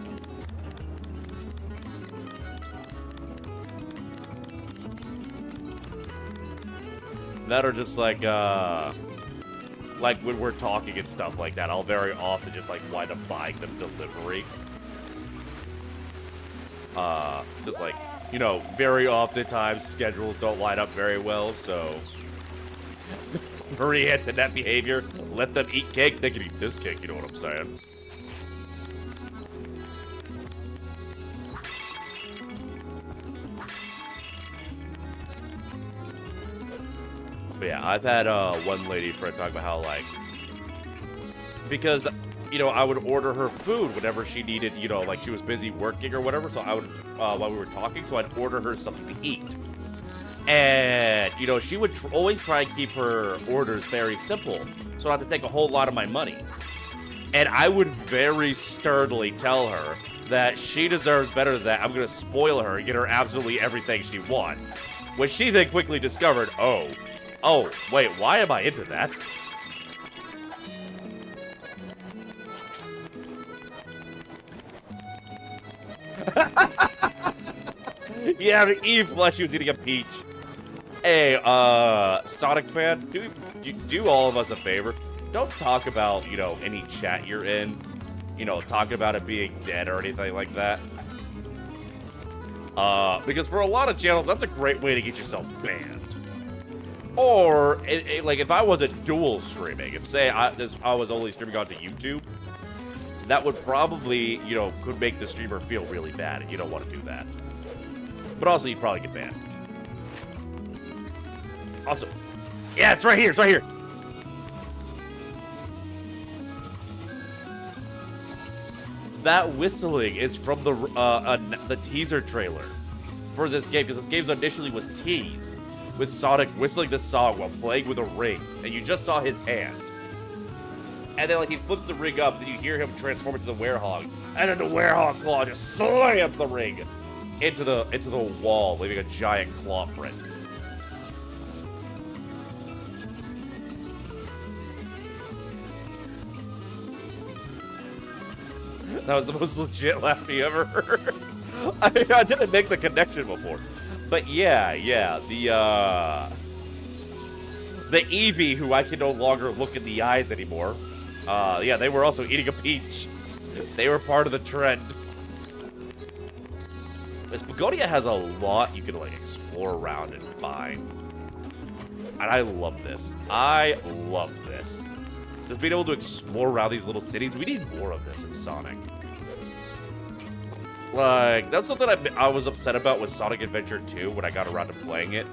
That are just like when we're talking and stuff like that, I'll very often just like wind up buying them delivery. Just like, you know, very oftentimes schedules don't line up very well, so Marie Antoinette behavior, let them eat cake, they can eat this cake, you know what I'm saying? But yeah, I've had one lady friend talk about how, like, because, you know, I would order her food whenever she needed, you know, like she was busy working or whatever, so I would, while we were talking, so I'd order her something to eat. And, you know, she would always try and keep her orders very simple, so I don't have to take a whole lot of my money. And I would very sternly tell her that she deserves better than that. I'm going to spoil her and get her absolutely everything she wants. Which she then quickly discovered, oh, wait, why am I into that? Yeah, the Eve while she was eating a peach. Hey, Sonic fan, do all of us a favor. Don't talk about, you know, any chat you're in. You know, talking about it being dead or anything like that. Because for a lot of channels, that's a great way to get yourself banned. Or, like, if I wasn't dual streaming, if, say, I was only streaming onto YouTube, that would probably, you know, could make the streamer feel really bad, and you don't want to do that. But also, you'd probably get banned. Also, yeah, it's right here, it's right here. That whistling is from the teaser trailer for this game, because this game initially was teased with Sonic whistling this song while playing with a ring, and you just saw his hand. And then, like, he flips the ring up, and you hear him transform into the Werehog, and then the Werehog claw just slams the ring into the wall, leaving a giant claw print. That was the most legit laugh you ever heard. I didn't make the connection before. But yeah, the Eevee, who I can no longer look in the eyes anymore, yeah, they were also eating a peach. They were part of the trend. This Begonia has a lot you can, like, explore around and find. And I love this. I love this. Just being able to explore around these little cities. We need more of this in Sonic. Like, that's something I was upset about with Sonic Adventure 2 when I got around to playing it.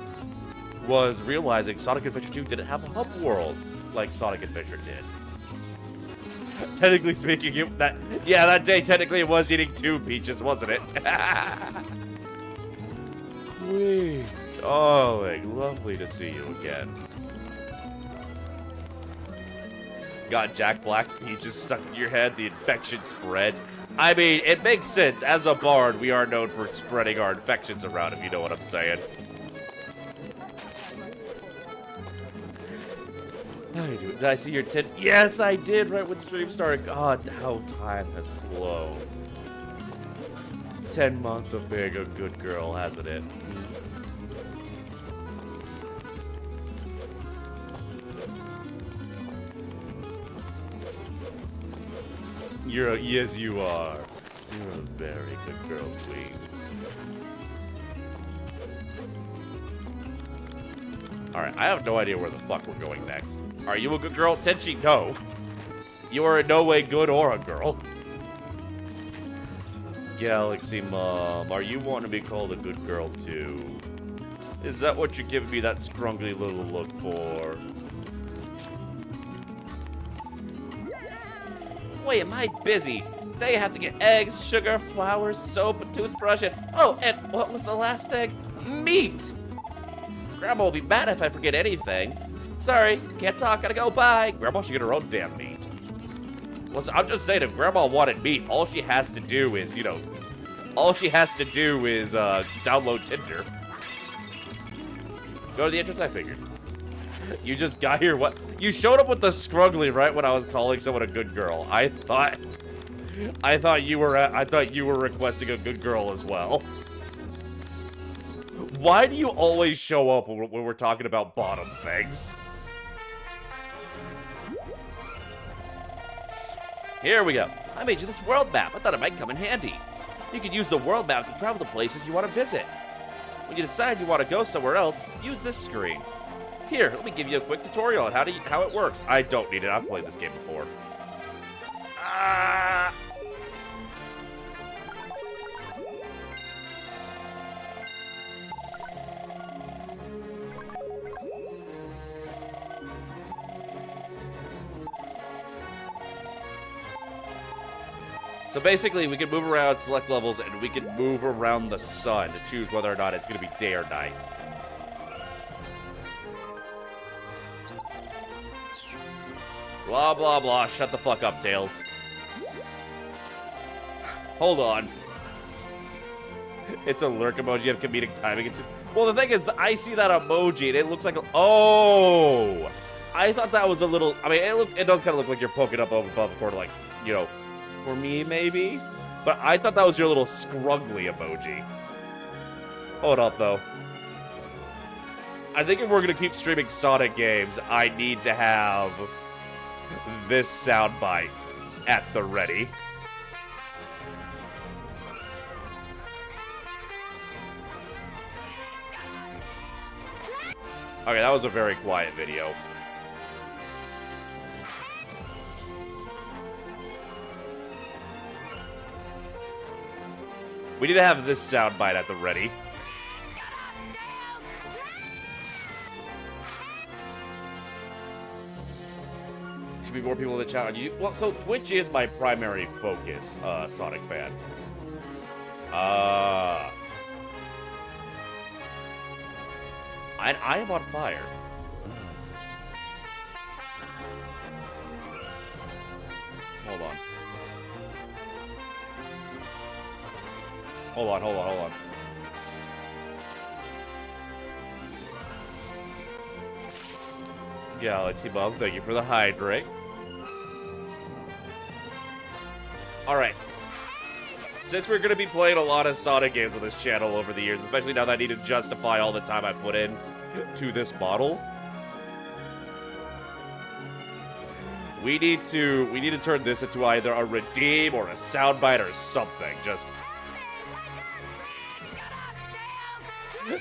Was realizing Sonic Adventure 2 didn't have a hub world like Sonic Adventure did. Technically speaking, that day technically it was eating 2 peaches, wasn't it? Sweet. Oh, like, lovely to see you again. Got Jack Black's peaches stuck in your head, the infection spreads. I mean, it makes sense. As a bard, we are known for spreading our infections around, if you know what I'm saying. Did I see your 10? Yes, I did, right when stream started. God, how time has flown. 10 months of being a good girl, hasn't it? Yes, you are. You're a very good girl, Queen. Alright, I have no idea where the fuck we're going next. Are you a good girl? Tenchi, no. You are in no way good or a girl. Galaxy Mom, are you wanting to be called a good girl too? Is that what you're giving me that scrungly little look for? Wait, am I busy? They have to get eggs, sugar, flowers, soap, a toothbrush, and... Oh, and what was the last thing? Meat! Grandma will be mad if I forget anything. Sorry, can't talk, gotta go, bye. Grandma should get her own damn meat. Listen, I'm just saying, if Grandma wanted meat, all she has to do is, you know... All she has to do is download Tinder. Go to the entrance, I figured. You just got here, what? You showed up with the scruggly right when I was calling someone a good girl. I thought you were requesting a good girl as well. Why do you always show up when we're talking about bottom things? Here we go. I made you this world map. I thought it might come in handy. You can use the world map to travel to places you want to visit. When you decide you want to go somewhere else, use this screen. Here, let me give you a quick tutorial on how it works. I don't need it. I've played this game before. Ah! So basically, we can move around select levels, and we can move around the sun to choose whether or not it's going to be day or night. Blah, blah, blah. Shut the fuck up, Tails. Hold on. It's a lurk emoji of comedic timing. Well, the thing is, I see that emoji, and it looks like oh! I thought that was a little... I mean, it does kind of look like you're poking up above the corner, like, you know... For me, maybe? But I thought that was your little scruggly emoji. Hold up, though. I think if we're going to keep streaming Sonic games, I need to have this soundbite at the ready. Okay, that was a very quiet video. We need to have this soundbite at the ready. Should be more people in the chat. Well, so Twitch is my primary focus, Sonic fan. I am on fire. Hold on. Hold on. Galaxy Bug, thank you for the hydrate. Alright. Since we're going to be playing a lot of Sonic games on this channel over the years, especially now that I need to justify all the time I put in to this model, we need to turn this into either a redeem or a soundbite or something. Just...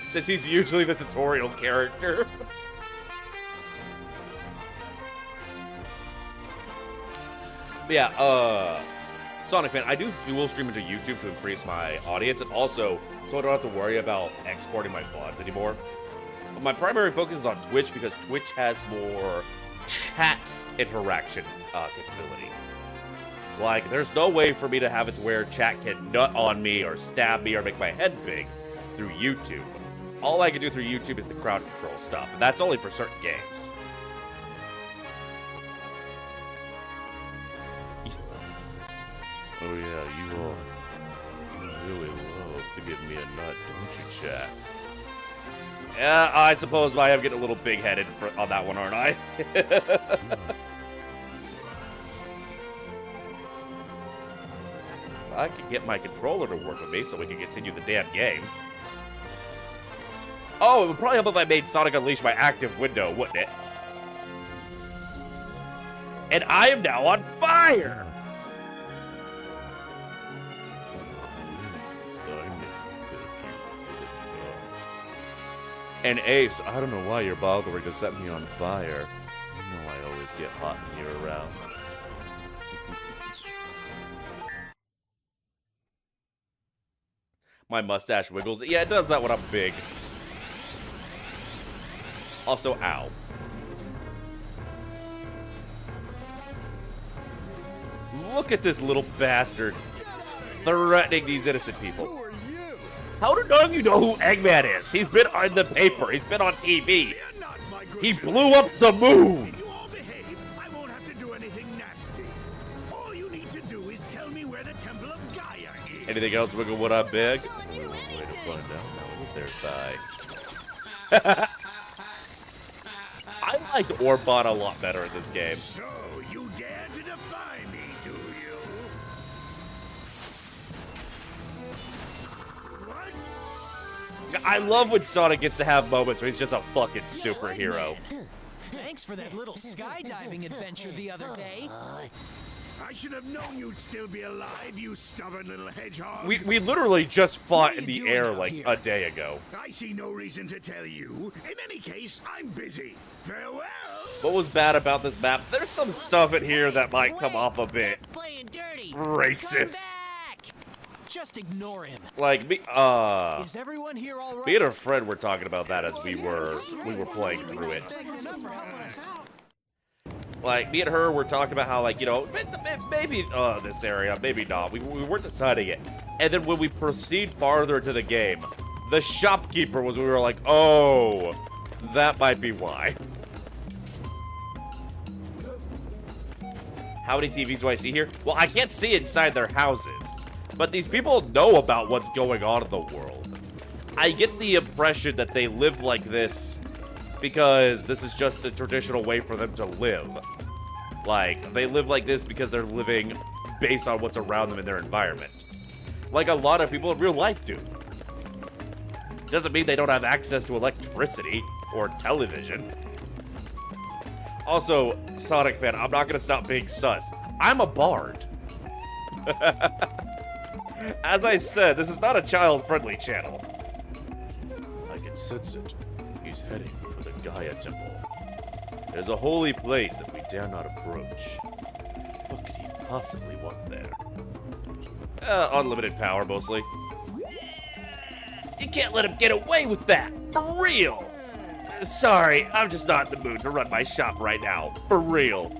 Since he's usually the tutorial character. Yeah, Sonic fan, I do dual stream into YouTube to increase my audience, and also so I don't have to worry about exporting my VODs anymore. But my primary focus is on Twitch because Twitch has more chat interaction capability. Like, there's no way for me to have it to where chat can nut on me or stab me or make my head big through YouTube. All I can do through YouTube is the crowd control stuff, and that's only for certain games. Oh yeah, you really love to give me a nut, don't you, chat? Yeah, I suppose I am getting a little big-headed on that one, aren't I? I could get my controller to work with me so we can continue the damn game. Oh, it would probably help if I made Sonic Unleashed my active window, wouldn't it? And I am now on fire! And Ace, I don't know why you're bothering to set me on fire. You know I always get hot when you're around. My mustache wiggles. Yeah, it does that when I'm big. Also, ow. Look at this little bastard threatening these innocent people. How do none of you know who Eggman is? He's been on the paper. He's been on TV. He blew up the moon. If you all behave, I won't have to do anything nasty. All you need to do is tell me where the Temple of Gaia is. Anything else, Wiggle, what up, big? Way to find out now with their thigh. I liked Orbot a lot better in this game. So, you dare to defy me, do you? What? I love when Sonic gets to have moments where he's just a fucking superhero. Thanks for that little skydiving adventure the other day. I should have known you'd still be alive, you stubborn little hedgehog. We literally just fought What are in you the doing air out like here? a day ago. I see no reason to tell you. In any case, I'm busy. Farewell. What was bad about this map? There's some stuff in here that might come off a bit That's playing dirty. racist. Come back. Just ignore him. Like me, Is everyone here all right? me and a friend were talking about that as we were playing through it. Like, me and her were talking about how, like, you know, maybe this area, maybe not. We weren't deciding it. And then when we proceed farther into the game, the shopkeeper we were like, oh, that might be why. How many TVs do I see here? Well, I can't see inside their houses. But these people know about what's going on in the world. I get the impression that they live like this because this is just the traditional way for them to live. Like, they live like this because they're living based on what's around them in their environment. Like a lot of people in real life do. Doesn't mean they don't have access to electricity or television. Also, Sonic fan, I'm not gonna stop being sus. I'm a bard. As I said, this is not a child-friendly channel. I can sense it. He's heading for the Gaia Temple. It is a holy place that we dare not approach. What could he possibly want there? Unlimited power, mostly. You can't let him get away with that! For real! Sorry, I'm just not in the mood to run my shop right now. For real.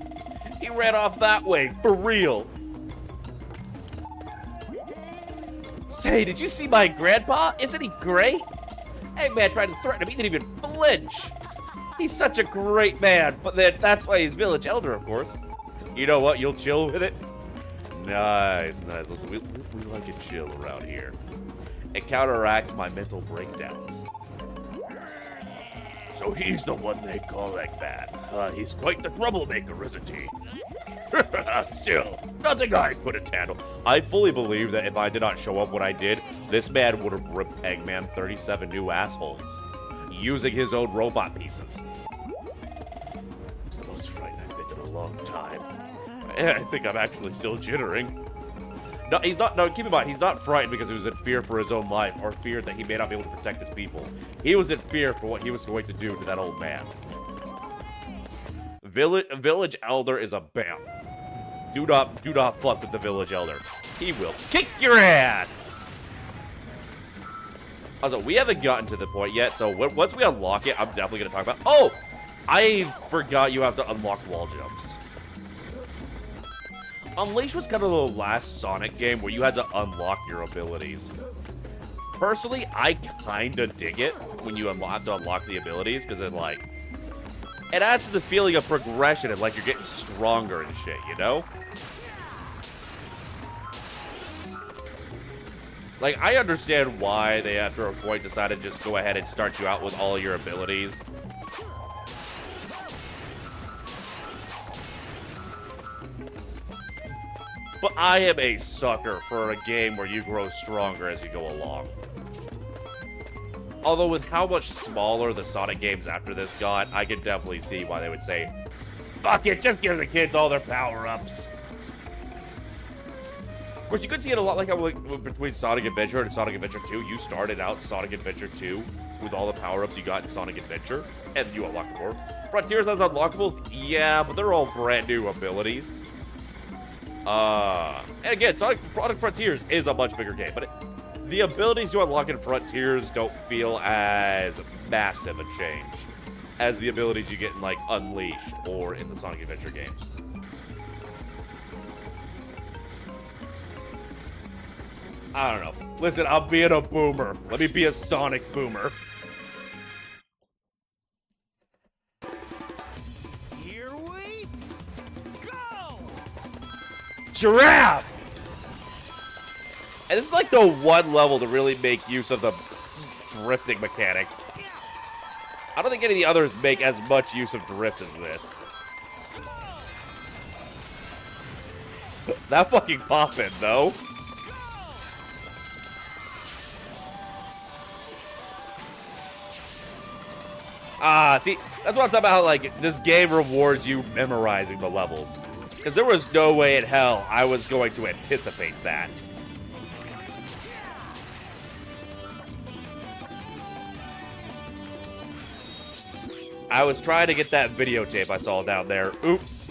He ran off that way. For real. Say, did you see my grandpa? Isn't he great? Eggman tried to threaten him. He didn't even flinch. He's such a great man. But then that's why he's village elder, of course. You know what? You'll chill with it? Nice, nice. Listen, we like it chill around here. It counteracts my mental breakdowns. So he's the one they call Eggman. He's quite the troublemaker, isn't he? Still, nothing I couldn't handle. I fully believe that if I did not show up when I did, this man would have ripped Eggman 37 new assholes using his own robot pieces. It's the most frightened I've been in a long time. I think I'm actually still jittering. No, he's not. No, keep in mind, he's not frightened because he was in fear for his own life or feared that he may not be able to protect his people. He was in fear for what he was going to do to that old man. Village Elder is a bam. Do not fuck with the Village Elder. He will kick your ass. Also, we haven't gotten to the point yet, so once we unlock it, I'm definitely gonna talk about. Oh, I forgot you have to unlock wall jumps. Unleashed was kind of the last Sonic game where you had to unlock your abilities. Personally, I kinda dig it when you have to unlock the abilities, because it adds to the feeling of progression and like you're getting stronger and shit, you know? Like, I understand why they, after a point, decided to just go ahead and start you out with all your abilities. But I am a sucker for a game where you grow stronger as you go along. Although with how much smaller the Sonic games after this got, I can definitely see why they would say, fuck it, just give the kids all their power-ups. Of course, you could see it a lot like how between Sonic Adventure and Sonic Adventure 2, you started out Sonic Adventure 2 with all the power-ups you got in Sonic Adventure, and you unlocked more. Frontiers has unlockables? Yeah, but they're all brand new abilities. And again, Sonic Frontiers is a much bigger game, but the abilities you unlock in Frontiers don't feel as massive a change as the abilities you get in, like, Unleashed or in the Sonic Adventure games. I don't know. Listen, I'm being a boomer. Let me be a Sonic boomer. Here we go! Giraffe! And this is like the one level to really make use of the drifting mechanic. I don't think any of the others make as much use of drift as this. That fucking poppin', though. Ah, see, that's what I'm talking about, how, like, this game rewards you memorizing the levels. Because there was no way in hell I was going to anticipate that. I was trying to get that videotape I saw down there. Oops.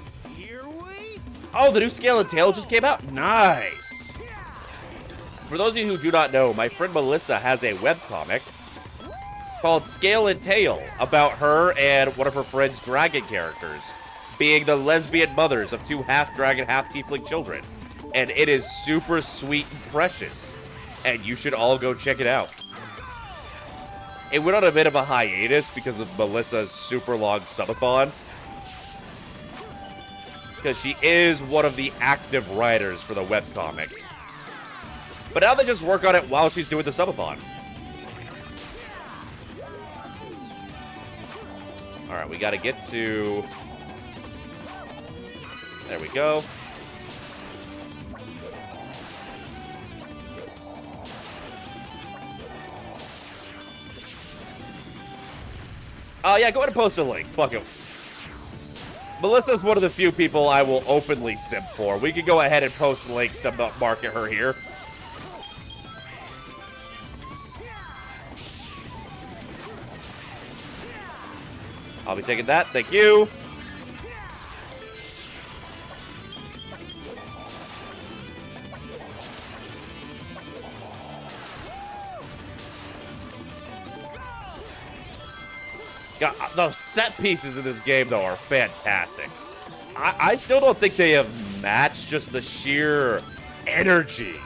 Oh, the new Scale and Tail just came out? Nice. For those of you who do not know, my friend Melissa has a webcomic called Scale and Tail about her and one of her friend's dragon characters being the lesbian mothers of two half-dragon, half-tiefling children. And it is super sweet and precious. And you should all go check it out. It went on a bit of a hiatus because of Melissa's super long subathon. Because she is one of the active writers for the webcomic. But now they just work on it while she's doing the subathon. Alright, we gotta get to... There we go. Yeah, go ahead and post a link. Fuck it. Melissa's one of the few people I will openly simp for. We could go ahead and post links to market her here. I'll be taking that. Thank you. God, the set pieces in this game, though, are fantastic. I still don't think they have matched just the sheer energy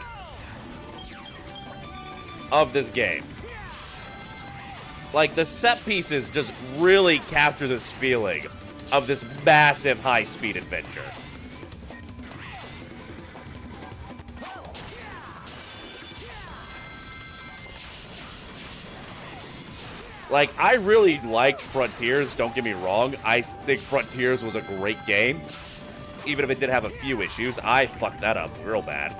of this game. Like, the set pieces just really capture this feeling of this massive high-speed adventure. Like, I really liked Frontiers, don't get me wrong. I think Frontiers was a great game. Even if it did have a few issues, I fucked that up real bad.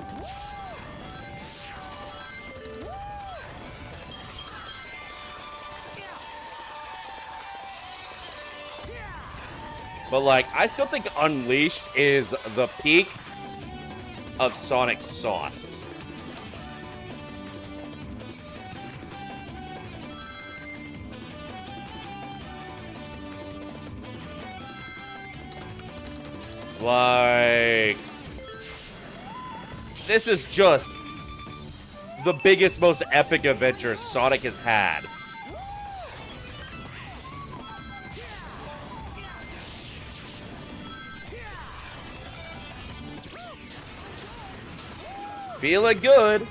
But, like, I still think Unleashed is the peak of Sonic sauce. Like, this is just the biggest, most epic adventure Sonic has had. Feeling good.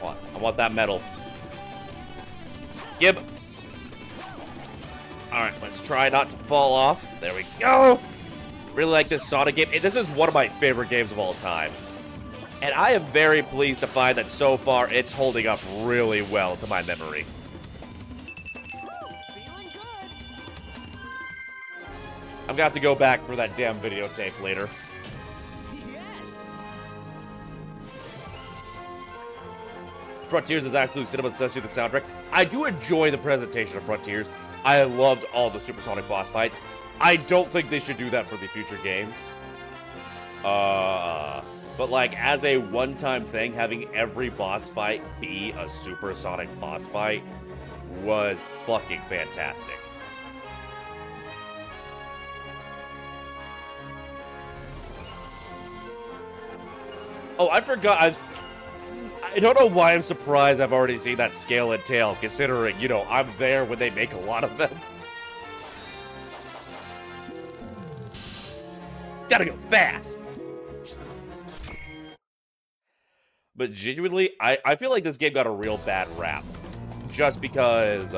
I want that medal. Gib. Alright, let's try not to fall off. There we go. Really like this Sonic game. This is one of my favorite games of all time. And I am very pleased to find that so far it's holding up really well to my memory. I'm gonna have to go back for that damn videotape later. Frontiers is absolute cinema, especially the soundtrack. I do enjoy the presentation of Frontiers. I loved all the Supersonic boss fights. I don't think they should do that for the future games. But like, as a one-time thing, having every boss fight be a Supersonic boss fight was fucking fantastic. Oh, I forgot, I don't know why I'm surprised I've already seen that Scale and Tail, considering, you know, I'm there when they make a lot of them. Gotta go fast! But genuinely, I feel like this game got a real bad rap. just because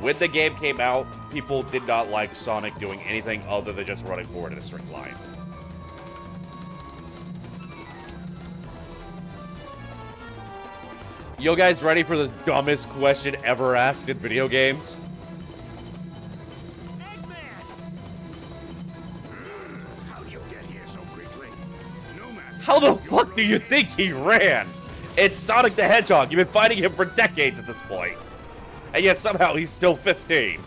when the game came out, people did not like Sonic doing anything other than just running forward in a straight line. You guys ready for the dumbest question ever asked in video games? How'd you get here so quickly? No matter. How the fuck do you think he ran? It's Sonic the Hedgehog. You've been fighting him for decades at this point. And yet somehow he's still 15.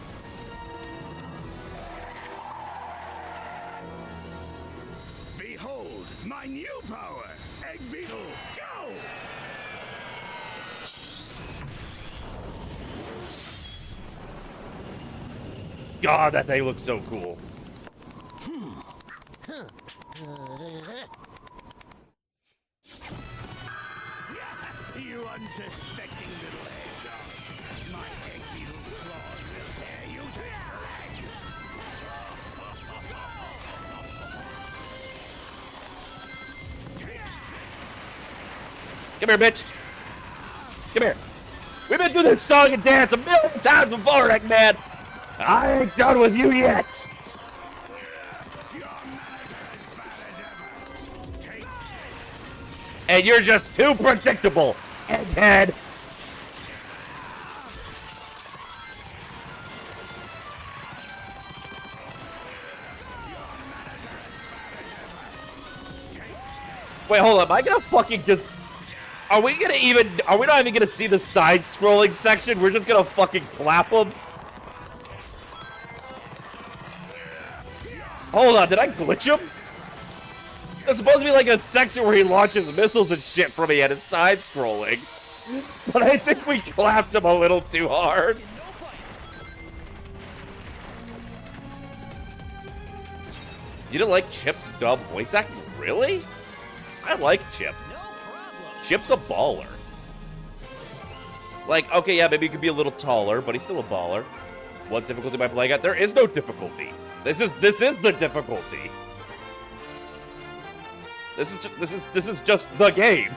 Behold, my new power! Egg Beetle, go! God, that thing looks so cool. You unsuspecting little hedgehog. My Egg Beetle claws will tear you to shreds. Come here, bitch. Come here. We've been through this song and dance a million times before, Eggman. I ain't done with you yet. Your manners are as bad as ever. Take And you're just too predictable, Egghead. Wait, hold up. Am I gonna fucking just... Are we not even gonna see the side-scrolling section? We're just gonna fucking clap them? Hold on, did I glitch him? There's supposed to be like a section where he launches missiles and shit from me and it's side-scrolling. But I think we clapped him a little too hard. You didn't like Chip's dub voice acting? Really? I like Chip. Chip's a baller. Like, okay, yeah, maybe he could be a little taller, but he's still a baller. What difficulty am I playing at? There is no difficulty. This is the difficulty. This is just the game.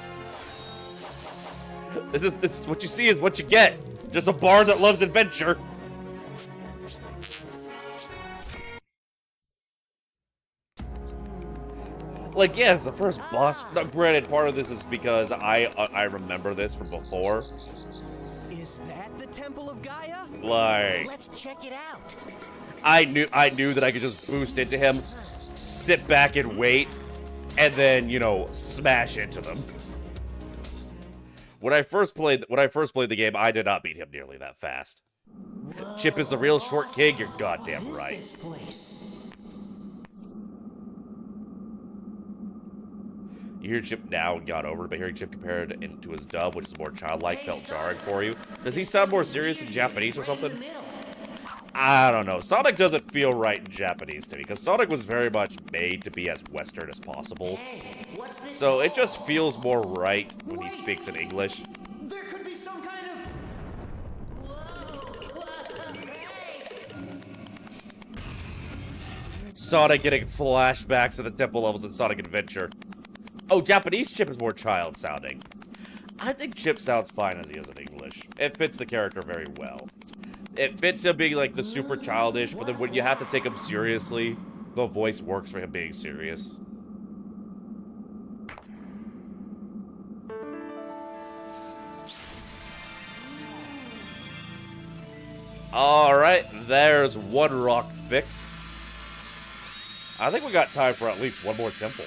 This is what you see is what you get. Just a barn that loves adventure. Like, yeah, it's the first boss. Now, granted, part of this is because I remember this from before. Is that the Temple of Gaia? Like, Let's check it out. I knew that I could just boost into him, sit back and wait, and then, you know, smash into them. When I first played the game, I did not beat him nearly that fast. Chip is the real short king. You're goddamn right. This place. You hear Chip now and got over it, but hearing Chip compared into his dub, which is more childlike, felt jarring for you. Does he sound more serious in Japanese or something? I don't know. Sonic doesn't feel right in Japanese to me, because Sonic was very much made to be as Western as possible. So it just feels more right when he speaks in English. There could be some kind of... Sonic getting flashbacks of the temple levels in Sonic Adventure. Oh, Japanese Chip is more child-sounding. I think Chip sounds fine as he is in English. It fits the character very well. It fits him being, like, the super childish, but then when you have to take him seriously, the voice works for him being serious. Alright, there's one rock fixed. I think we got time for at least one more temple.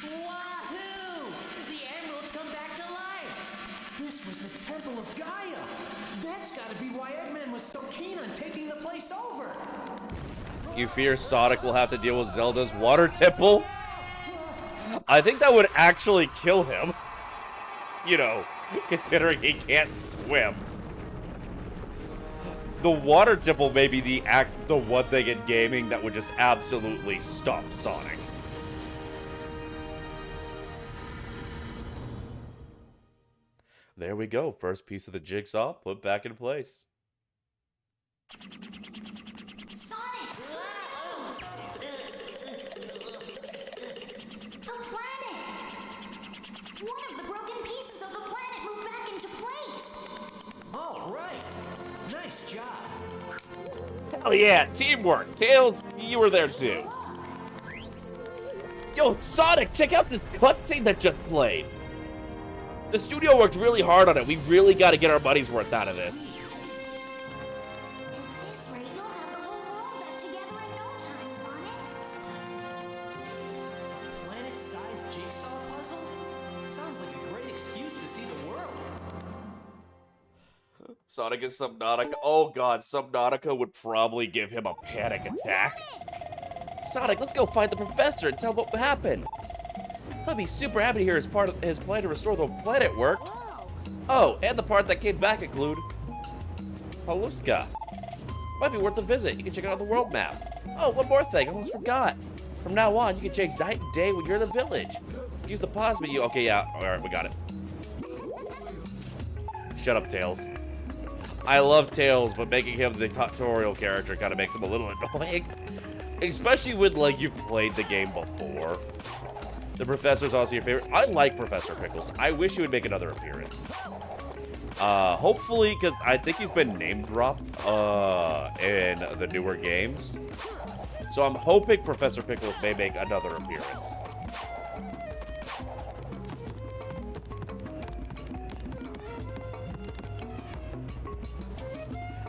Wahoo! The emeralds come back to life. This was the Temple of Gaia. That's gotta be why Eggman was so keen on taking the place over. You fear Sonic will have to deal with Zelda's water temple? I think that would actually kill him. You know, considering he can't swim. The water temple may be the one thing in gaming that would just absolutely stop Sonic. There we go. First piece of the jigsaw put back in place. Sonic! The planet! One of the broken pieces of the planet moved back into place! All right. Oh yeah, teamwork. Tails, you were there too. Yo, Sonic, check out this cutscene that just played. The studio worked really hard on it. We really got to get our money's worth out of this. At this rate, you'll have the whole world back together in no time, Sonic. Planet-sized jigsaw puzzle? Sounds like a great excuse to see the world. Sonic is Subnautica. Oh god, Subnautica would probably give him a panic attack. Sonic, let's go find the professor and tell him what happened. He'll be super happy to hear his plan to restore the planet worked. Whoa. Oh, and the part that came back include Paluska. Might be worth a visit. You can check it out on the world map. Oh, one more thing, I almost forgot. From now on, you can change night and day when you're in the village. Use the pause menu. Okay, yeah, alright, we got it. Shut up, Tails. I love Tails, but making him the tutorial character kind of makes him a little annoying. Especially when, like, you've played the game before. The professor's also your favorite. I like Professor Pickles. I wish he would make another appearance. Hopefully, because I think he's been name dropped in the newer games. So I'm hoping Professor Pickles may make another appearance.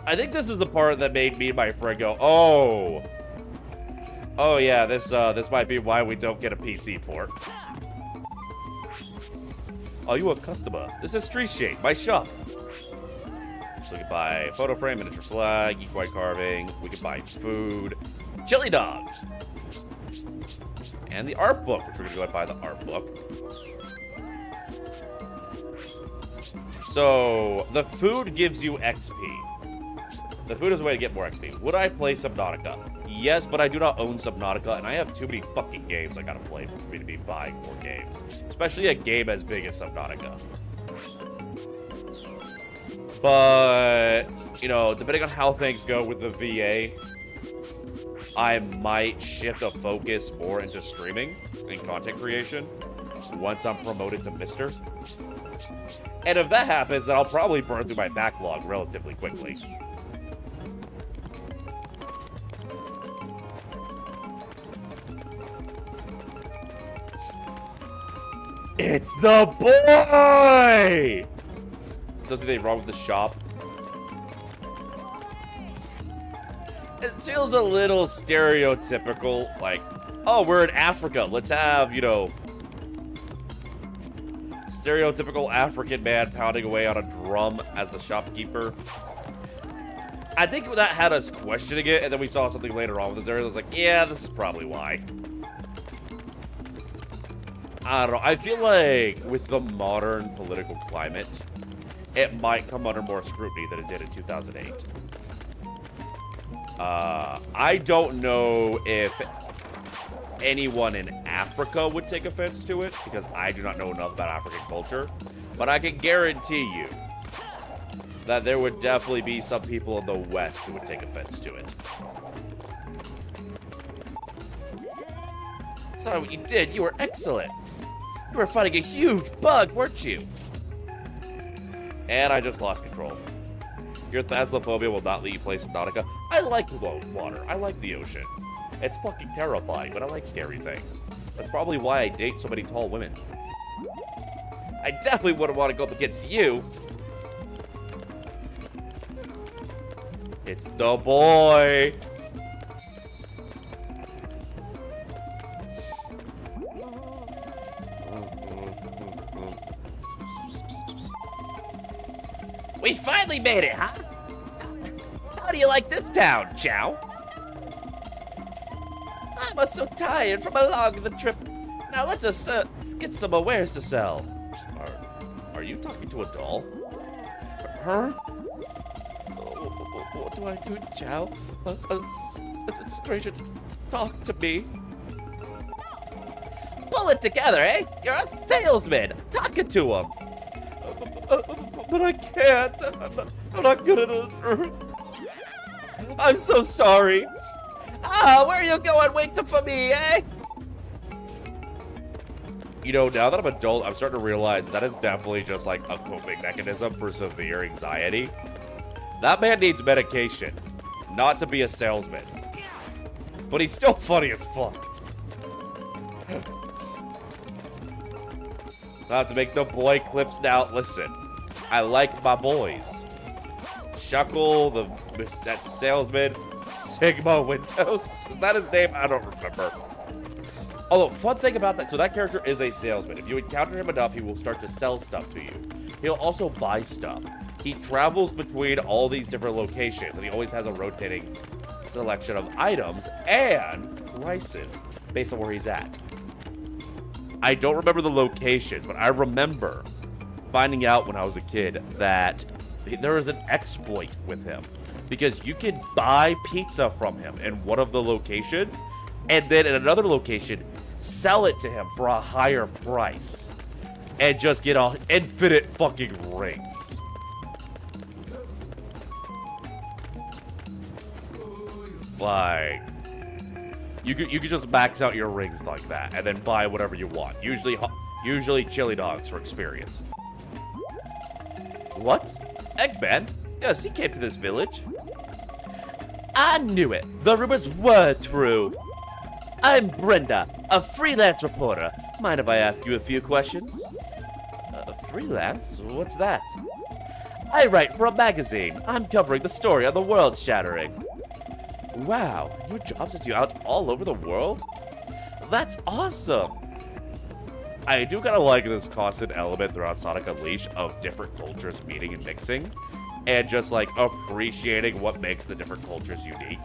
I think this is the part that made me and my friend go, oh. Oh yeah, this might be why we don't get a PC port. Are you a customer? This is Street Shake, my shop. So we can buy photo frame, miniature flag, equine carving. We can buy food, chili dogs, and the art book, which we're gonna go and buy the art book. So the food gives you XP. The food is a way to get more XP. Would I play Subnautica? Yes, but I do not own Subnautica, and I have too many fucking games I gotta play for me to be buying more games. Especially a game as big as Subnautica. But, you know, depending on how things go with the VA, I might shift the focus more into streaming and content creation once I'm promoted to Mister. And if that happens, then I'll probably burn through my backlog relatively quickly. It's the boy! Does anything wrong with the shop? It feels a little stereotypical, like, oh, we're in Africa. Let's have, you know, stereotypical African man pounding away on a drum as the shopkeeper. I think that had us questioning it, and then we saw something later on with this area that was like, yeah, this is probably why. I don't know. I feel like with the modern political climate, it might come under more scrutiny than it did in 2008. I don't know if anyone in Africa would take offense to it, because I do not know enough about African culture. But I can guarantee you that there would definitely be some people in the West who would take offense to it. Sorry what you did. You were excellent. You were fighting a huge bug, weren't you? And I just lost control. Your Thassophobia will not let you play Subnautica. I like water. I like the ocean. It's fucking terrifying, but I like scary things. That's probably why I date so many tall women. I definitely wouldn't want to go up against you. It's the boy. We finally made it, huh? How do you like this town, Chow? I'm so tired from a long trip. Now let's get some wares to sell. Are you talking to a doll? Her? What do I do, Chow? A stranger talk to me. Pull it together, eh? You're a salesman. Talking to him. But I can't. I'm not good at it. I'm so sorry. Ah, where are you going waiting for me, eh? You know, now that I'm adult, I'm starting to realize that is definitely just like a coping mechanism for severe anxiety. That man needs medication. not to be a salesman. But he's still funny as fuck. I have to make the boy clips now. Listen, I like my boys. Shuckle, that salesman, Sigma Windows. Is that his name? I don't remember. Although, fun thing about that, so that character is a salesman. If you encounter him enough, he will start to sell stuff to you. He'll also buy stuff. He travels between all these different locations, and he always has a rotating selection of items and prices based on where he's at. I don't remember the locations, but I remember finding out when I was a kid that there is an exploit with him. Because you can buy pizza from him in one of the locations, and then in another location, sell it to him for a higher price. And just get all infinite fucking rings. Like, you could just max out your rings like that, and then buy whatever you want. Usually chili dogs for experience. What? Eggman? Yes, he came to this village. I knew it. The rumors were true. I'm Brenda, a freelance reporter. Mind if I ask you a few questions? Freelance? What's that? I write for a magazine. I'm covering the story on the world shattering. Wow, your job sends you out all over the world? That's awesome! I do kind of like this constant element throughout Sonic Unleashed of different cultures meeting and mixing, and just like appreciating what makes the different cultures unique.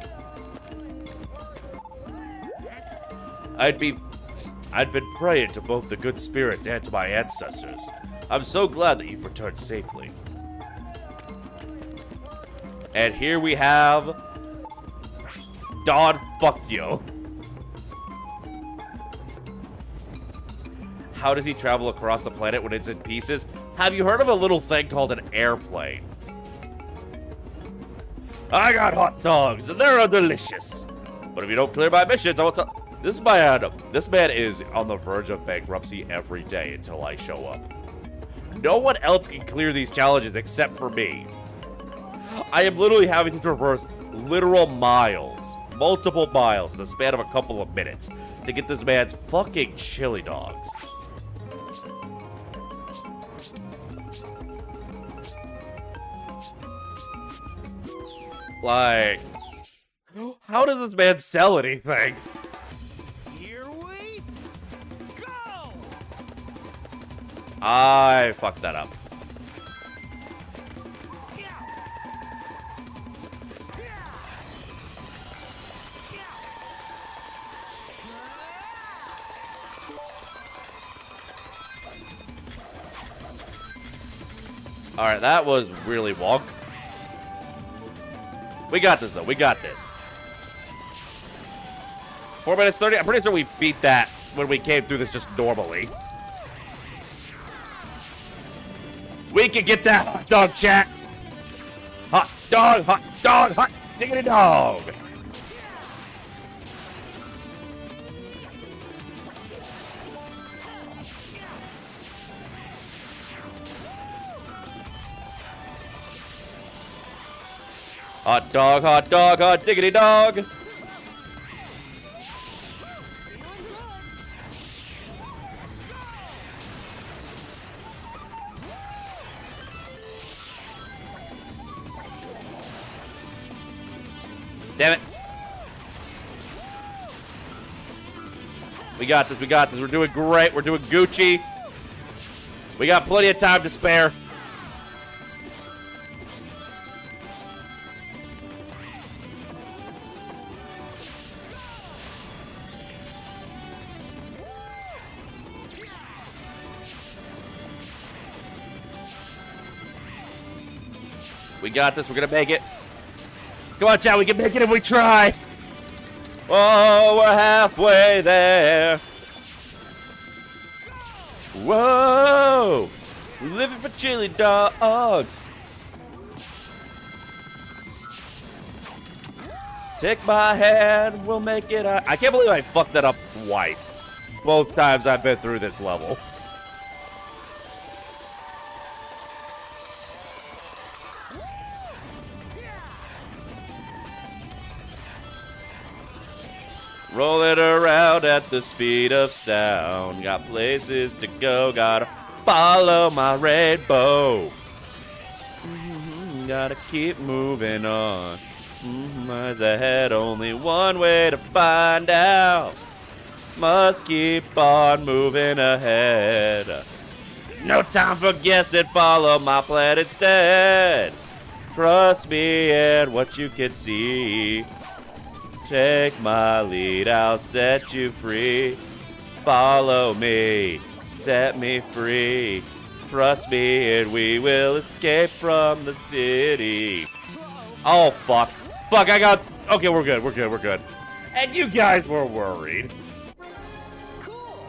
I'd been praying to both the good spirits and to my ancestors. I'm so glad that you've returned safely. And here we have Don Fuck You. How does he travel across the planet when it's in pieces? Have you heard of a little thing called an airplane? I got hot dogs, and they're delicious. But if you don't clear my missions, I won't tell. This is my Adam. This man is on the verge of bankruptcy every day until I show up. No one else can clear these challenges except for me. I am literally having to traverse literal miles, multiple miles in the span of a couple of minutes to get this man's fucking chili dogs. Like, how does this man sell anything? Here we go! I fucked that up. Alright, that was really wonk. We got this, though. We got this. 4 minutes 30. I'm pretty sure we beat that when we came through this just normally. We can get that hot dog, chat. Hot dog, hot diggity dog. Hot dog, hot diggity dog. Damn it. We got this, we got this. We're doing great. We're doing Gucci. We got plenty of time to spare. We got this. We're going to make it. Come on, chat. We can make it if we try. Oh, we're halfway there. Whoa. Living for chili dogs. Take my hand. We'll make it. I can't believe I fucked that up twice. Both times I've been through this level. Rolling around at the speed of sound. Got places to go, gotta follow my rainbow. Gotta keep moving on. Eyes ahead, only one way to find out. Must keep on moving ahead. No time for guessing, follow my plan instead. Trust me and what you can see. Take my lead, I'll set you free. Follow me, set me free. Trust me and we will escape from the city. Oh, fuck. Fuck, I got... Okay, we're good. And you guys were worried. Cool.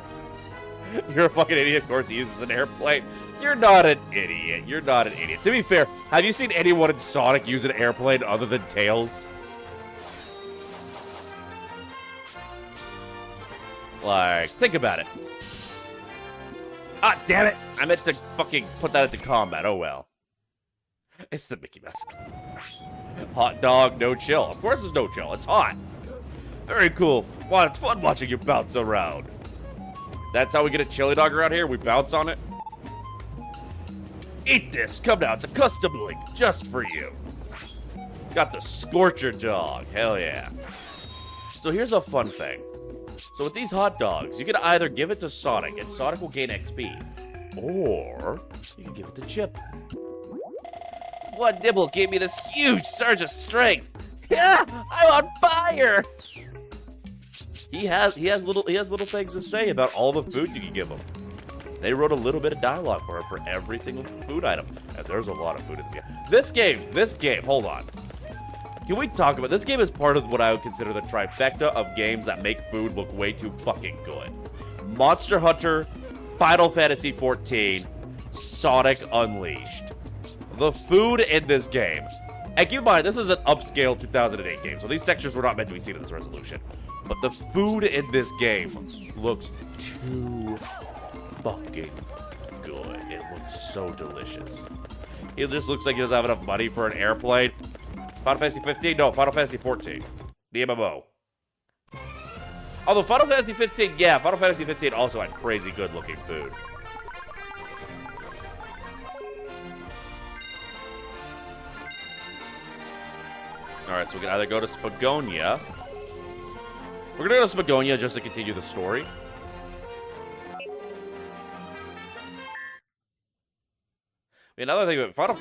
You're a fucking idiot. Of course he uses an airplane. You're not an idiot. To be fair, have you seen anyone in Sonic use an airplane other than Tails? Like, think about it. Ah, damn it. I meant to fucking put that into combat. Oh, well. It's the Mickey Mouse. Hot dog, no chill. Of course there's no chill. It's hot. Very cool. It's fun watching you bounce around. That's how we get a chili dog around here. We bounce on it. Eat this. Come now. It's a custom link just for you. Got the Scorcher dog. Hell yeah. So here's a fun thing. So with these hot dogs, you can either give it to Sonic, and Sonic will gain XP, or you can give it to Chip. One nibble gave me this huge surge of strength. Yeah, I'm on fire. He has little things to say about all the food you can give him. They wrote a little bit of dialogue for him for every single food item, and there's a lot of food in this game. This game, hold on. Can we talk about this game? Is part of what I would consider the trifecta of games that make food look way too fucking good. Monster Hunter, Final Fantasy XIV, Sonic Unleashed. The food in this game, and keep in mind, this is an upscale 2008 game, so these textures were not meant to be seen in this resolution. But the food in this game looks too fucking good. It looks so delicious. It just looks like he doesn't have enough money for an airplane. Final Fantasy 15? No, Final Fantasy 14. The MMO. Although Final Fantasy 15, yeah, Final Fantasy 15 also had crazy good looking food. Alright, so we can either go to Spagonia. We're gonna go to Spagonia just to continue the story. Another thing, the Final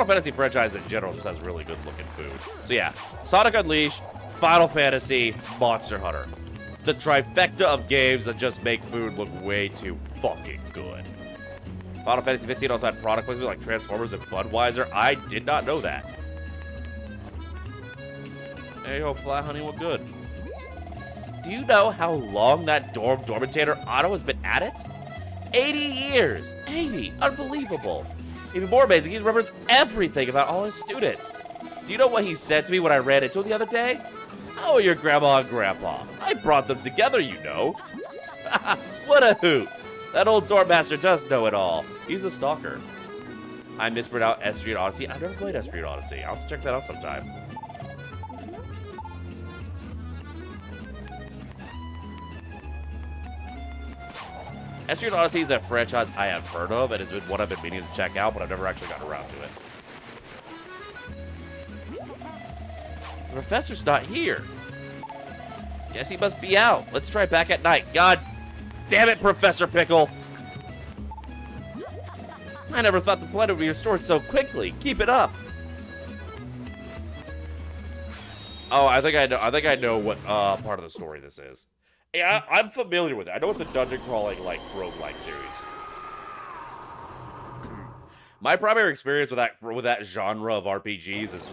Fantasy franchise in general just has really good looking food. So yeah, Sonic Unleashed, Final Fantasy, Monster Hunter. The trifecta of games that just make food look way too fucking good. Final Fantasy 15 also had product placement like Transformers and Budweiser. I did not know that. There you go, Fly Honey, what good? Do you know how long that Dormitator Otto has been at it? 80 years! 80! Unbelievable! Even more amazing, he remembers everything about all his students. Do you know what he said to me when I ran into him the other day? How are your grandma and grandpa? I brought them together, you know. What a hoot. That old Dormmaster does know it all. He's a stalker. I mispronounced S Street Odyssey. I've never played S Street Odyssey. I'll have to check that out sometime. S Street Odyssey is a franchise I have heard of, and it's been one I've been meaning to check out, but I've never actually gotten around to it. The professor's not here. Guess he must be out. Let's try back at night. God damn it, Professor Pickle. I never thought the planet would be restored so quickly. Keep it up. Oh, I think I know what part of the story this is. Yeah, I'm familiar with it. I know it's a dungeon crawling, like, roguelike series. My primary experience with that genre of RPGs is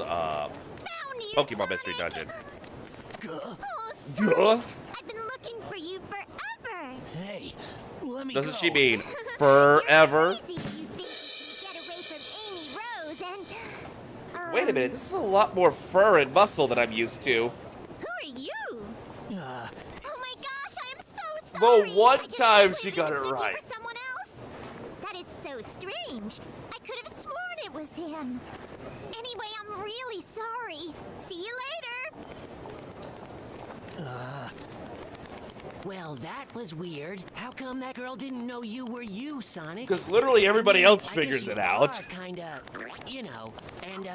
Pokemon Mystery Dungeon. I've been looking for you forever. Hey, let me Doesn't go. she mean forever? Easy you think you get away from Amy Rose and Wait a minute, this is a lot more fur and muscle than I'm used to. who are you? Uh, Oh my gosh, I am so sorry. The one I just time she completely got it mistook you right. for someone else. That is so strange. I could have sworn it was him. Anyway, I'm really sorry. See you later. Well, that was weird. How come that girl didn't know you were you, Sonic? Because literally everybody else I figures guess it you out. are kinda, you know, and,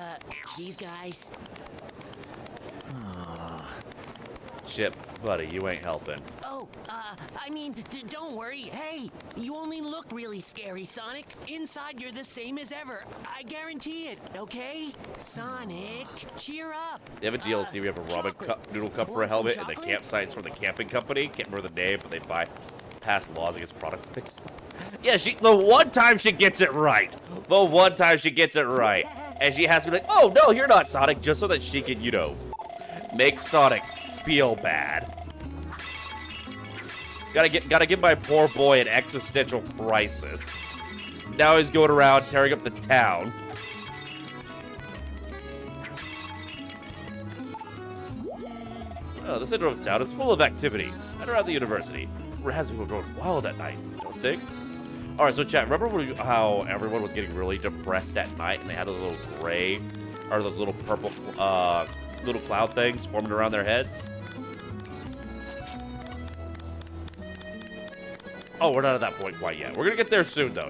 these guys. Chip, buddy, you ain't helping. Oh, I mean, don't worry. Hey, you only look really scary, Sonic. Inside, you're the same as ever. I guarantee it, okay? Sonic, cheer up. They have a DLC where you have a ramen chocolate. noodle cup for a Want some helmet, and the chocolate? campsite's from the camping company. Can't remember the name, but they pass laws against product placement. Yeah, the one time she gets it right. The one time she gets it right. And she has to be like, oh, no, you're not Sonic, just so that she can, you know, make Sonic feel bad. Gotta give my poor boy an existential crisis. Now he's going around tearing up the town. Oh, the center of town is full of activity, and around the university, where it has people going wild at night, don't think? Alright, so chat, remember how everyone was getting really depressed at night, and they had a little gray, or the little purple, little cloud things forming around their heads? Oh, we're not at that point quite yet. We're gonna get there soon, though.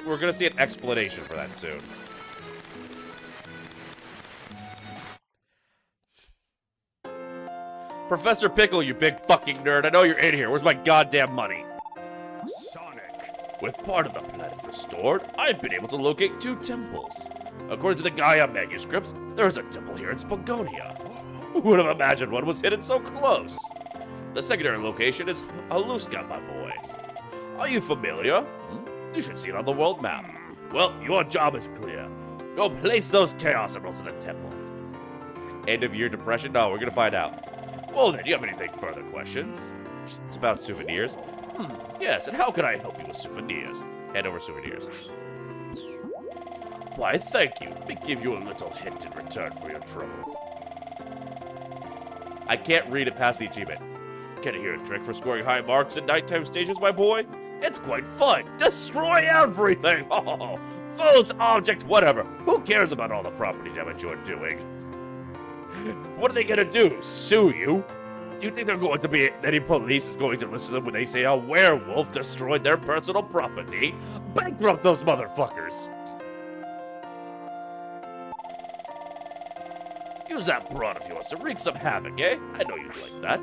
We're gonna see an explanation for that soon. Professor Pickle, you big fucking nerd. I know you're in here. Where's my goddamn money? Sonic. With part of the planet restored, I've been able to locate 2 temples. According to the Gaia manuscripts, there is a temple here in Spagonia. Who would have imagined one was hidden so close? The secondary location is Haluska, my boy. Are you familiar? You should see it on the world map. Well, your job is clear. Go place those chaos emeralds in the temple. End of year depression? No, we're gonna find out. Well then, do you have anything further questions? It's about souvenirs. Yes, and how can I help you with souvenirs? Hand over souvenirs. Why, thank you. Let me give you a little hint in return for your trouble. I can't read it past the achievement. Can I hear a trick for scoring high marks in nighttime stages, my boy? It's quite fun. Destroy everything. Oh, fool's object, whatever. Who cares about all the property damage you're doing? What are they gonna do? Sue you? Do you think they're going to be any police is going to listen to them when they say a werewolf destroyed their personal property? Bankrupt those motherfuckers. Use that broad if you want to wreak some havoc, eh? I know you'd like that.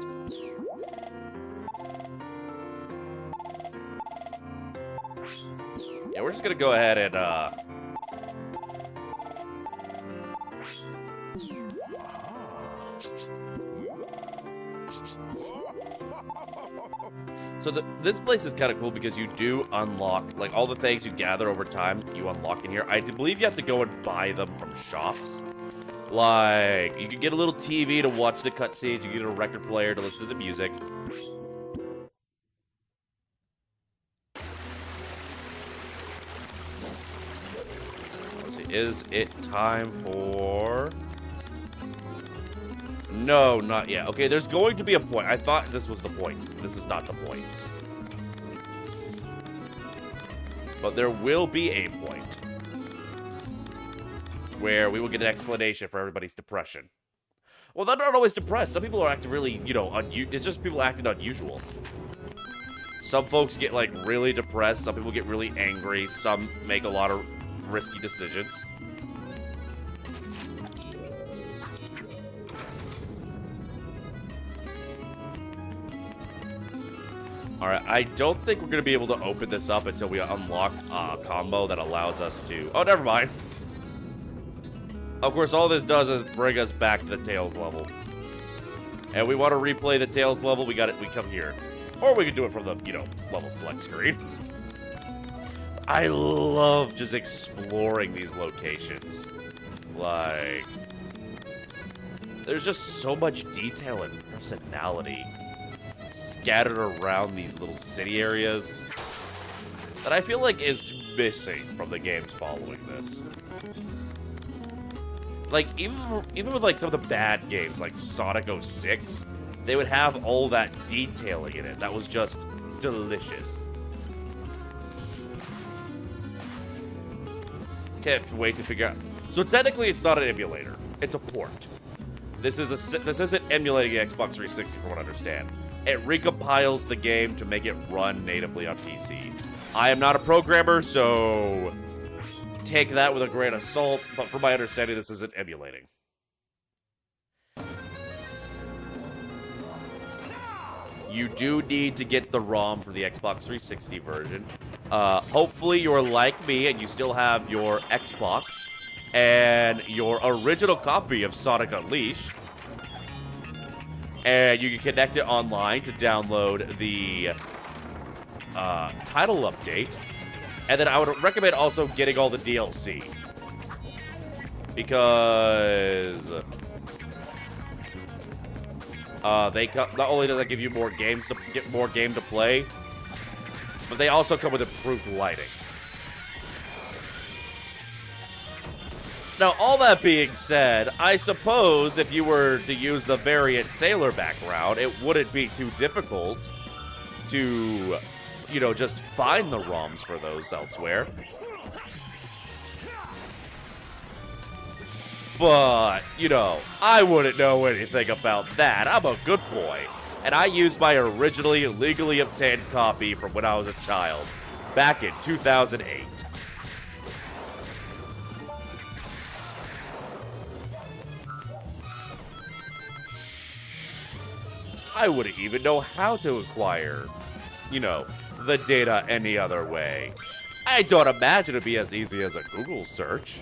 Yeah, we're just gonna go ahead and, So this place is kind of cool because you do unlock, like, all the things you gather over time, you unlock in here. I believe you have to go and buy them from shops. Like, you can get a little TV to watch the cutscenes, you get a record player to listen to the music. Let's see, is it time for... No, not yet. Okay, there's going to be a point. I thought this was the point. This is not the point. But there will be a point where we will get an explanation for everybody's depression. Well, they're not always depressed. Some people are acting really, you know, it's just people acting unusual. Some folks get, like, really depressed. Some people get really angry. Some make a lot of risky decisions. Alright, I don't think we're going to be able to open this up until we unlock a combo that allows us to... Oh, never mind. Of course, all this does is bring us back to the Tails level. And we want to replay the Tails level, we come here. Or we can do it from the, you know, level select screen. I love just exploring these locations. Like... There's just so much detail and personality scattered around these little city areas that I feel like is missing from the games following this. Like, even with, like, some of the bad games, like Sonic 06, they would have all that detailing in it. That was just delicious. Can't wait to figure out. So technically, it's not an emulator. It's a port. This isn't emulating Xbox 360, from what I understand. it recompiles the game to make it run natively on PC. I am not a programmer, so take that with a grain of salt, but from my understanding, this isn't emulating. You do need to get the ROM for the Xbox 360 version. Hopefully you're like me and you still have your Xbox and your original copy of Sonic Unleashed. And you can connect it online to download the title update. And then I would recommend also getting all the DLC. Because not only does that give you more games to get more game to play, but they also come with improved lighting. Now, all that being said, I suppose if you were to use the variant Sailor background, it wouldn't be too difficult to, you know, just find the ROMs for those elsewhere. But, you know, I wouldn't know anything about that. I'm a good boy. And I used my originally legally obtained copy from when I was a child, back in 2008. I wouldn't even know how to acquire, you know, the data any other way. I don't imagine it'd be as easy as a Google search.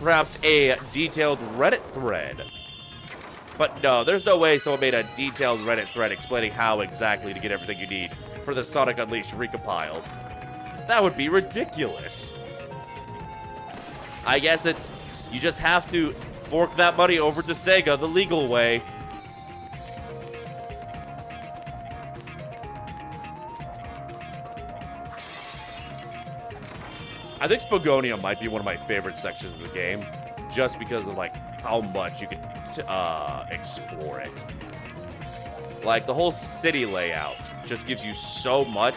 Perhaps a detailed Reddit thread. But no, there's no way someone made a detailed Reddit thread explaining how exactly to get everything you need for the Sonic Unleashed recompiled. That would be ridiculous. I guess it's, you just have to fork that money over to Sega the legal way. I think Spagonia might be one of my favorite sections of the game, just because of like how much you can explore it. Like the whole city layout just gives you so much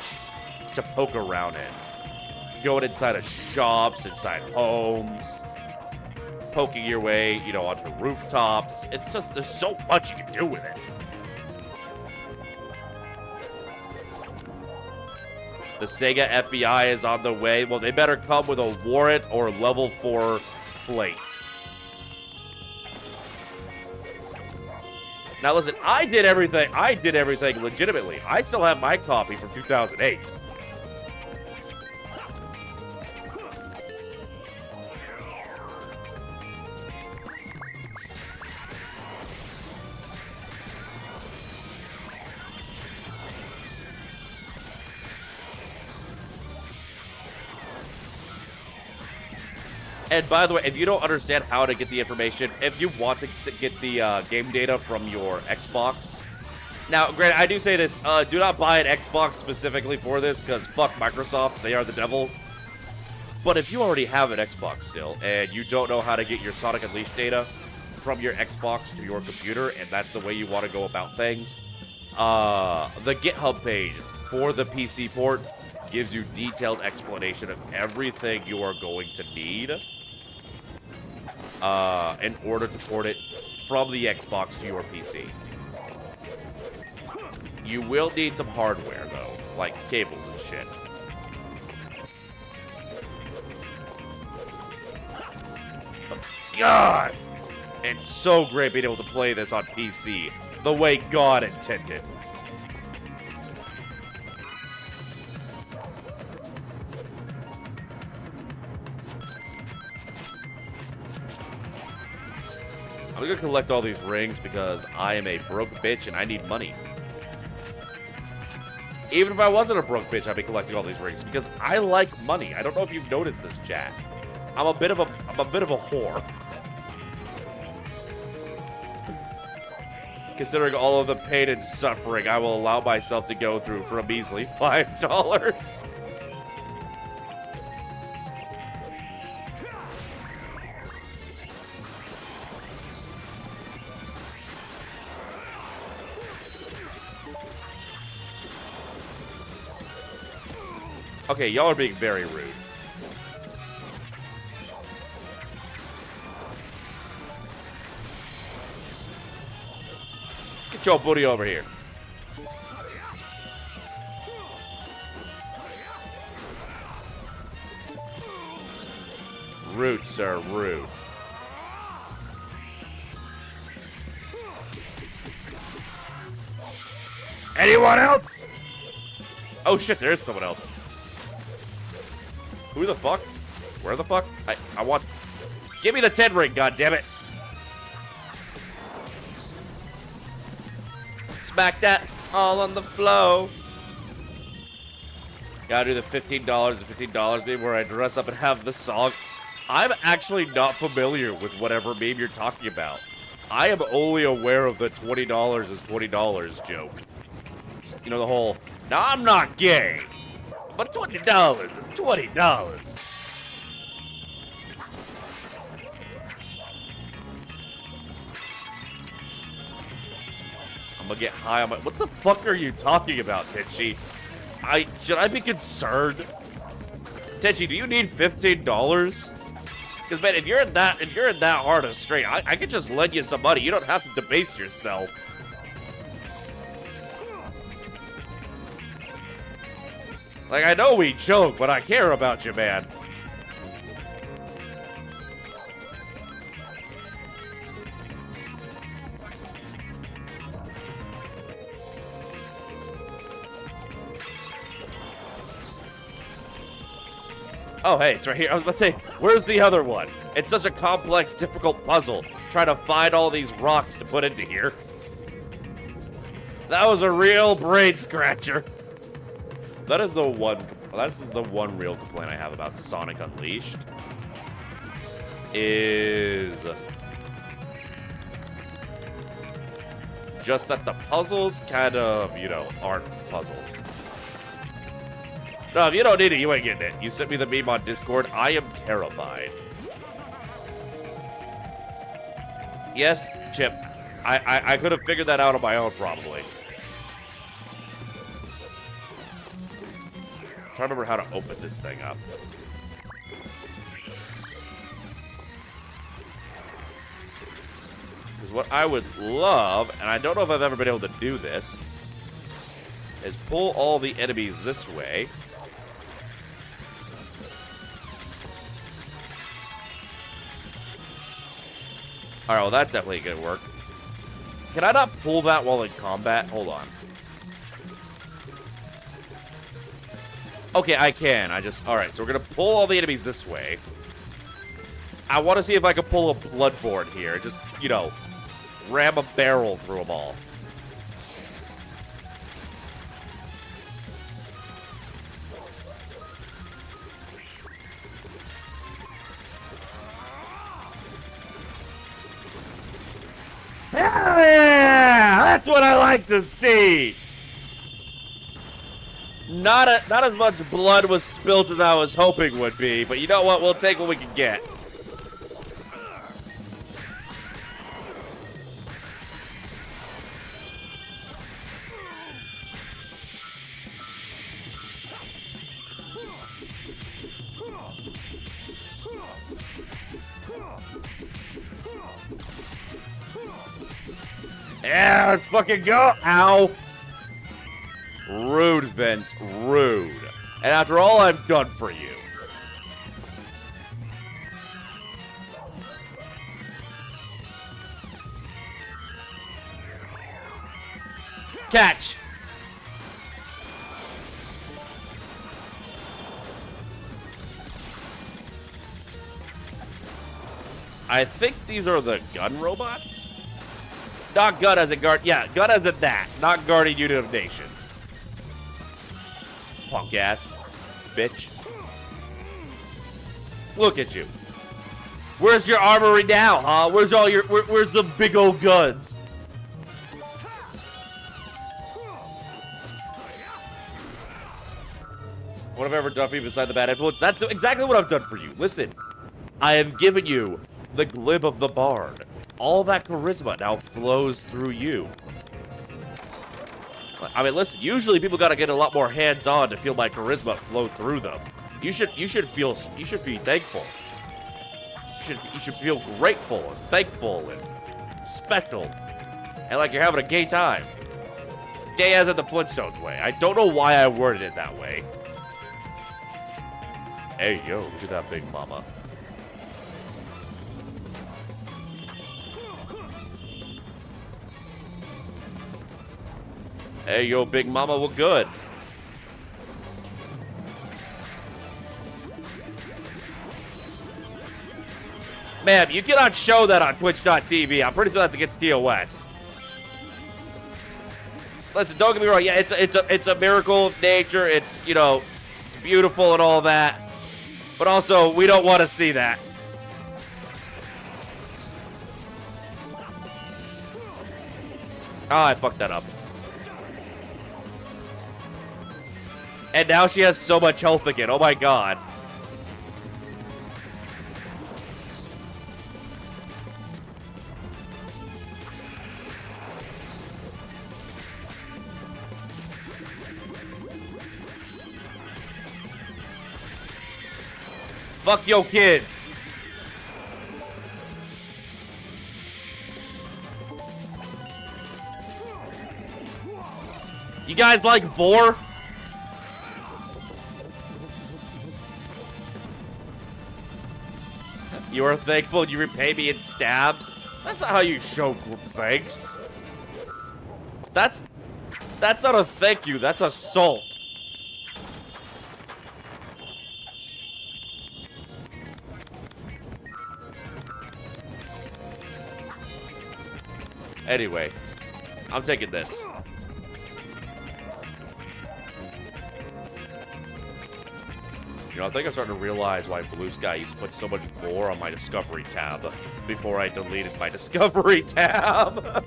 to poke around in. Going inside of shops, inside homes, poking your way, you know, onto rooftops. It's just, there's so much you can do with it. The Sega FBI is on the way. Well, they better come with a warrant or level 4 plates. Now listen, I did everything legitimately. I still have my copy from 2008. And by the way, if you don't understand how to get the information, if you want to get the game data from your Xbox. Now, granted, I do say this, do not buy an Xbox specifically for this, because fuck Microsoft, they are the devil. But if you already have an Xbox still, and you don't know how to get your Sonic Unleashed data from your Xbox to your computer, and that's the way you want to go about things, the GitHub page for the PC port gives you detailed explanation of everything you are going to need in order to port it from the Xbox to your PC. You will need some hardware, though, like cables and shit. But God! It's so great being able to play this on PC the way God intended. I'm gonna collect all these rings because I am a broke bitch and I need money. Even if I wasn't a broke bitch, I'd be collecting all these rings because I like money. I don't know if you've noticed this, chat. I'm a bit of a whore. Considering all of the pain and suffering I will allow myself to go through for a measly $5. Okay, y'all are being very rude. Get your booty over here. Rude, sir, rude. Anyone else? Oh shit, there is someone else. Who the fuck? Where the fuck? I want... Give me the 10 ring, goddammit. Smack that all on the flow. Gotta do the $15 and $15 meme where I dress up and have the song. I'm actually not familiar with whatever meme you're talking about. I am only aware of the $20 is $20 joke. You know, the whole, now I'm not gay, but $20 is $20. I'm gonna get high on my, what the fuck are you talking about, Tenchi? Should I be concerned? Tenchi, do you need $15? Because man, if you're in that hard of straight, I could just lend you some money. You don't have to debase yourself. Like, I know we joke, but I care about you, man. Oh, hey, it's right here. I was about to say, where's the other one? It's such a complex, difficult puzzle. Trying to find all these rocks to put into here. That was a real brain scratcher. That is the one real complaint I have about Sonic Unleashed. Is just that the puzzles kind of, you know, aren't puzzles. No, if you don't need it, you ain't getting it. You sent me the meme on Discord. I am terrified. Yes, Chip. I could have figured that out on my own, probably. I'm trying to remember how to open this thing up. Because what I would love, and I don't know if I've ever been able to do this, is pull all the enemies this way. Alright, well that definitely could work. Can I not pull that while in combat? Hold on. Okay, I can. Alright, so we're gonna pull all the enemies this way. I want to see if I can pull a Bloodborne here. Just, you know, ram a barrel through them all. Hell yeah! That's what I like to see! Not as much blood was spilled as I was hoping would be, but you know what? We'll take what we can get. Yeah, let's fucking go! Ow! Rude, Vince. Rude. And after all I've done for you. Catch! I think these are the gun robots? Not gun as a guard. Yeah, gun as a that. Not guardian unit of nations. Punk ass. Bitch. Look at you. Where's your armory now, huh? Where's all your where's the big old guns? What have I ever done for you beside the bad influence? That's exactly what I've done for you. Listen, I have given you the glib of the bard. All that charisma now flows through you. I mean, listen, usually people gotta get a lot more hands-on to feel my charisma flow through them. You should be thankful. You should feel grateful and thankful and special. And like you're having a gay time. Gay as in the Flintstones way. I don't know why I worded it that way. Hey, yo, look at that big mama. Hey, yo, big mama, we're good. Ma'am, you cannot show that on Twitch.tv. I'm pretty sure that's against TOS. Listen, don't get me wrong. Yeah, it's a miracle of nature. It's, you know, it's beautiful and all that. But also, we don't want to see that. Oh, I fucked that up. And now she has so much health again. Oh my god. Fuck yo kids. You guys like Vor? You are thankful you repay me in stabs? That's not how you show thanks. That's not a thank you, that's assault. Anyway, I'm taking this. You know, I think I'm starting to realize why Blue Sky used to put so much Vor on my Discovery tab before I deleted my Discovery tab.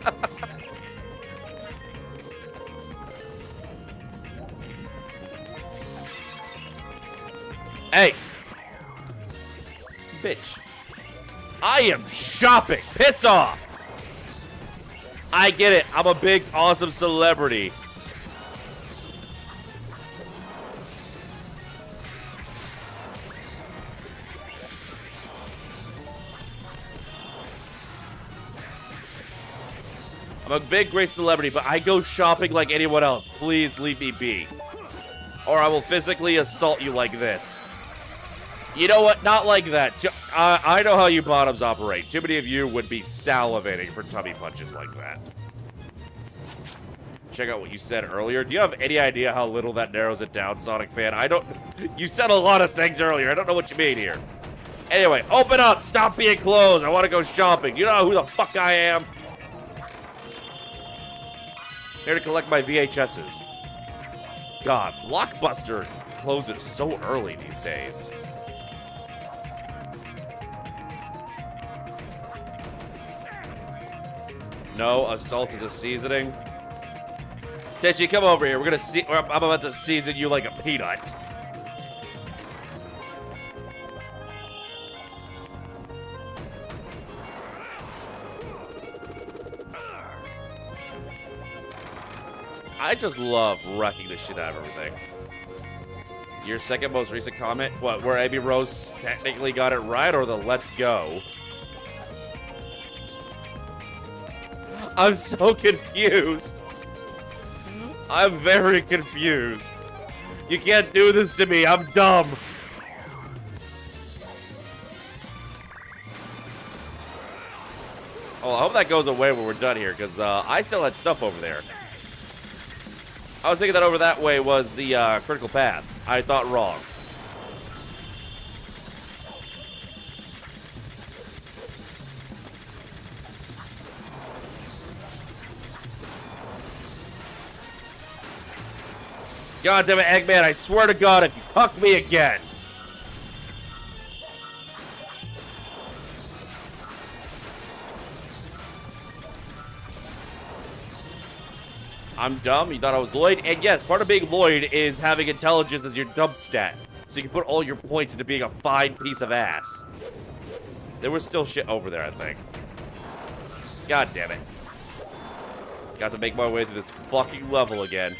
Hey! Bitch. I am shopping! Piss off! I get it. I'm a big, awesome celebrity. I'm a big, great celebrity, but I go shopping like anyone else. Please leave me be. Or I will physically assault you like this. You know what? Not like that. I know how you bottoms operate. Too many of you would be salivating for tummy punches like that. Check out what you said earlier. Do you have any idea how little that narrows it down, Sonic fan? I don't... You said a lot of things earlier. I don't know what you mean here. Anyway, open up. Stop being closed. I want to go shopping. You know who the fuck I am? Here to collect my VHSs. God, Blockbuster closes so early these days. No, assault is a seasoning. Tenchi, come over here. We're gonna see. I'm about to season you like a peanut. I just love wrecking the shit out of everything. Your second most recent comment, what, where Amy Rose technically got it right, or the let's go? I'm so confused. I'm very confused. You can't do this to me. I'm dumb. Oh, I hope that goes away when we're done here, because I still had stuff over there. I was thinking that over that way was the critical path. I thought wrong. God damn it, Eggman, I swear to God, if you cuck me again. I'm dumb? You thought I was Lloyd? And yes, part of being Lloyd is having intelligence as your dump stat. So you can put all your points into being a fine piece of ass. There was still shit over there, I think. God damn it. Got to make my way through this fucking level again.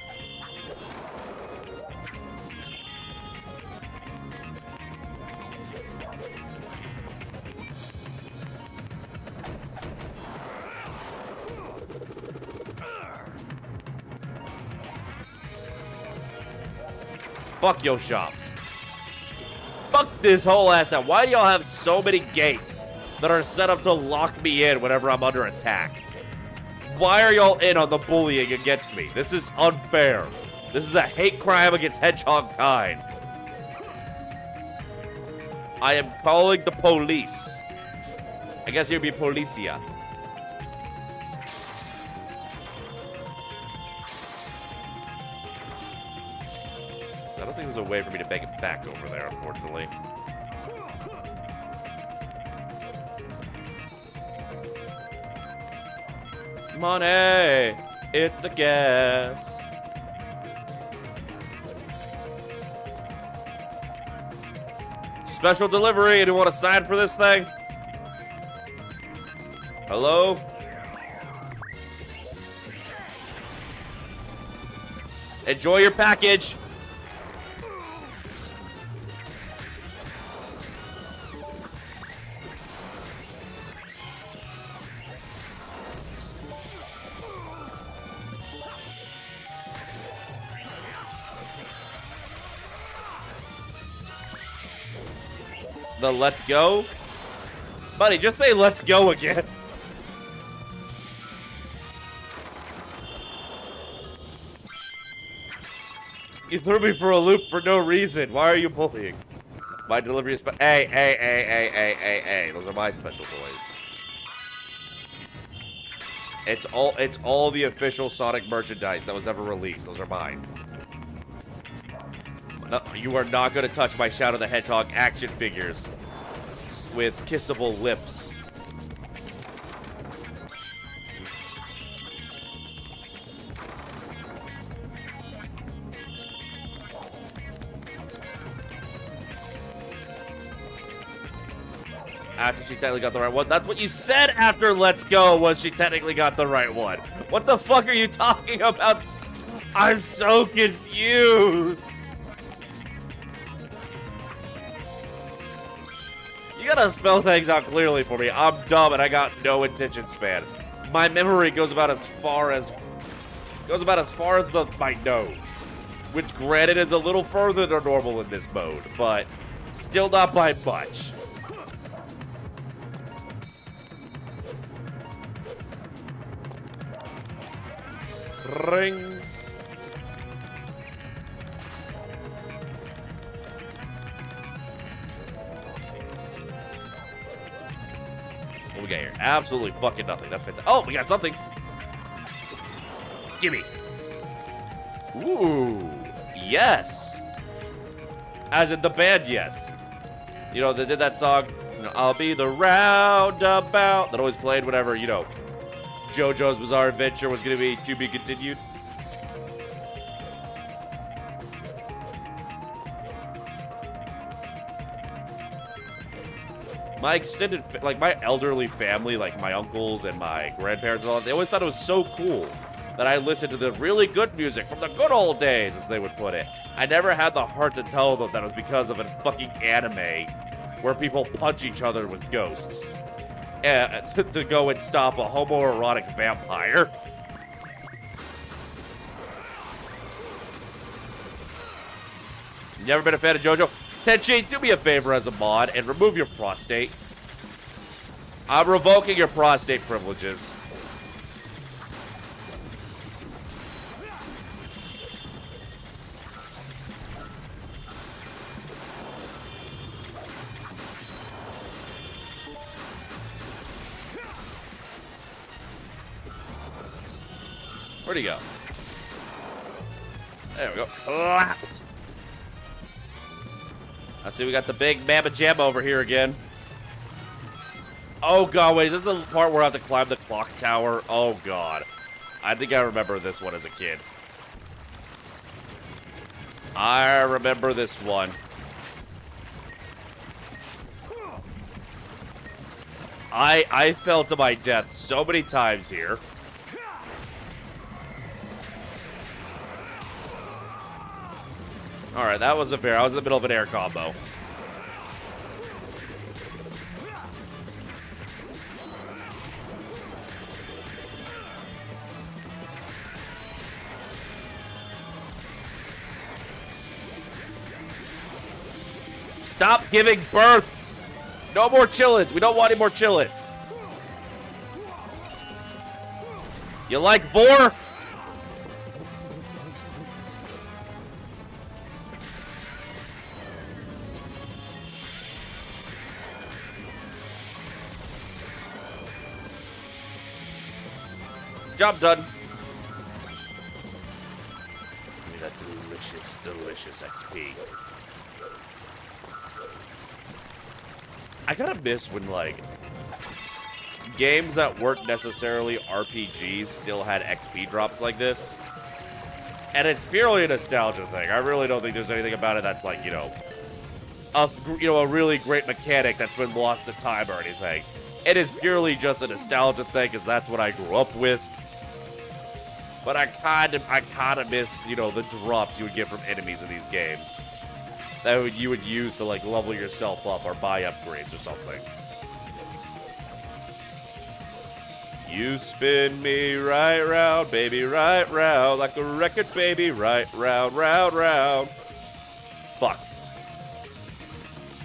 Fuck your shops. Fuck this whole ass out. Why do y'all have so many gates that are set up to lock me in whenever I'm under attack? Why are y'all in on the bullying against me? This is unfair. This is a hate crime against hedgehog kind. I am calling the police. I guess you'd be policia. So I don't think there's a way for me to make it back over there, unfortunately. Money, it's a guess. Special delivery. Anyone want to sign for this thing? Hello? Enjoy your package. The let's go? Buddy, just say let's go again. You threw me for a loop for no reason. Why are you bullying? My delivery is hey. Those are my special toys. It's all the official Sonic merchandise that was ever released. Those are mine. No, you are not going to touch my Shadow the Hedgehog action figures with kissable lips. After she technically got the right one. That's what you said after Let's Go was she technically got the right one. What the fuck are you talking about? I'm so confused. You gotta spell things out clearly for me. I'm dumb and I got no attention span. My memory goes about as far as my nose, which granted is a little further than normal in this mode, but still not by much. Rings. What we got here? Absolutely fucking nothing. That's fantastic. Oh, we got something. Gimme. Ooh, yes. As in the band, yes. You know, they did that song, you know, I'll be the roundabout, that always played whenever, you know, JoJo's Bizarre Adventure was going to be continued. My extended, like my elderly family, like my uncles and my grandparents and all that, they always thought it was so cool that I listened to the really good music from the good old days, as they would put it. I never had the heart to tell them that it was because of a fucking anime where people punch each other with ghosts. To go and stop a homoerotic vampire. You ever been a fan of JoJo? Tenchi, do me a favor as a mod and remove your prostate. I'm revoking your prostate privileges. Where'd he go? There we go. Clapped. I see we got the big Mama Jam over here again. Oh god, wait, is this the part where I have to climb the clock tower? Oh god. I think I remember this one as a kid. I remember this one. I fell to my death so many times here. Alright, that was a fair. I was in the middle of an air combo. Stop giving birth. No more chillins. We don't want any more chillins. You like vor? Job done. Give me that delicious, delicious XP. I gotta miss when, like, games that weren't necessarily RPGs still had XP drops like this. And it's purely a nostalgia thing. I really don't think there's anything about it that's, like, a really great mechanic that's been lost to time or anything. It is purely just a nostalgia thing, because that's what I grew up with. But I kind of miss, the drops you would get from enemies in these games that you would use to, like, level yourself up or buy upgrades or something. You spin me right round, baby, right round, like a record, baby, right round, round, round. Fuck.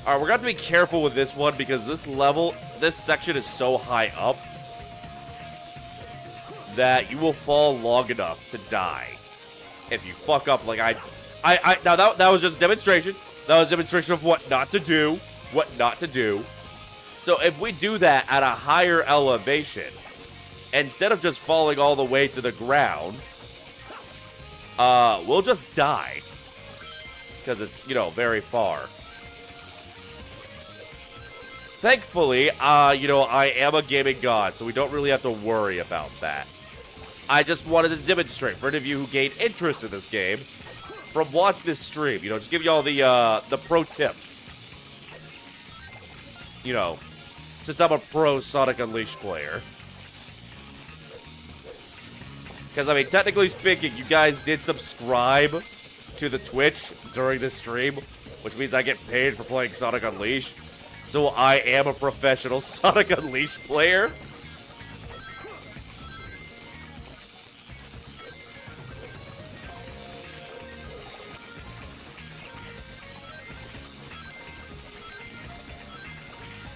Alright, we're gonna have to be careful with this one because this section is so high up that you will fall long enough to die if you fuck up. Like now that was just a demonstration. That was a demonstration of what not to do, So if we do that at a higher elevation, instead of just falling all the way to the ground, we'll just die because it's very far. Thankfully, I am a gaming god, so we don't really have to worry about that. I just wanted to demonstrate for any of you who gained interest in this game from watching this stream. Just give you all the pro tips. Since I'm a pro Sonic Unleashed player. Because, I mean, technically speaking, you guys did subscribe to the Twitch during this stream, which means I get paid for playing Sonic Unleashed. So I am a professional Sonic Unleashed player.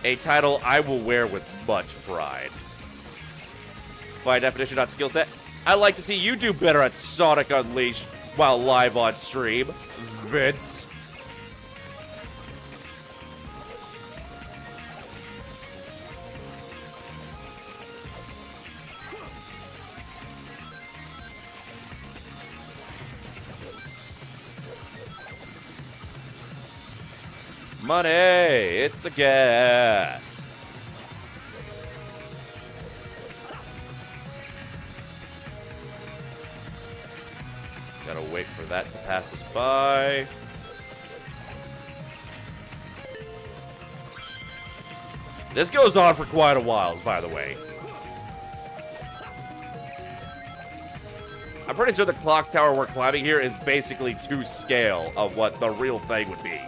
A title I will wear with much pride. By definition, not skill set. I'd like to see you do better at Sonic Unleashed while live on stream, Vince. Money, it's a gas. Gotta wait for that to pass us by. This goes on for quite a while, by the way. I'm pretty sure the clock tower we're climbing here is basically to scale of what the real thing would be.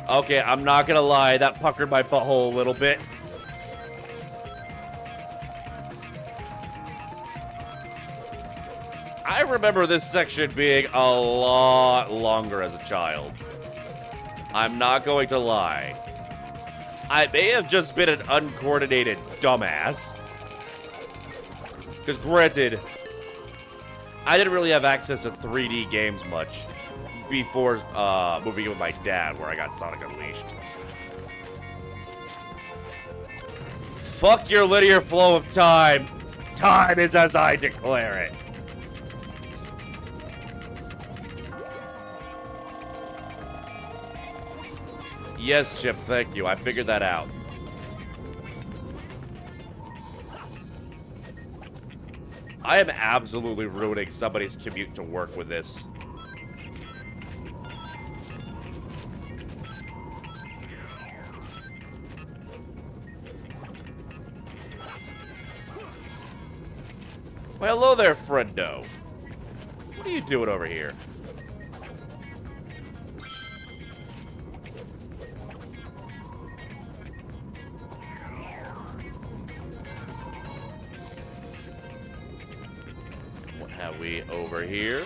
Okay, I'm not gonna lie, that puckered my butthole a little bit. I remember this section being a lot longer as a child. I'm not going to lie. I may have just been an uncoordinated dumbass. Because granted, I didn't really have access to 3D games much before moving in with my dad, where I got Sonic Unleashed. Fuck your linear flow of time. Time is as I declare it. Yes, Chip, thank you. I figured that out. I am absolutely ruining somebody's commute to work with this. Well, hello there, friendo. What are you doing over here? be over here.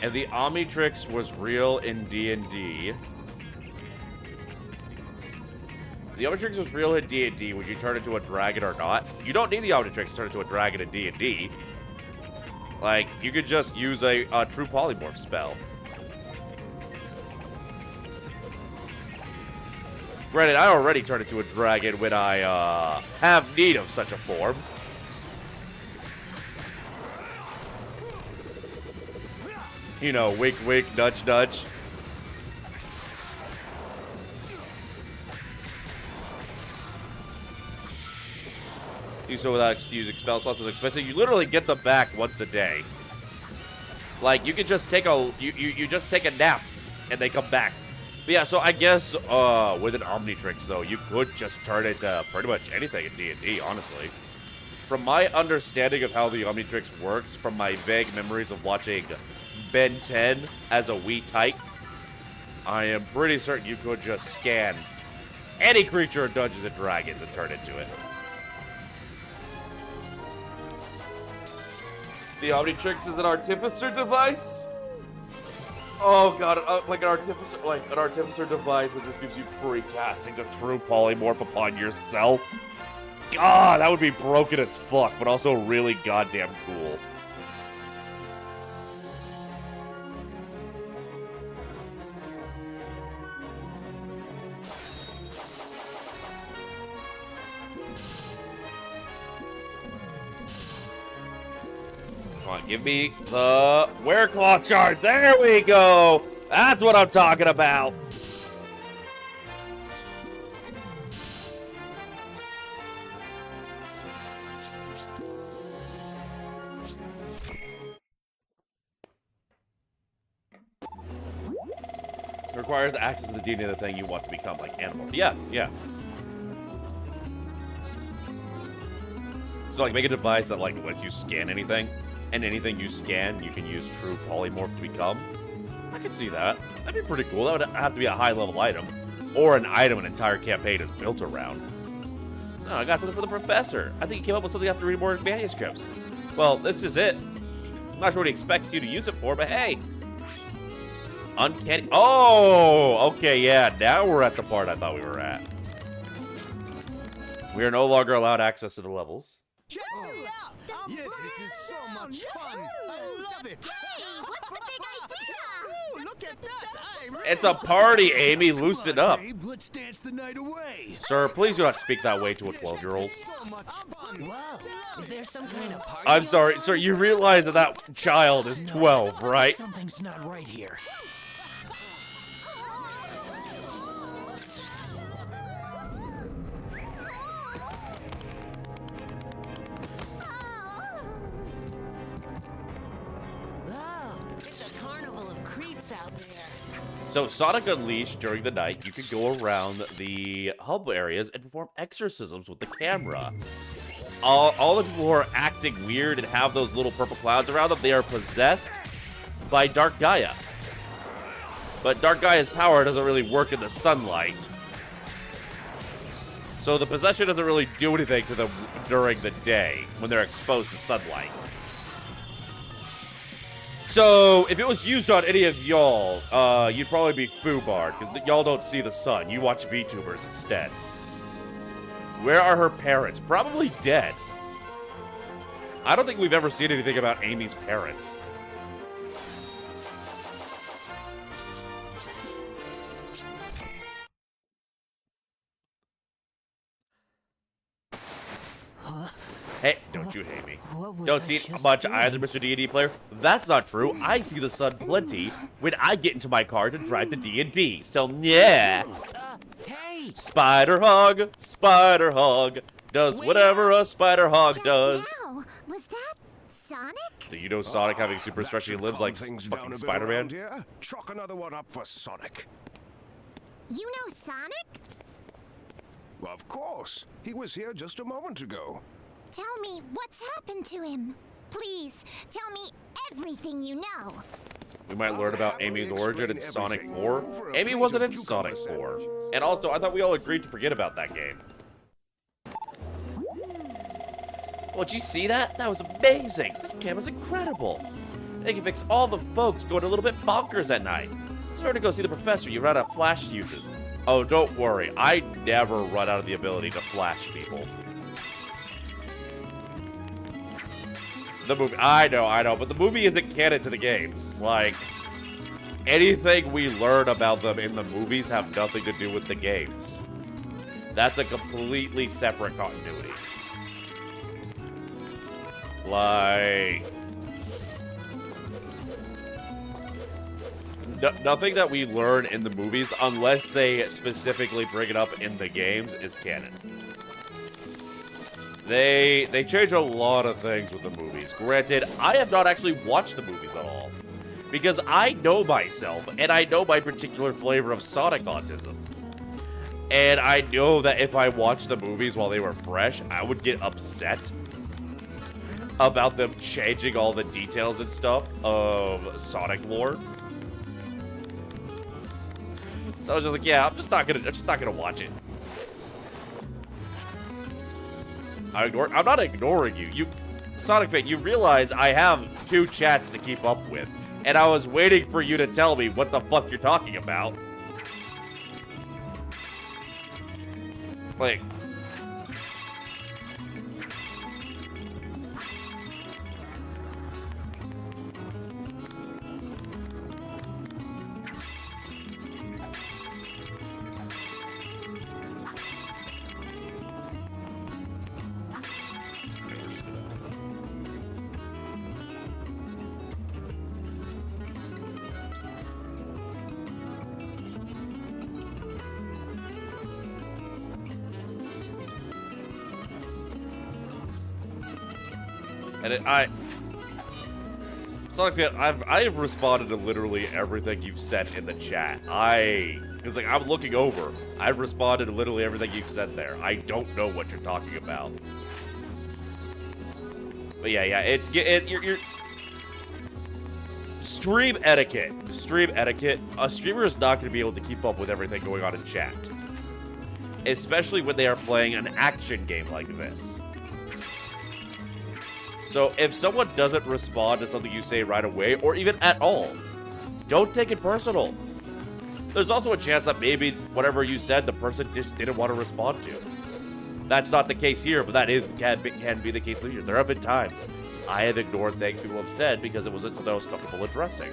And the Omnitrix was real in D&D. The Omnitrix was real in D&D. Would you turn into a dragon or not? You don't need the Omnitrix to turn into a dragon in D&D. Like, you could just use a true polymorph spell. Granted, I already turned into a dragon when I have need of such a form. You know, wink, wink, nudge, nudge. Do so without using spell slots is expensive. You literally get them back once a day. Like, you can just take a you just take a nap and they come back. But yeah, so I guess with an Omnitrix though, you could just turn it to pretty much anything in D&D, honestly. From my understanding of how the Omnitrix works, from my vague memories of watching Ben 10 as a wee tyke, I am pretty certain you could just scan any creature in Dungeons and Dragons and turn into it. The Omnitrix is an artificer device? Oh god, like an artificer device that just gives you free castings of true polymorph upon yourself. God, that would be broken as fuck, but also really goddamn cool. Come on, give me the Wereclaw charge. There we go. That's what I'm talking about. It requires access to the DNA of the thing you want to become, like animal. Yeah, yeah. So, like, make a device that, like, lets you scan anything. And anything you scan, you can use true polymorph to become. I could see that. That'd be pretty cool. That would have to be a high-level item. Or an item an entire campaign is built around. Oh, I got something for the professor. I think he came up with something after reading more manuscripts. Well, this is it. I'm not sure what he expects you to use it for, but hey. Uncanny. Oh, okay, yeah. Now we're at the part I thought we were at. We are no longer allowed access to the levels. Yes, this is so much fun. I love it. Hey, what's the big idea? Ooh, look at that. It's a party, Amy. Loosen up. Babe, let's dance the night away. Sir, please do not speak that way to a 12-year-old. So much fun. Whoa, is there some kind of party? I'm sorry, sir. You realize that that child is 12, right? Something's not right here. Oh, it's a carnival of creeps out there. So, Sonic Unleashed, during the night, you could go around the hub areas and perform exorcisms with the camera. All the people who are acting weird and have those little purple clouds around them, they are possessed by Dark Gaia. But Dark Gaia's power doesn't really work in the sunlight. So the possession doesn't really do anything to them during the day when they're exposed to sunlight. So, if it was used on any of y'all, you'd probably be foobarred, because y'all don't see the sun. You watch VTubers instead. Where are her parents? Probably dead. I don't think we've ever seen anything about Amy's parents. Hey, don't you hate me. Don't see it much either, Mr. D&D player. That's not true. I see the sun plenty when I get into my car to drive to D&D. So, yeah. Hey! Spider Hog does whatever a Spider Hog does. Now, was that Sonic? Do you know Sonic having super That stretchy should limbs calm like things down fucking a bit Spider-Man? around here. Chalk another one up for Sonic. You know Sonic? Of course. He was here just a moment ago. Tell me what's happened to him. Please, tell me everything you know. We might learn about happily Amy's origin in explain Sonic everything 4. over a Amy plate wasn't of in Sonic cucumber 4. sandwich. And also, I thought we all agreed to forget about that game. Well, did you see that? That was amazing. This camera's incredible. They can fix all the folks going a little bit bonkers at night. Sure to go see the professor. You run out of flash fuses. Oh, don't worry. I never run out of the ability to flash people. The movie, I know, but the movie isn't canon to the games. Like, anything we learn about them in the movies have nothing to do with the games. That's a completely separate continuity. Like, nothing that we learn in the movies, unless they specifically bring it up in the games, is canon. They change a lot of things with the movies. Granted, I have not actually watched the movies at all, because I know myself, and I know my particular flavor of Sonic autism. And I know that if I watched the movies while they were fresh, I would get upset about them changing all the details and stuff of Sonic lore. So I was just like, yeah, I'm just not gonna watch it. I'm not ignoring you. Sonic fan, you realize I have 2 chats to keep up with, and I was waiting for you to tell me what the fuck you're talking about. Like, and Sonic fan, I've responded to literally everything you've said in the chat. It's like, I'm looking over. I've responded to literally everything you've said there. I don't know what you're talking about. But yeah, you're stream etiquette. Stream etiquette. A streamer is not going to be able to keep up with everything going on in chat, especially when they are playing an action game like this. So if someone doesn't respond to something you say right away, or even at all, don't take it personal. There's also a chance that maybe whatever you said, the person just didn't want to respond to. That's not the case here, but that can be the case here. There have been times I have ignored things people have said because it wasn't something I was comfortable addressing.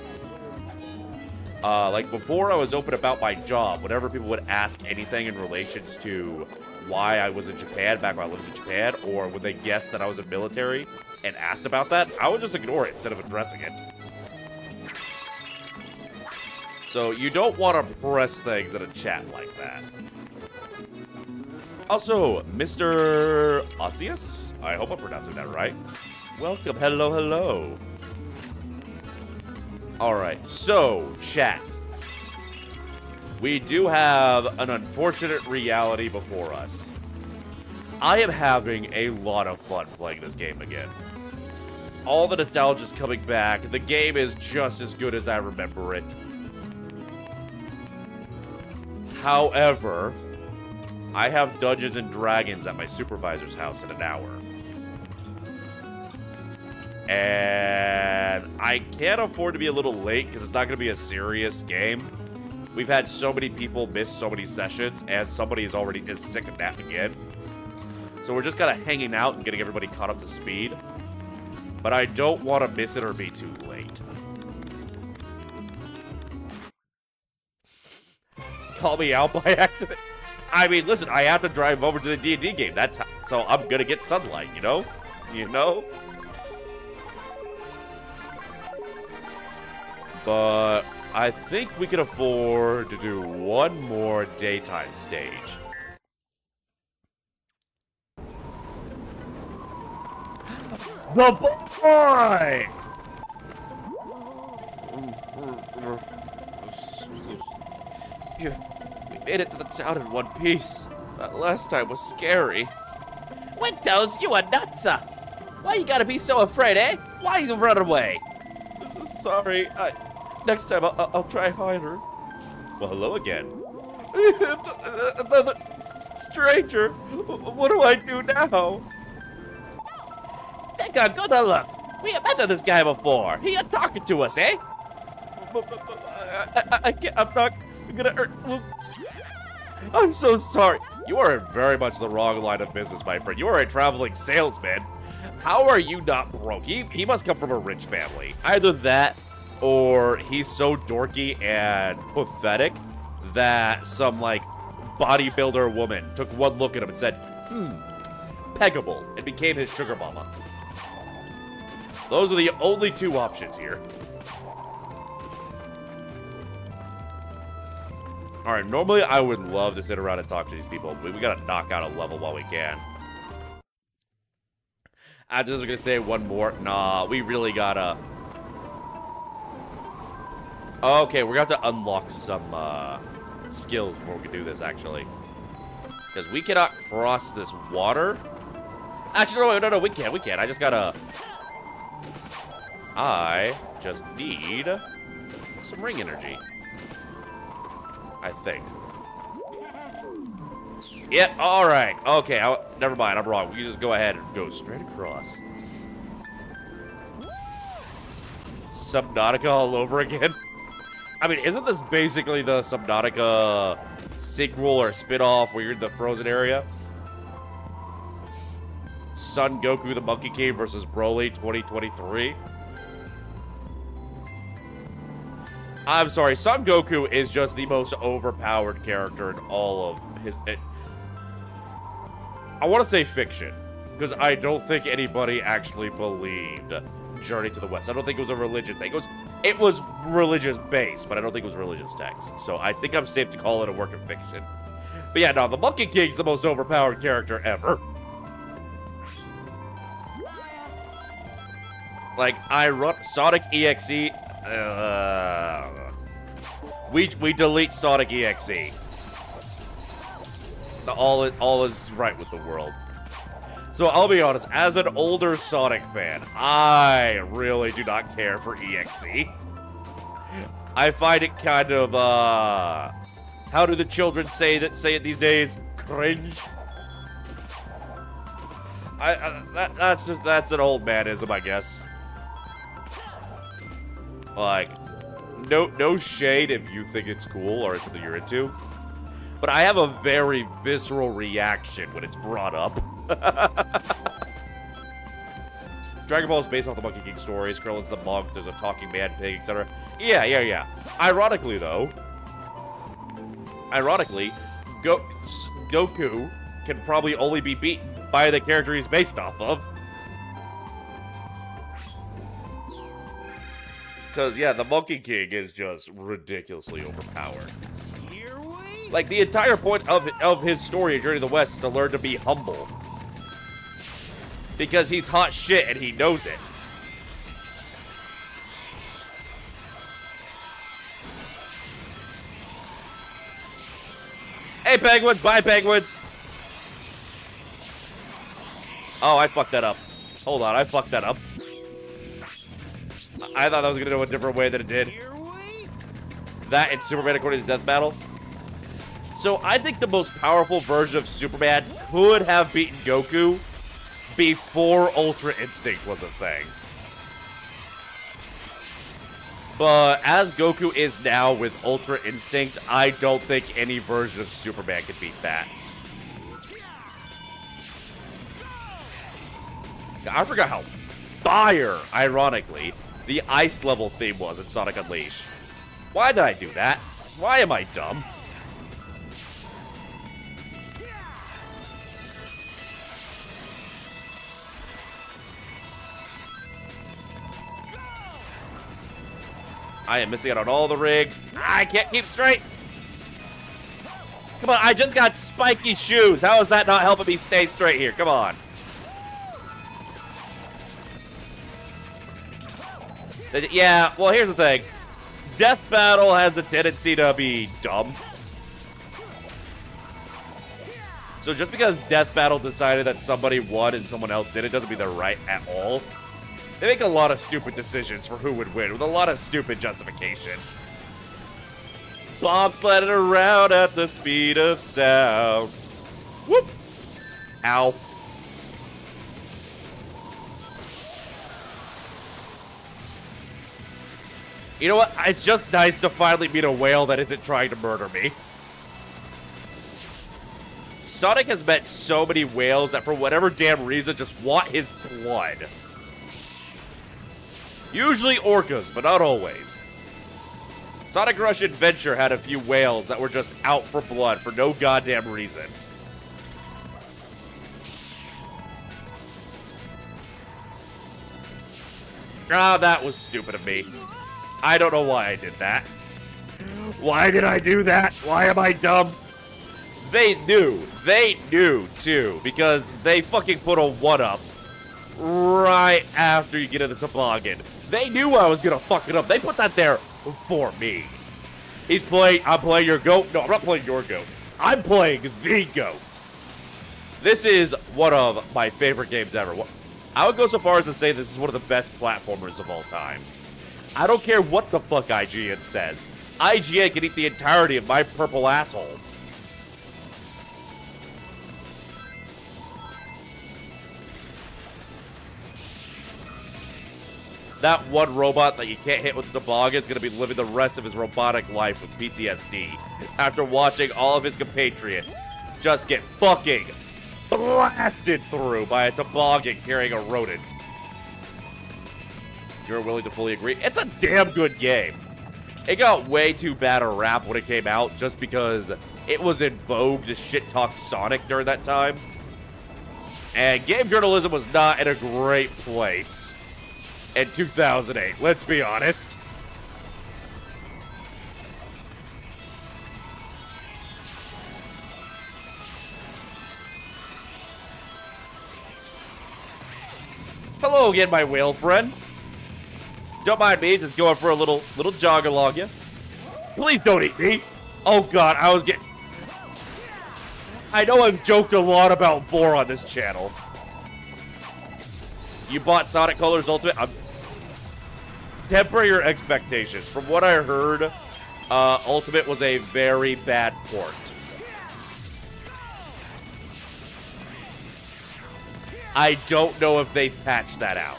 Like before I was open about my job, whenever people would ask anything in relations to why I was in Japan back when I lived in Japan, or when they guessed that I was in military and asked about that, I would just ignore it instead of addressing it. So you don't want to press things in a chat like that. Also, Mr. Osius? I hope I'm pronouncing that right. Welcome, hello. Alright, so, chat. We do have an unfortunate reality before us. I am having a lot of fun playing this game again. All the nostalgia is coming back. The game is just as good as I remember it. However, I have Dungeons and Dragons at my supervisor's house in an hour. And I can't afford to be a little late because it's not going to be a serious game. We've had so many people miss so many sessions, and somebody is sick of napping in. So we're just kind of hanging out and getting everybody caught up to speed. But I don't want to miss it or be too late. Call me out by accident. I mean, listen, I have to drive over to the D&D game. So I'm gonna get sunlight, you know? But I think we can afford to do one more daytime stage. The boy! We made it to the town in one piece. That last time was scary. Windows, you are nuts! Why you gotta be so afraid, eh? Why you run away? Sorry, next time I'll try harder. Well, hello again. Stranger, what do I do now? Take a good look. We have met this guy before. He is talking to us, eh? I can't, I'm not gonna hurt. I'm so sorry. You are in very much the wrong line of business, my friend. You are a traveling salesman. How are you not broke? He must come from a rich family. Either that, or he's so dorky and pathetic that some, like, bodybuilder woman took one look at him and said, peggable, and became his sugar mama. Those are the only two options here. Alright, normally I would love to sit around and talk to these people, but we gotta knock out a level while we can. I just was gonna say one more. Nah, we really gotta... Okay, we're gonna have to unlock some skills before we can do this, actually. Because we cannot cross this water. Actually, no, we can. I just gotta... I just need some ring energy. I think. Yep, alright. Okay, never mind, I'm wrong. We can just go ahead and go straight across. Subnautica all over again? I mean, isn't this basically the Subnautica sequel or spin-off where you're in the frozen area? Son Goku the Monkey King versus Broly 2023? I'm sorry, Son Goku is just the most overpowered character in all of his... I want to say fiction, because I don't think anybody actually believed Journey to the West. I don't think it was a religion thing. It was religious based, but I don't think it was religious text. So I think I'm safe to call it a work of fiction. But yeah, no, the Monkey King's the most overpowered character ever. Like, I run Sonic EXE. We delete Sonic EXE. All is right with the world. So I'll be honest, as an older Sonic fan, I really do not care for EXE. I find it kind of how do the children say it these days? Cringe. That's an old manism, I guess. Like, no shade if you think it's cool or it's something you're into. But I have a very visceral reaction when it's brought up. Dragon Ball is based off the Monkey King stories. Krillin's the monk, there's a talking man pig, etc. Yeah. Ironically, Goku can probably only be beaten by the character he's based off of. Because, yeah, the Monkey King is just ridiculously overpowered. Like, the entire point of his story, Journey to the West, is to learn to be humble. Because he's hot shit and he knows it. Hey, penguins! Bye, penguins! Oh, I fucked that up. Hold on, I fucked that up. I thought that was gonna go a different way than it did. That and Superman according to Death Battle. So I think the most powerful version of Superman could have beaten Goku before Ultra Instinct was a thing. But as Goku is now with Ultra Instinct, I don't think any version of Superman could beat that. I forgot how fire, ironically, the ice level theme was in Sonic Unleashed. Why did I do that? Why am I dumb? I am missing out on all the rigs. I can't keep straight. Come on, I just got spiky shoes. How is that not helping me stay straight here? Come on. Yeah, well, here's the thing. Death Battle has a tendency to be dumb. So just because Death Battle decided that somebody won and someone else did, it doesn't mean they're right at all. They make a lot of stupid decisions for who would win, with a lot of stupid justification. Bobsledding around at the speed of sound. Whoop! Ow. You know what? It's just nice to finally meet a whale that isn't trying to murder me. Sonic has met so many whales that for whatever damn reason just want his blood. Usually orcas, but not always. Sonic Rush Adventure had a few whales that were just out for blood for no goddamn reason. Ah, that was stupid of me. I don't know why I did that. Why did I do that? Why am I dumb? They knew, too, because they fucking put a 1-up right after you get in the toboggan. They knew I was gonna fuck it up. They put that there for me. I'm playing your goat. No, I'm not playing your goat. I'm playing the goat. This is one of my favorite games ever. I would go so far as to say this is one of the best platformers of all time. I don't care what the fuck IGN says. IGN can eat the entirety of my purple asshole. That one robot that you can't hit with the toboggan is going to be living the rest of his robotic life with PTSD after watching all of his compatriots just get fucking blasted through by a toboggan carrying a rodent. You're willing to fully agree? It's a damn good game. It got way too bad a rap when it came out just because it was in vogue to shit-talk Sonic during that time. And game journalism was not in a great place in 2008, let's be honest. Hello again, my whale friend. Don't mind me, just going for a little jog along you. Please don't eat me. Oh god, I know I've joked a lot about Vor on this channel. You bought Sonic Colors Ultimate? Temper your expectations. From what I heard, Ultimate was a very bad port. I don't know if they patched that out.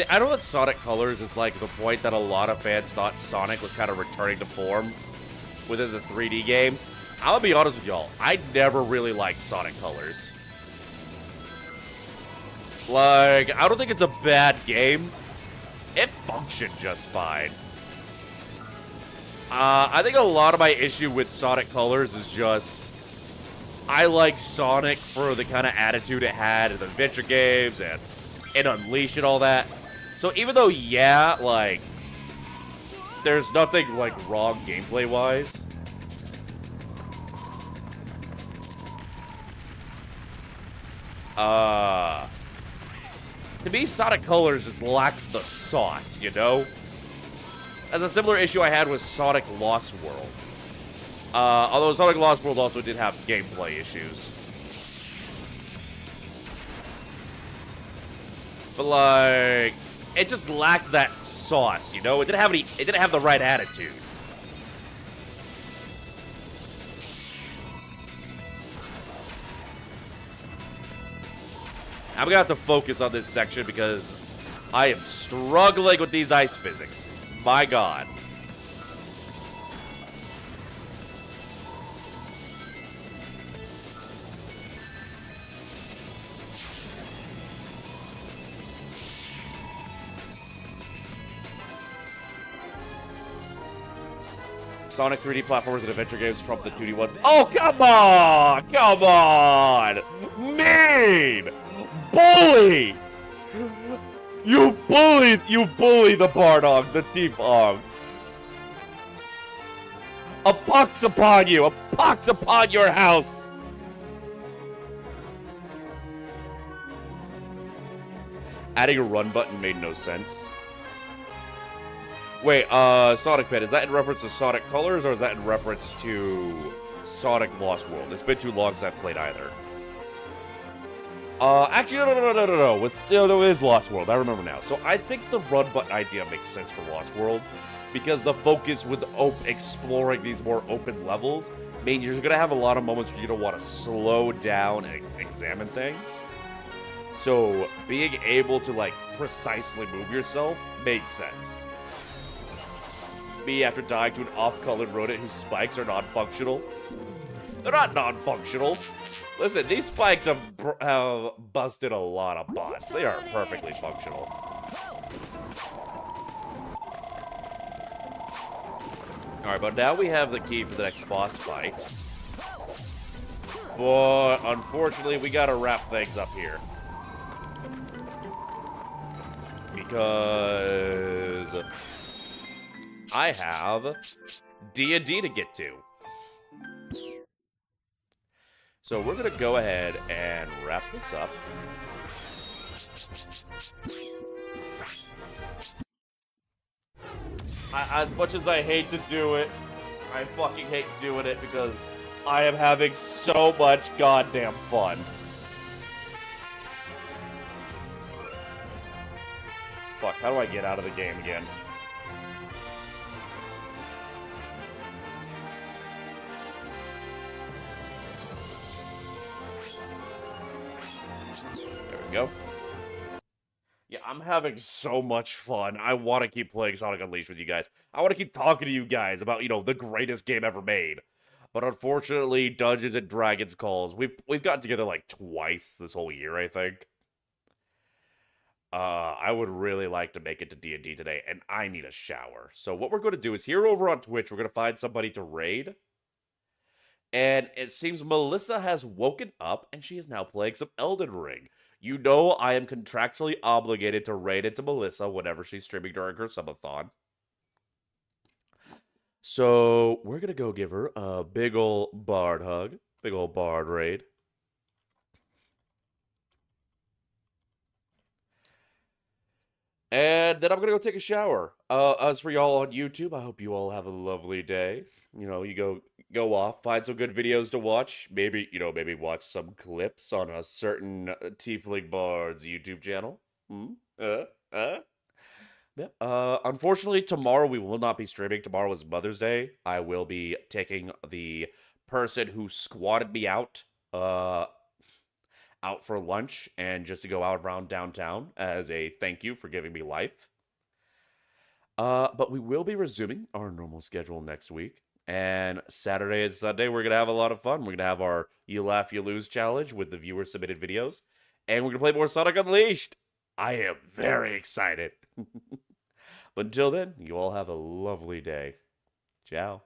I know that Sonic Colors is like the point that a lot of fans thought Sonic was kind of returning to form within the 3D games. I'm gonna be honest with y'all, I never really liked Sonic Colors. Like, I don't think it's a bad game. It functioned just fine. I think a lot of my issue with Sonic Colors is just I like Sonic for the kind of attitude it had in the adventure games and Unleashed and all that. So even though, yeah, like, there's nothing, like, wrong gameplay-wise. To me, Sonic Colors just lacks the sauce, you know? That's a similar issue I had with Sonic Lost World. Although Sonic Lost World also did have gameplay issues. But like, it just lacked that sauce, you know? It didn't have the right attitude. I'm gonna have to focus on this section because I am struggling with these ice physics. My god. Sonic 3D platformers and adventure games trump the 2D ones. Oh, come on! Come on! Mean! Bully! You bully the Barnog, the T-Bong. A pox upon you! A pox upon your house! Adding a run button made no sense. Wait, Sonic Pit, is that in reference to Sonic Colors, or is that in reference to Sonic Lost World? It's been too long since I've played either. Actually, no. No, it is Lost World. I remember now. So I think the run button idea makes sense for Lost World because the focus with exploring these more open levels means you're gonna have a lot of moments where you're gonna want to slow down and examine things. So being able to like precisely move yourself made sense. Me after dying to an off-colored rodent whose spikes are non-functional. They're not non-functional. Listen, these spikes have busted a lot of bots. They are perfectly functional. Alright, but now we have the key for the next boss fight. But unfortunately, we gotta wrap things up here. Because I have D&D to get to. So we're gonna go ahead and wrap this up. As much as I hate to do it, I fucking hate doing it because I am having so much goddamn fun. Fuck, how do I get out of the game again? There we go. Yeah, I'm having so much fun. I want to keep playing Sonic Unleashed with you guys. I want to keep talking to you guys about, you know, the greatest game ever made. But unfortunately, Dungeons and Dragons calls. We've gotten together like twice this whole year, I think. I would really like to make it to D&D today, and I need a shower. So what we're going to do is here over on Twitch, we're going to find somebody to raid. And it seems Melissa has woken up, and she is now playing some Elden Ring. You know I am contractually obligated to raid into Melissa whenever she's streaming during her subathon. So we're going to go give her a big ol' bard hug. Big ol' bard raid. And then I'm going to go take a shower. As for y'all on YouTube, I hope you all have a lovely day. You know, you go off, find some good videos to watch. Maybe, you know, maybe watch some clips on a certain Tiefling Bard's YouTube channel. Yeah. Unfortunately, tomorrow we will not be streaming. Tomorrow is Mother's Day. I will be taking the person who squatted me out for lunch and just to go out around downtown as a thank you for giving me life. But we will be resuming our normal schedule next week. And Saturday and Sunday, we're going to have a lot of fun. We're going to have our You Laugh, You Lose challenge with the viewer-submitted videos. And we're going to play more Sonic Unleashed. I am very excited. But until then, you all have a lovely day. Ciao.